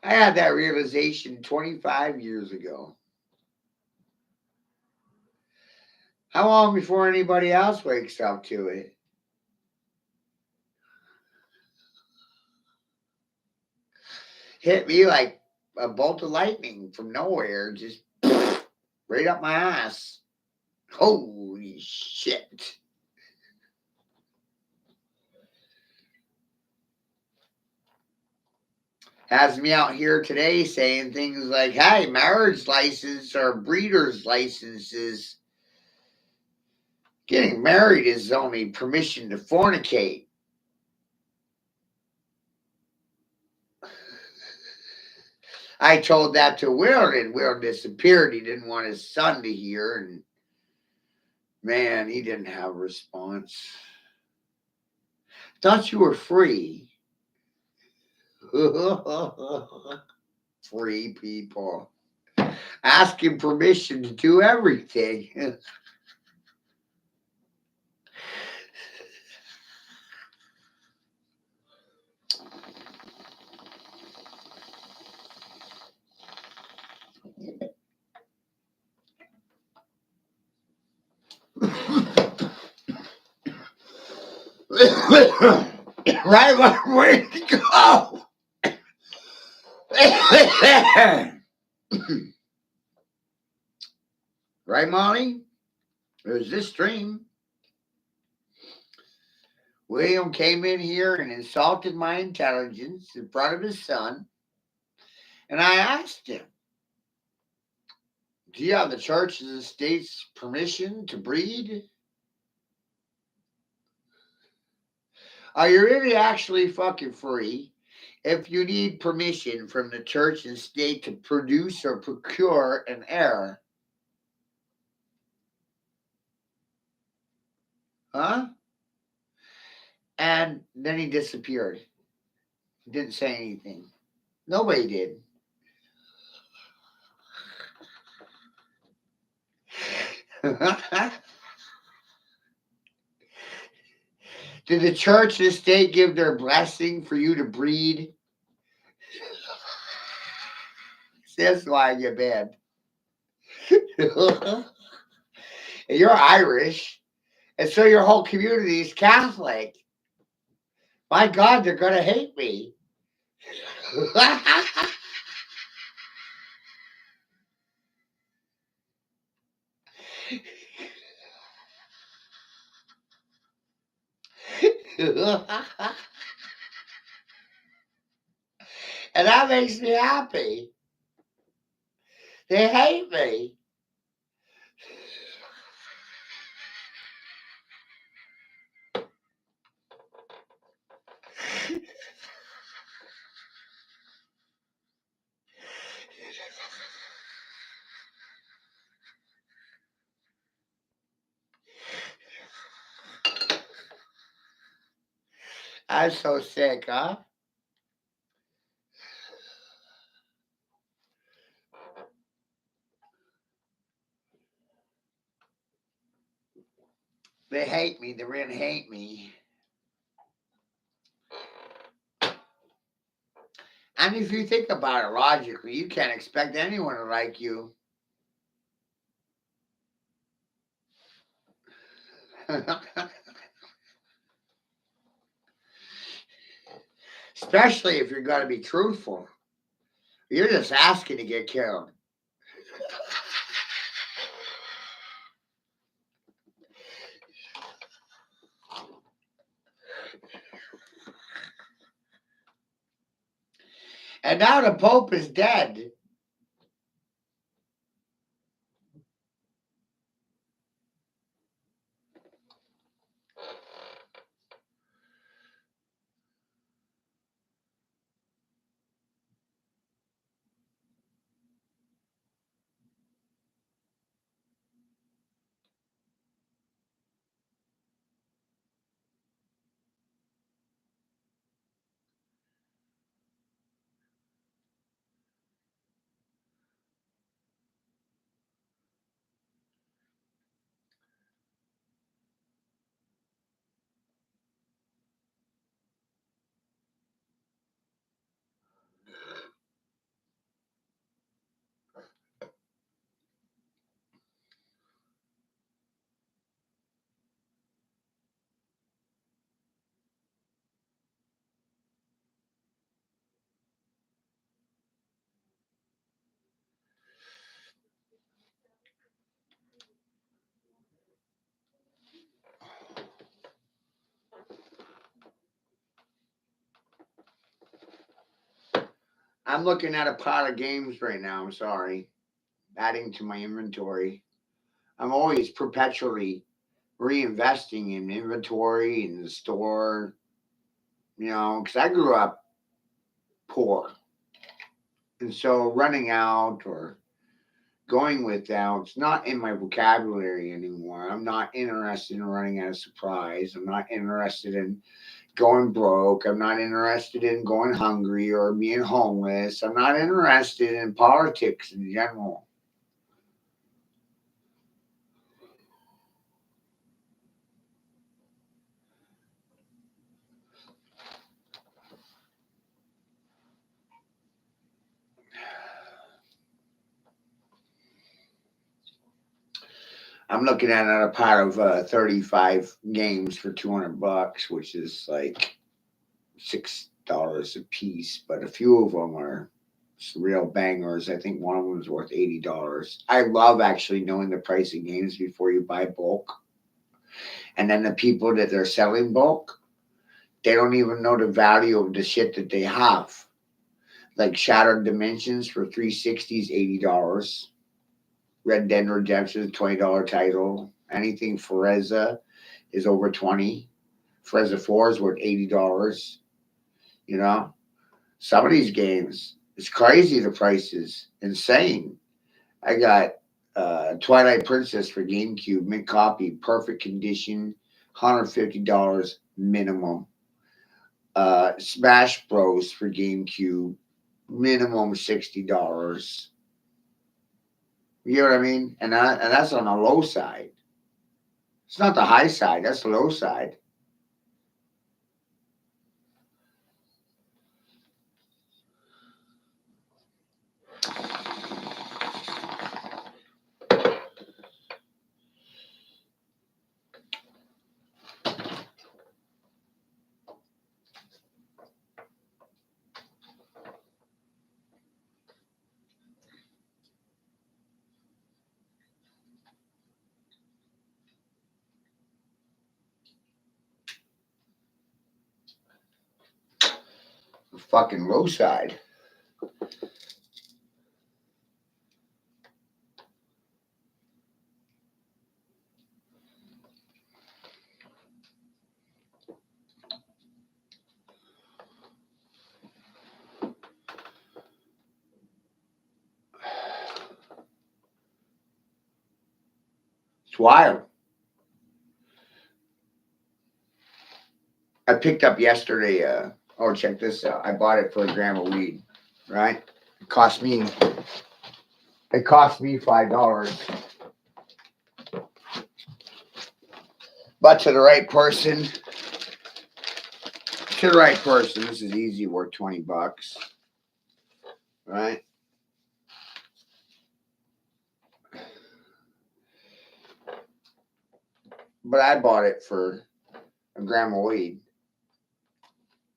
I had that realization 25 years ago. How long before anybody else wakes up to it? Hit me like a bolt of lightning from nowhere, just right up my ass. Holy shit. Has me out here today saying things like, hey, marriage license or breeder's licenses. Getting married is only permission to fornicate. I told that to Will, and Will disappeared. He didn't want his son to hear, and man, he didn't have a response. Thought you were free. Free people. Asking permission to do everything. Right where to go. Right, Molly? There's this stream. William came in here and insulted my intelligence in front of his son. And I asked him, do you have the church and the state's permission to breed? Are you really actually fucking free if you need permission from the church and state to produce or procure an heir? Huh? And then he disappeared. He didn't say anything. Nobody did. Did the church and the state give their blessing for you to breed? That's why I get mad. And you're Irish, and so your whole community is Catholic. My God, they're gonna hate me. And that makes me happy. They hate me. I'm so sick, huh? They hate me. They're going to hate me. And if you think about it logically, you can't expect anyone to like you. Especially if you're going to be truthful. You're just asking to get killed. And now the Pope is dead. I'm looking at a pile of games right now. I'm sorry. Adding to my inventory. I'm always perpetually reinvesting in inventory in the store, because I grew up poor. And so running out or going without's not in my vocabulary anymore. I'm not interested in running out of supplies. I'm not interested in going broke. I'm not interested in going hungry or being homeless. I'm not interested in politics in general. I'm looking at a pile of 35 games for $200, which is like $6 a piece, but a few of them are real bangers. I think one of them is worth $80. I love actually knowing the price of games before you buy bulk. And then the people that they're selling bulk, they don't even know the value of the shit that they have. Like Shattered Dimensions for 360s, $80. Red Dead Redemption, $20 title. Anything Forza is over 20. Forza 4 is worth $80. You know, some of these games, it's crazy. The price is insane. I got Twilight Princess for GameCube, mint copy, perfect condition, $150 minimum. Smash Bros for GameCube, minimum $60. You know what I mean? And that's on the low side. It's not the high side. That's the low side. The fucking low side. It's wild. I picked up yesterday. Oh, check this out. I bought it for a gram of weed. Right? It cost me. $5. But to the right person, this is easy worth $20, right? But I bought it for a gram of weed.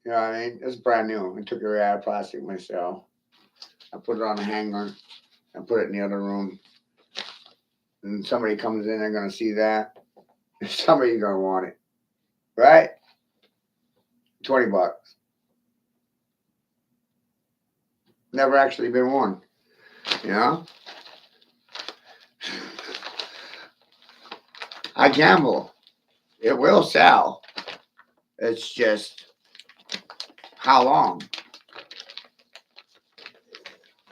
You know what I mean? It's brand new. I took it right out of plastic myself. I put it on a hanger. I put it in the other room. And somebody comes in, they're gonna see that. Somebody's gonna want it, right? $20. Never actually been worn, you know. I gamble. It will sell. It's just how long.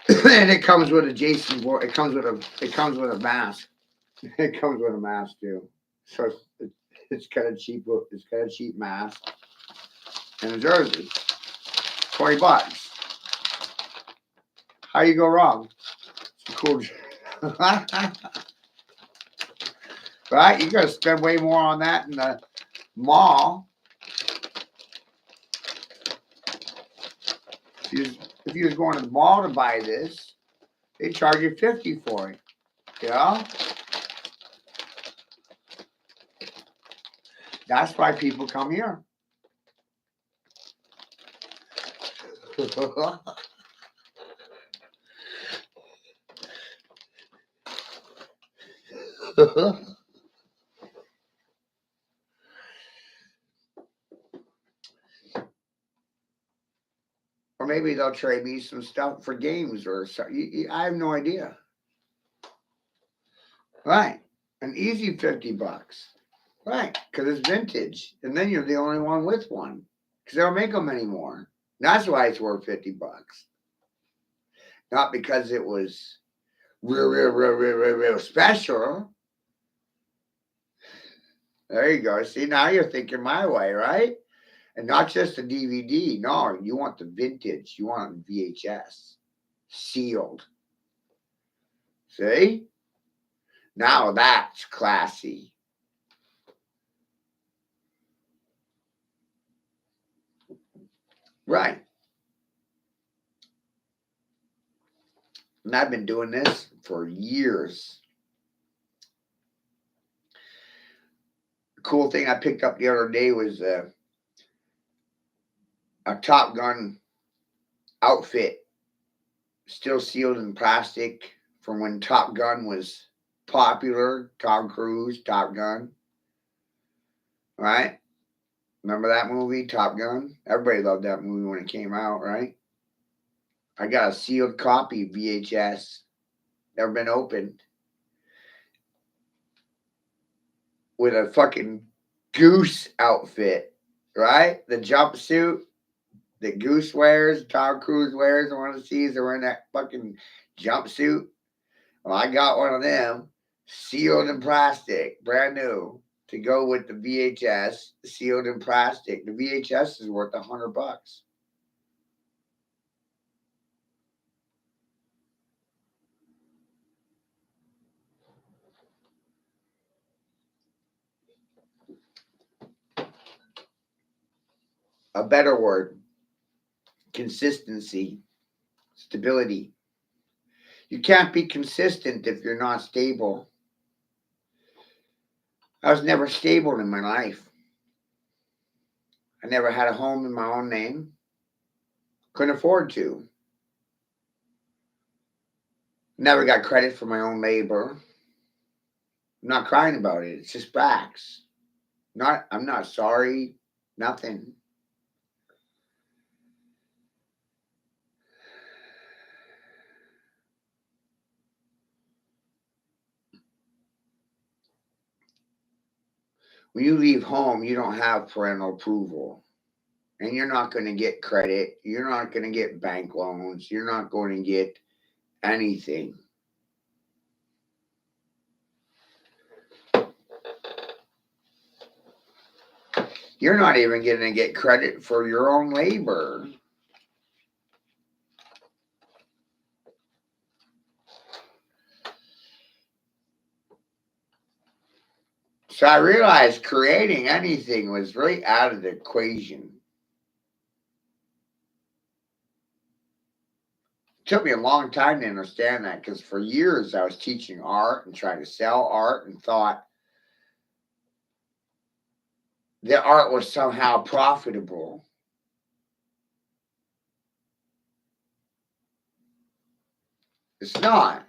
And it comes with a Jason board. It comes with a mask. It comes with a mask too. So it's kind of cheap. It's kind of cheap mask and a jersey. $20. How you go wrong? It's cool. Right? You're gonna spend way more on that in the mall. If you was going to the mall to buy this, they charge you $50 for it. You know? That's why people come here. Or maybe they'll trade me some stuff for games or something. I have no idea. Right. An easy $50. Right. Because it's vintage. And then you're the only one with one. Because they don't make them anymore. That's why it's worth $50. Not because it was real special. There you go. See, now you're thinking my way, right? And not just a DVD. No, you want the vintage. You want VHS. Sealed. See? Now that's classy. Right. And I've been doing this for years. The cool thing I picked up the other day was a Top Gun outfit, still sealed in plastic from when Top Gun was popular. Tom Cruise, Top Gun. Right? Remember that movie, Top Gun? Everybody loved that movie when it came out, right? I got a sealed copy VHS, never been opened, with a fucking Goose outfit, right? The jumpsuit that Goose wears, Tom Cruise wears. I want to see is they're wearing that fucking jumpsuit. Well, I got one of them, sealed in plastic, brand new, to go with the VHS, sealed in plastic. The VHS is worth $100. A better word, consistency, stability. You can't be consistent if you're not stable. I was never stable in my life. I never had a home in my own name. Couldn't afford to. Never got credit for my own labor. I'm not crying about it. It's just facts. I'm not sorry. Nothing. When you leave home, you don't have parental approval. And you're not going to get credit. You're not going to get bank loans. You're not going to get anything. You're not even going to get credit for your own labor. So I realized creating anything was really out of the equation. It took me a long time to understand that because for years I was teaching art and trying to sell art and thought the art was somehow profitable. It's not.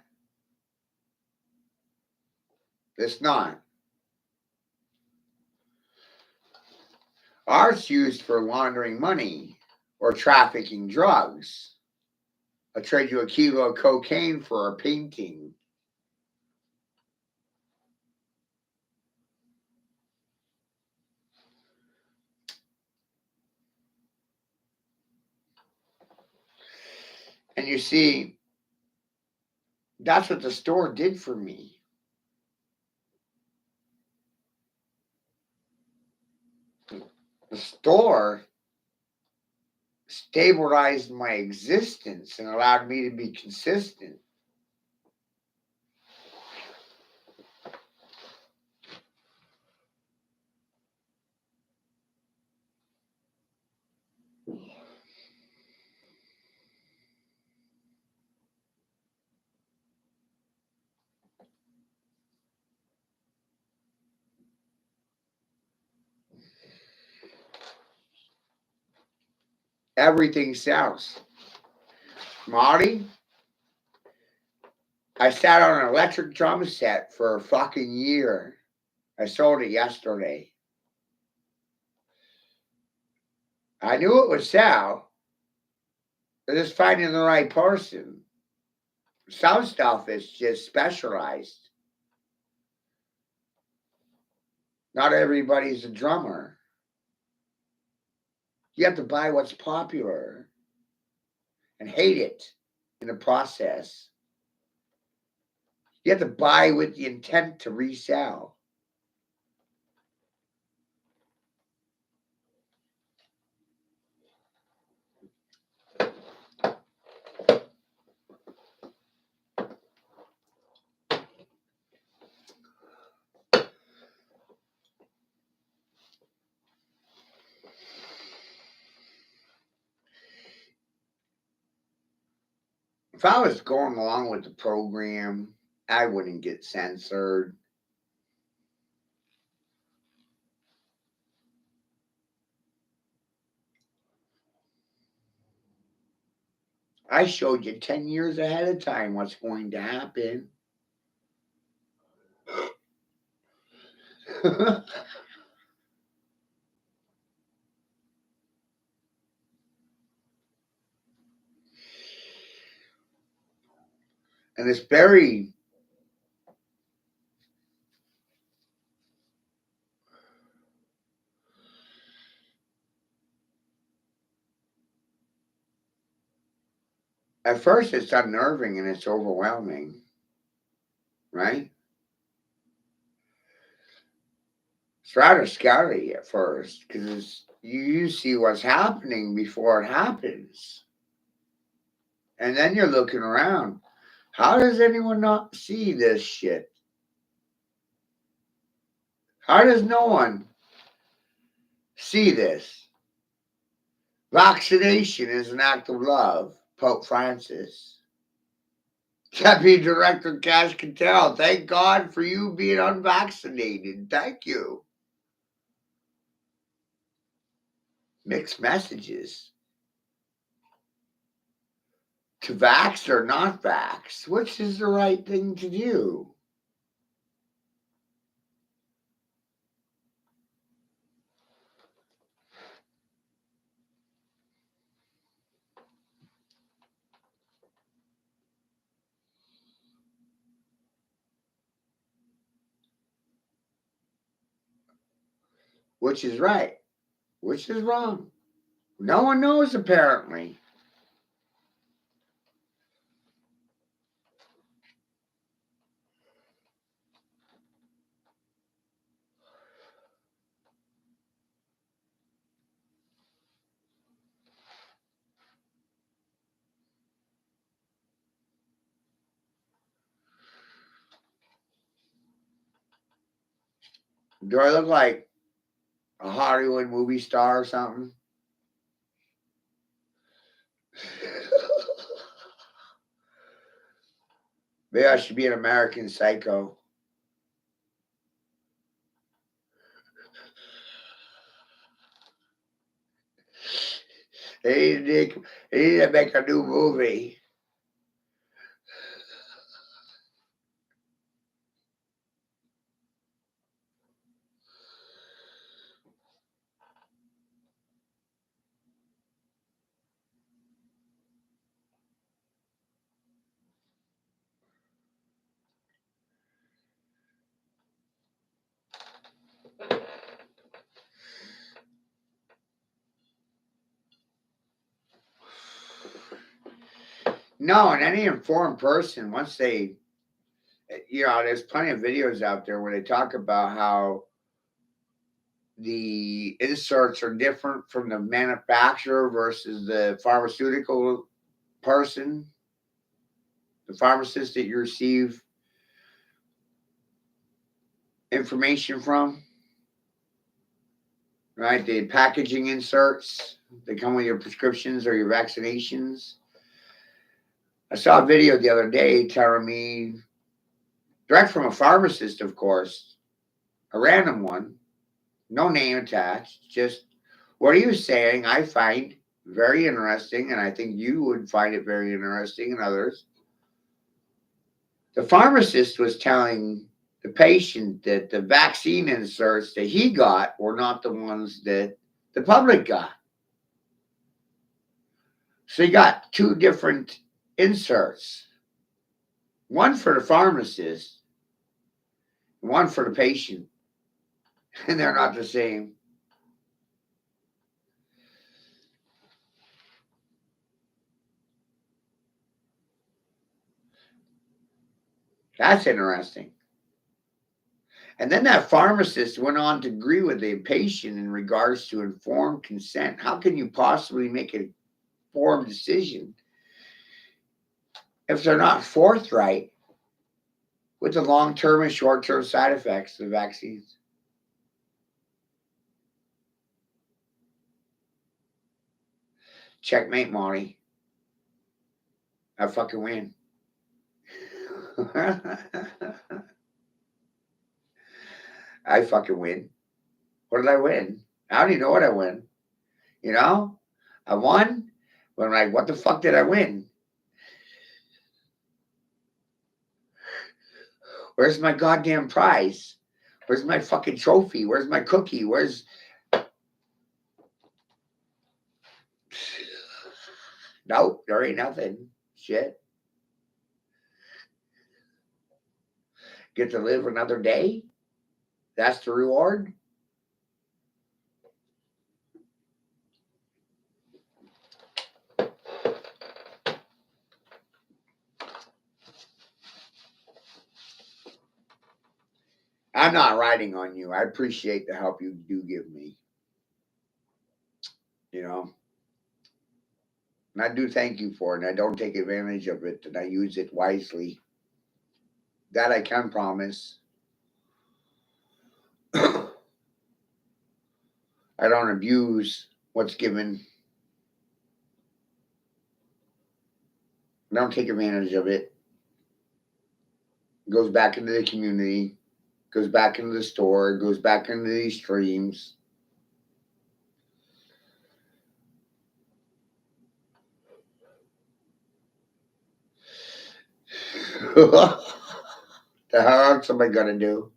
It's not. Art's used for laundering money or trafficking drugs. I'll trade you a kilo of cocaine for a painting. And you see, that's what the store did for me. The store stabilized my existence and allowed me to be consistent. Everything sells. Marty, I sat on an electric drum set for a fucking year. I sold it yesterday. I knew it would sell. It's just finding the right person. Some stuff is just specialized. Not everybody's a drummer. You have to buy what's popular and hate it in the process. You have to buy with the intent to resell. If I was going along with the program, I wouldn't get censored. I showed you 10 years ahead of time what's going to happen. And it's very at first it's unnerving and it's overwhelming, right? It's rather scary at first because you see what's happening before it happens. And then you're looking around. How does anyone not see this shit? How does no one see this? Vaccination is an act of love, Pope Francis. Deputy Director Cash Cattell, thank God for you being unvaccinated. Thank you. Mixed messages. To vax or not vax, which is the right thing to do? Which is right? Which is wrong? No one knows, apparently. Do I look like a Hollywood movie star or something? Maybe I should be an American Psycho. They need to make a new movie. No, and any informed person, once they, there's plenty of videos out there where they talk about how the inserts are different from the manufacturer versus the pharmaceutical person, the pharmacist that you receive information from, right? The packaging inserts that come with your prescriptions or your vaccinations. I saw a video the other day telling me, direct from a pharmacist, of course, a random one, no name attached, just what he was saying, I find very interesting, and I think you would find it very interesting and others. The pharmacist was telling the patient that the vaccine inserts that he got were not the ones that the public got. So he got two different inserts, one for the pharmacist, one for the patient, and they're not the same. That's interesting. And then that pharmacist went on to agree with the patient in regards to informed consent. How can you possibly make an informed decision if they're not forthright with the long term and short term side effects of the vaccines? Checkmate, Monty. I fucking win. I fucking win. What did I win? I don't even know what I win. You know? I won, but I'm like, what the fuck did I win? Where's my goddamn prize? Where's my fucking trophy? Where's my cookie? Where's. Nope, there ain't nothing. Shit. Get to live another day? That's the reward? I'm not riding on you. I appreciate the help you do give me. You know, and I do thank you for it, and I don't take advantage of it, and I use it wisely. That I can promise. I don't abuse what's given. I don't take advantage of it. It goes back into the community, goes back into the store, goes back into these streams. The hell else am I gonna do?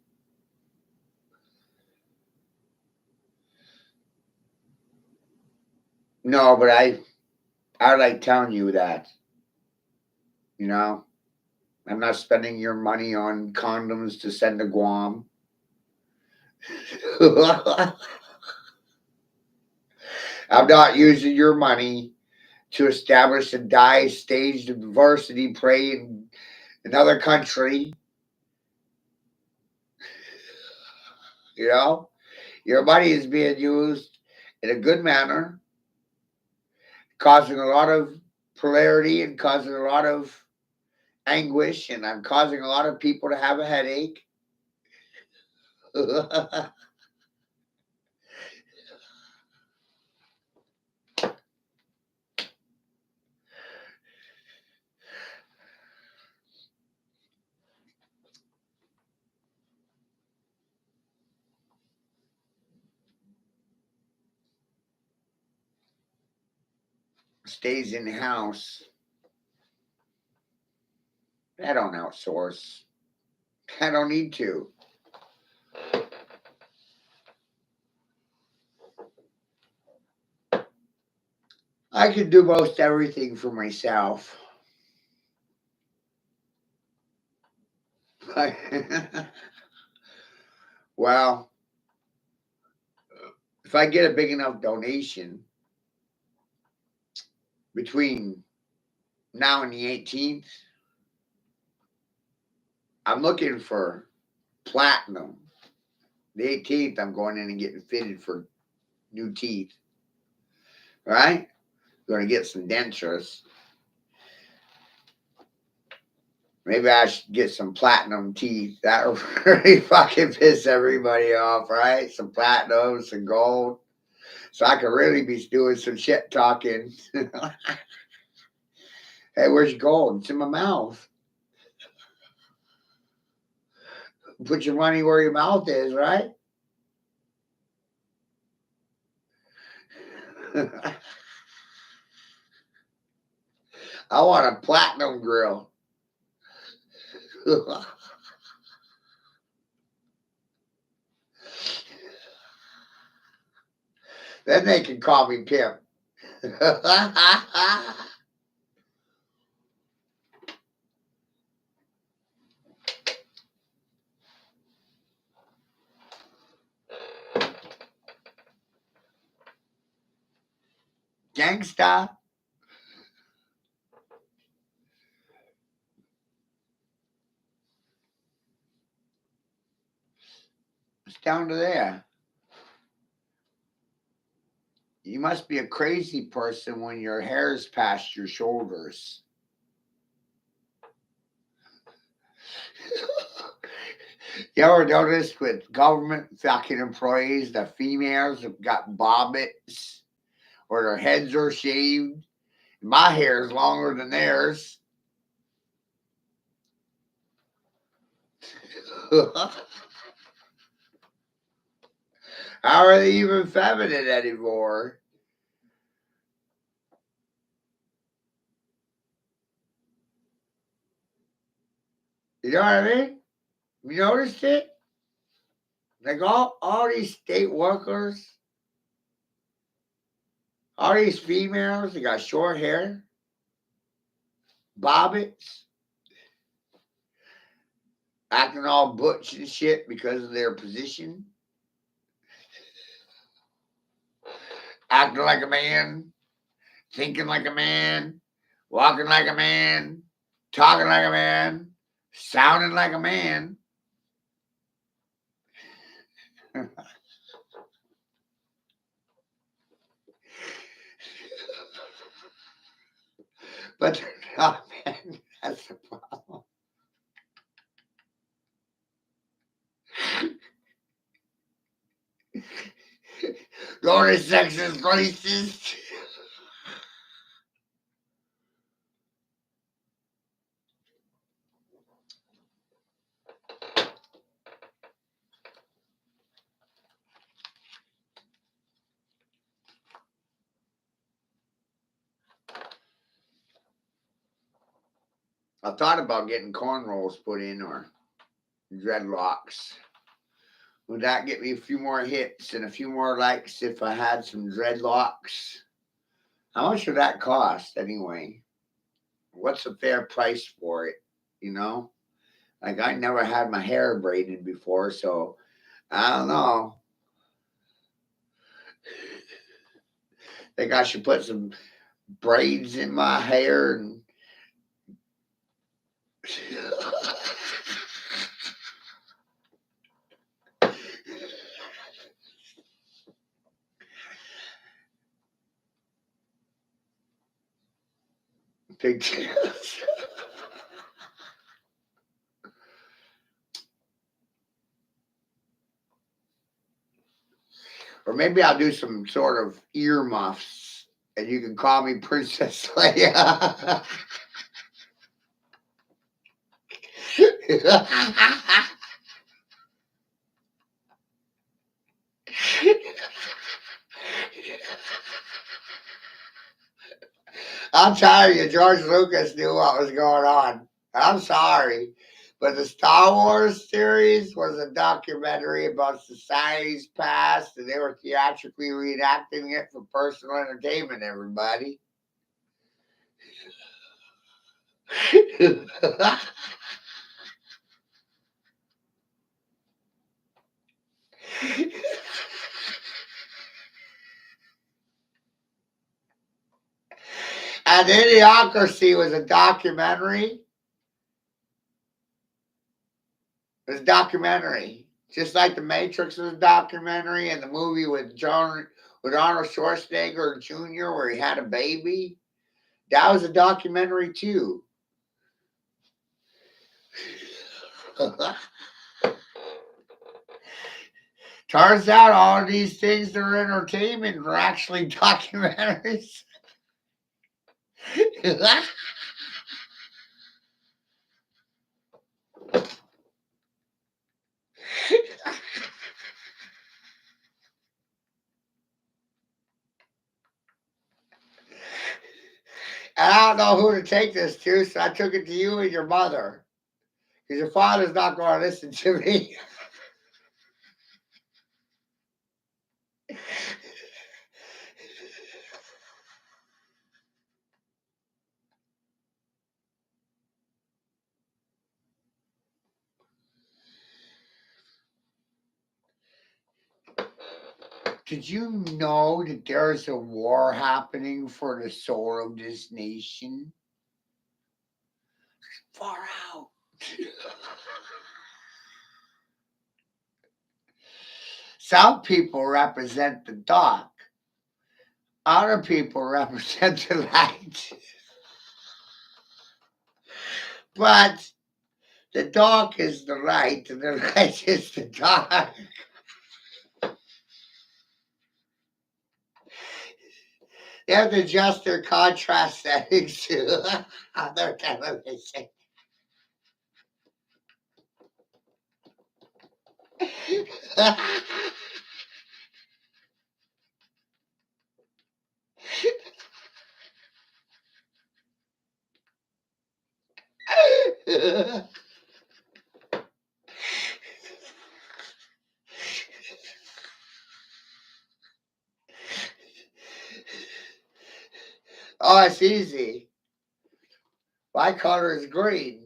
No, but I like telling you that, you know, I'm not spending your money on condoms to send to Guam. I'm not using your money to establish a die staged diversity prey in another country. You know, your money is being used in a good manner, causing a lot of polarity and causing a lot of anguish, and I'm causing a lot of people to have a headache. Stays in the house. I don't outsource. I don't need to. I can do most everything for myself. Well, if I get a big enough donation between now and the 18th, I'm looking for platinum. The 18th, I'm going in and getting fitted for new teeth. Right? Going to get some dentures. Maybe I should get some platinum teeth. That would really fucking piss everybody off, right? Some platinum, some gold. So I could really be doing some shit talking. Hey, where's your gold? It's in my mouth. Put your money where your mouth is, right? I want a platinum grill. Then they can call me Pimp. Gangsta. It's down to there. You must be a crazy person when your hair's past your shoulders. You ever notice with government fucking employees, the females have got bobbits or their heads are shaved? My hair is longer than theirs. How are they even feminine anymore? You know what I mean? You noticed it? Like all these state workers, all these females, they got short hair, bobbits, acting all butch and shit because of their position, acting like a man, thinking like a man, walking like a man, talking like a man, sounding like a man. But they're not, man. That's the problem. Going to sexist places. I thought about getting cornrows put in or dreadlocks. Would that get me a few more hits and a few more likes if I had some dreadlocks? How much would that cost anyway? What's a fair price for it? You know? Like I never had my hair braided before, so I don't know. Think I should put some braids in my hair and pigtails. Or maybe I'll do some sort of earmuffs, and you can call me Princess Leia. I'm telling you, George Lucas knew what was going on. I'm sorry. But the Star Wars series was a documentary about society's past, and they were theatrically reenacting it for personal entertainment, everybody. And Idiocracy was a documentary. It was a documentary. Just like The Matrix was a documentary, and the movie with Arnold Schwarzenegger Jr., where he had a baby. That was a documentary too. Turns out all of these things that are entertainment are actually documentaries. And I don't know who to take this to, so I took it to you and your mother. Because your father's not going to listen to me. Did you know that there's a war happening for the soul of this nation? Far out. Some people represent the dark. Other people represent the light. But the dark is the light, and the light is the dark. They have to adjust their contrast settings to on their television. Oh, it's easy. My color is green.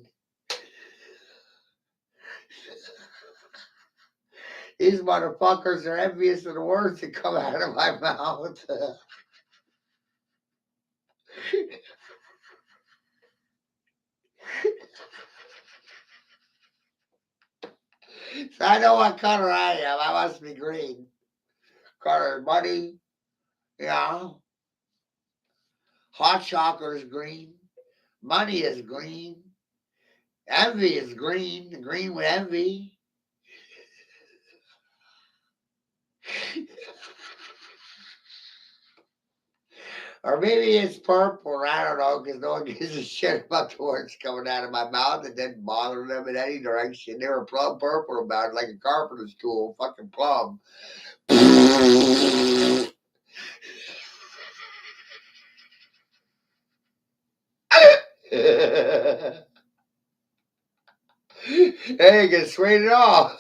These motherfuckers are envious of the words that come out of my mouth. So I know what color I am. I must be green. Color is money, you know. Hot chocolate is green. Money is green. Envy is green. Green with envy. Or maybe it's purple. I don't know, because no one gives a shit about the words coming out of my mouth. It didn't bother them in any direction. They were plum purple about it, like a carpenter's tool. Fucking plum. Hey, you can sweet it off.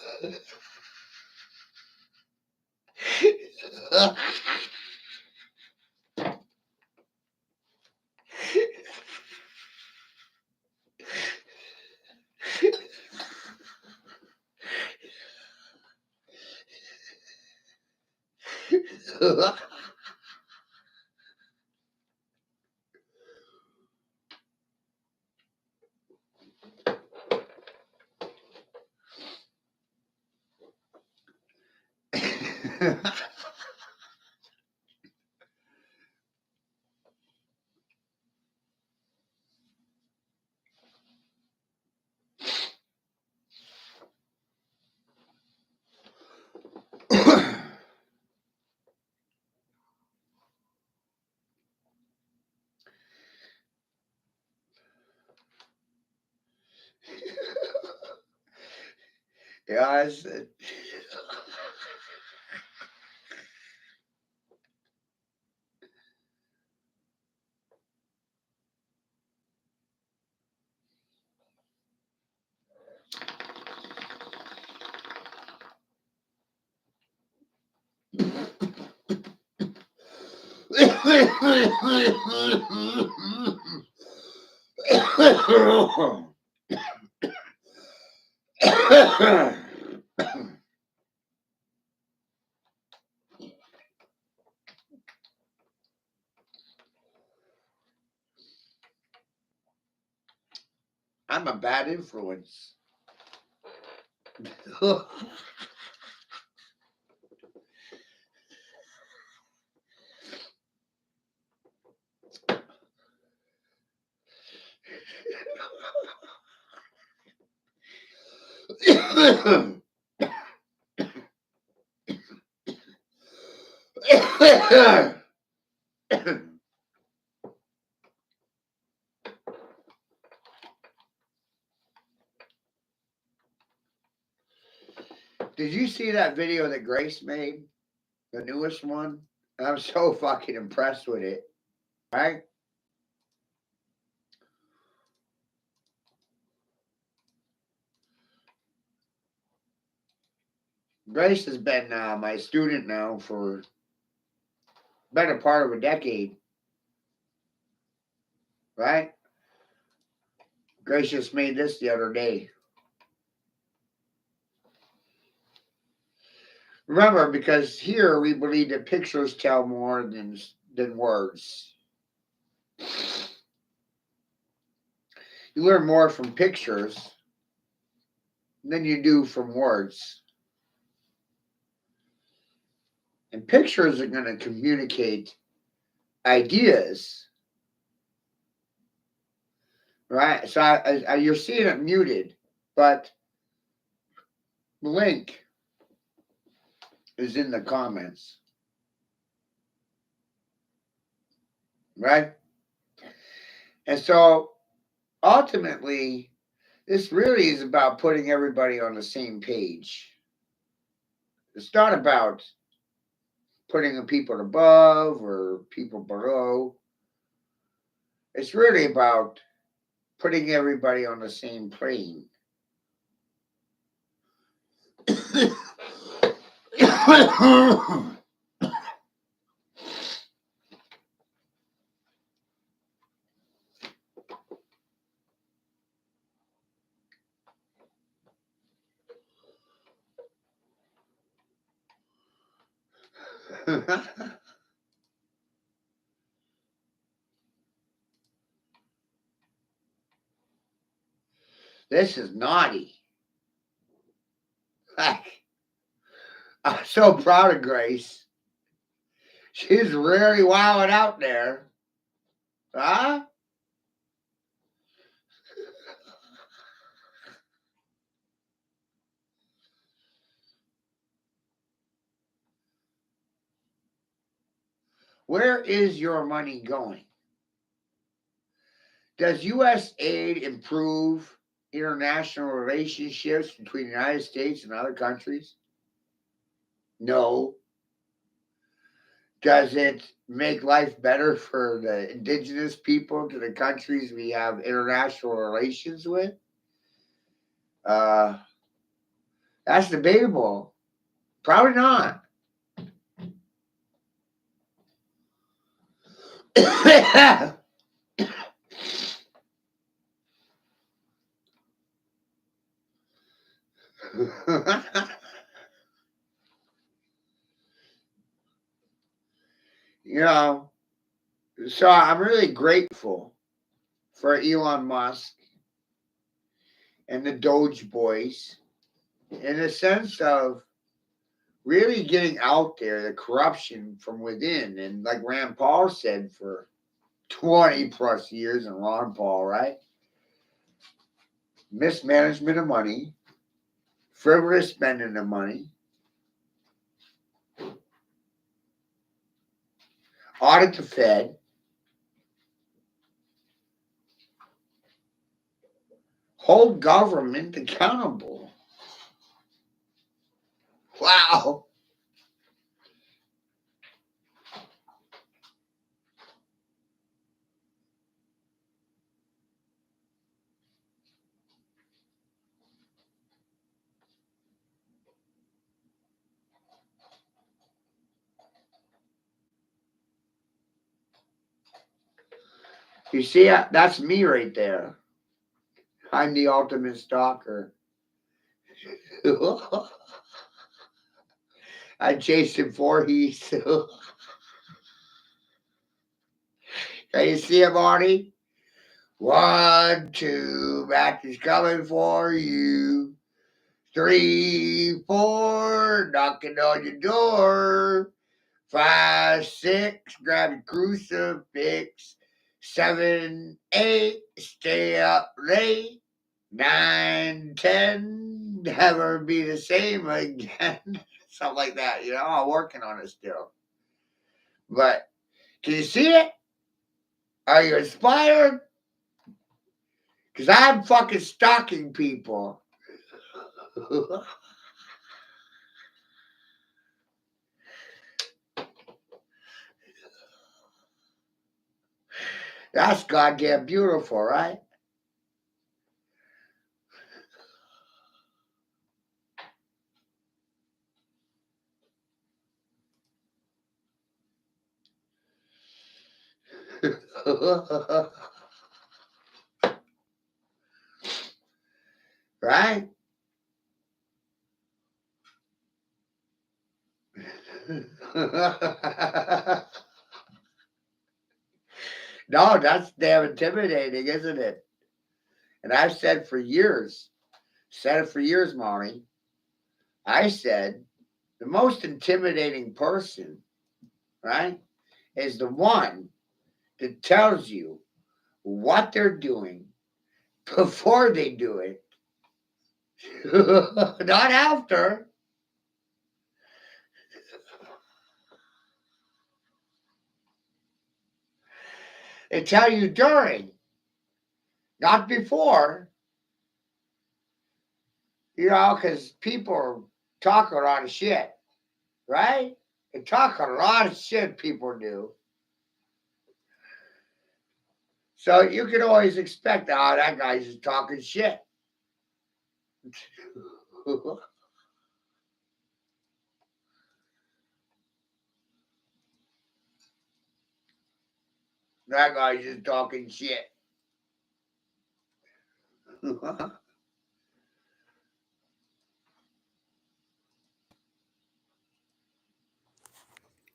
Yeah, I'm a bad influence. Did you see that video that Grace made? The newest one? I'm so fucking impressed with it. Right? Grace has been my student now for better part of a decade. Right? Grace just made this the other day. Remember, because here we believe that pictures tell more than words. You learn more from pictures than you do from words. And pictures are going to communicate ideas, right? So you're seeing it muted, but the link is in the comments, right? And so ultimately, this really is about putting everybody on the same page. It's not about putting the people above or people below. It's really about putting everybody on the same plane. This is naughty. Like, I'm so proud of Grace. She's really wilding out there. Huh? Where is your money going? Does U.S. aid improve international relationships between the United States and other countries? No. Does it make life better for the indigenous people to the countries we have international relations with? Uh, that's debatable. Probably not. you know, so I'm really grateful for Elon Musk and the Doge boys in the sense of really getting out there the corruption from within. And like Rand Paul said for 20 plus years, and Ron Paul, right? Mismanagement of money, frivolous spending of money, audit the Fed, hold government accountable. Wow. You see, that's me right there. I'm the ultimate stalker. I'm Jason Voorhees. Can you see him, Marty? 1, 2, Mac is coming for you. 3, 4, knocking on your door. 5, 6, grab your crucifix. 7, 8, stay up late. 9, 10, never be the same again. Something like that, I'm working on it still. But can you see it? Are you inspired? Because I'm fucking stalking people. That's goddamn beautiful, right? Right? No, that's damn intimidating, isn't it? And I've said it for years, Molly. I said the most intimidating person, right, is the one that tells you what they're doing before they do it, not after. They tell you during, not before. Because people talk a lot of shit, right? They talk a lot of shit, people do. So you can always expect, oh, that guy's just talking shit. That guy's just talking shit.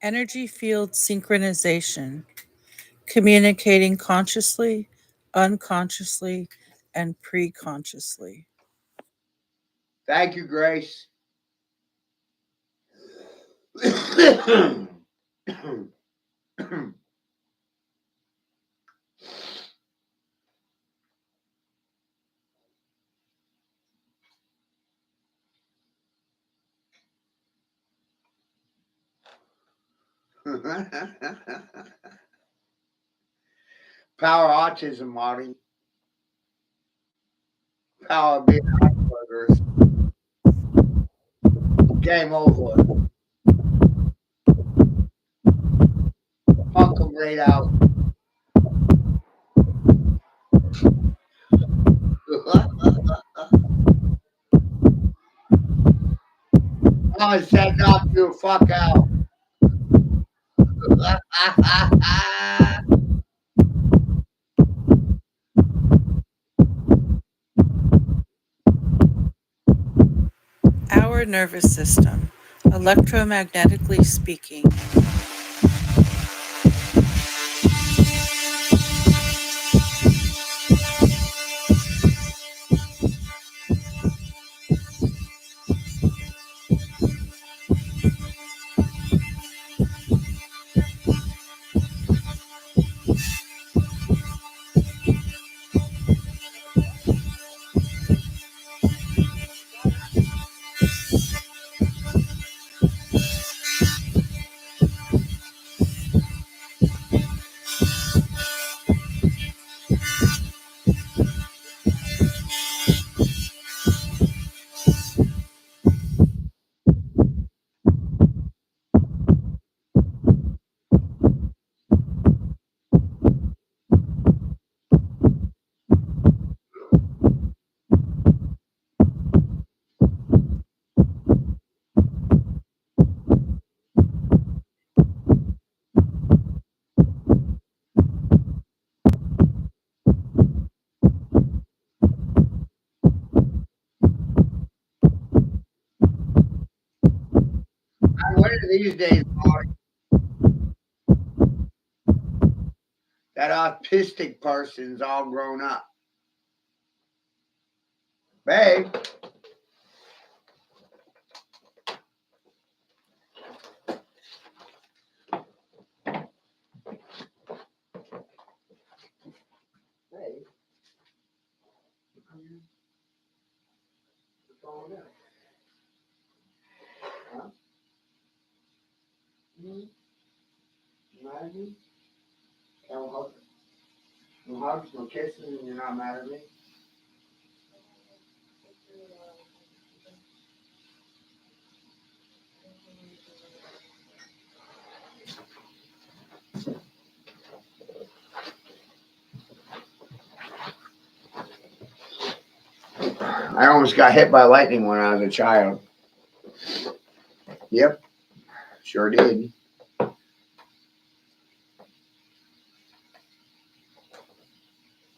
Energy field synchronization, communicating consciously, unconsciously, and pre-consciously. Thank you, Grace. Power autism, Marty. Power being Asperger's. Game over. Punk them right out. I said knock you fuck out. Our nervous system, electromagnetically speaking. one of these days, that autistic person's all grown up. Babe. Babe. What's going on? Huh? You mad at me? No hugs, no hugs, no kissing, and you're not mad at me? I almost got hit by lightning when I was a child. Yep, sure did.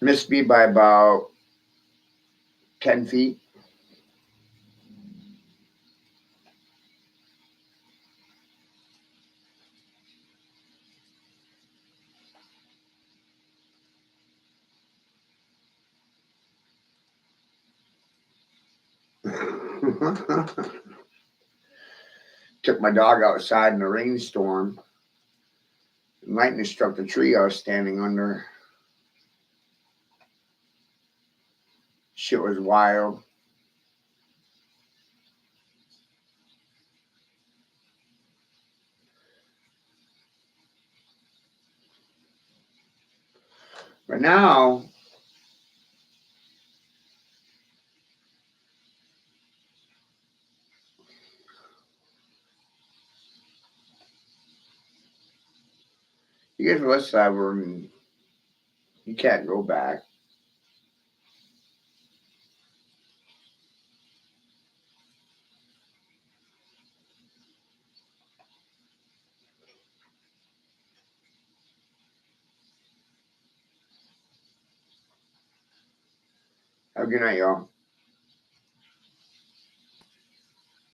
Missed me by about 10 feet. Took my dog outside in a rainstorm. Lightning struck the tree I was standing under. Shit was wild. But now, you get to whatever, and you can't go back. Have a good night, y'all.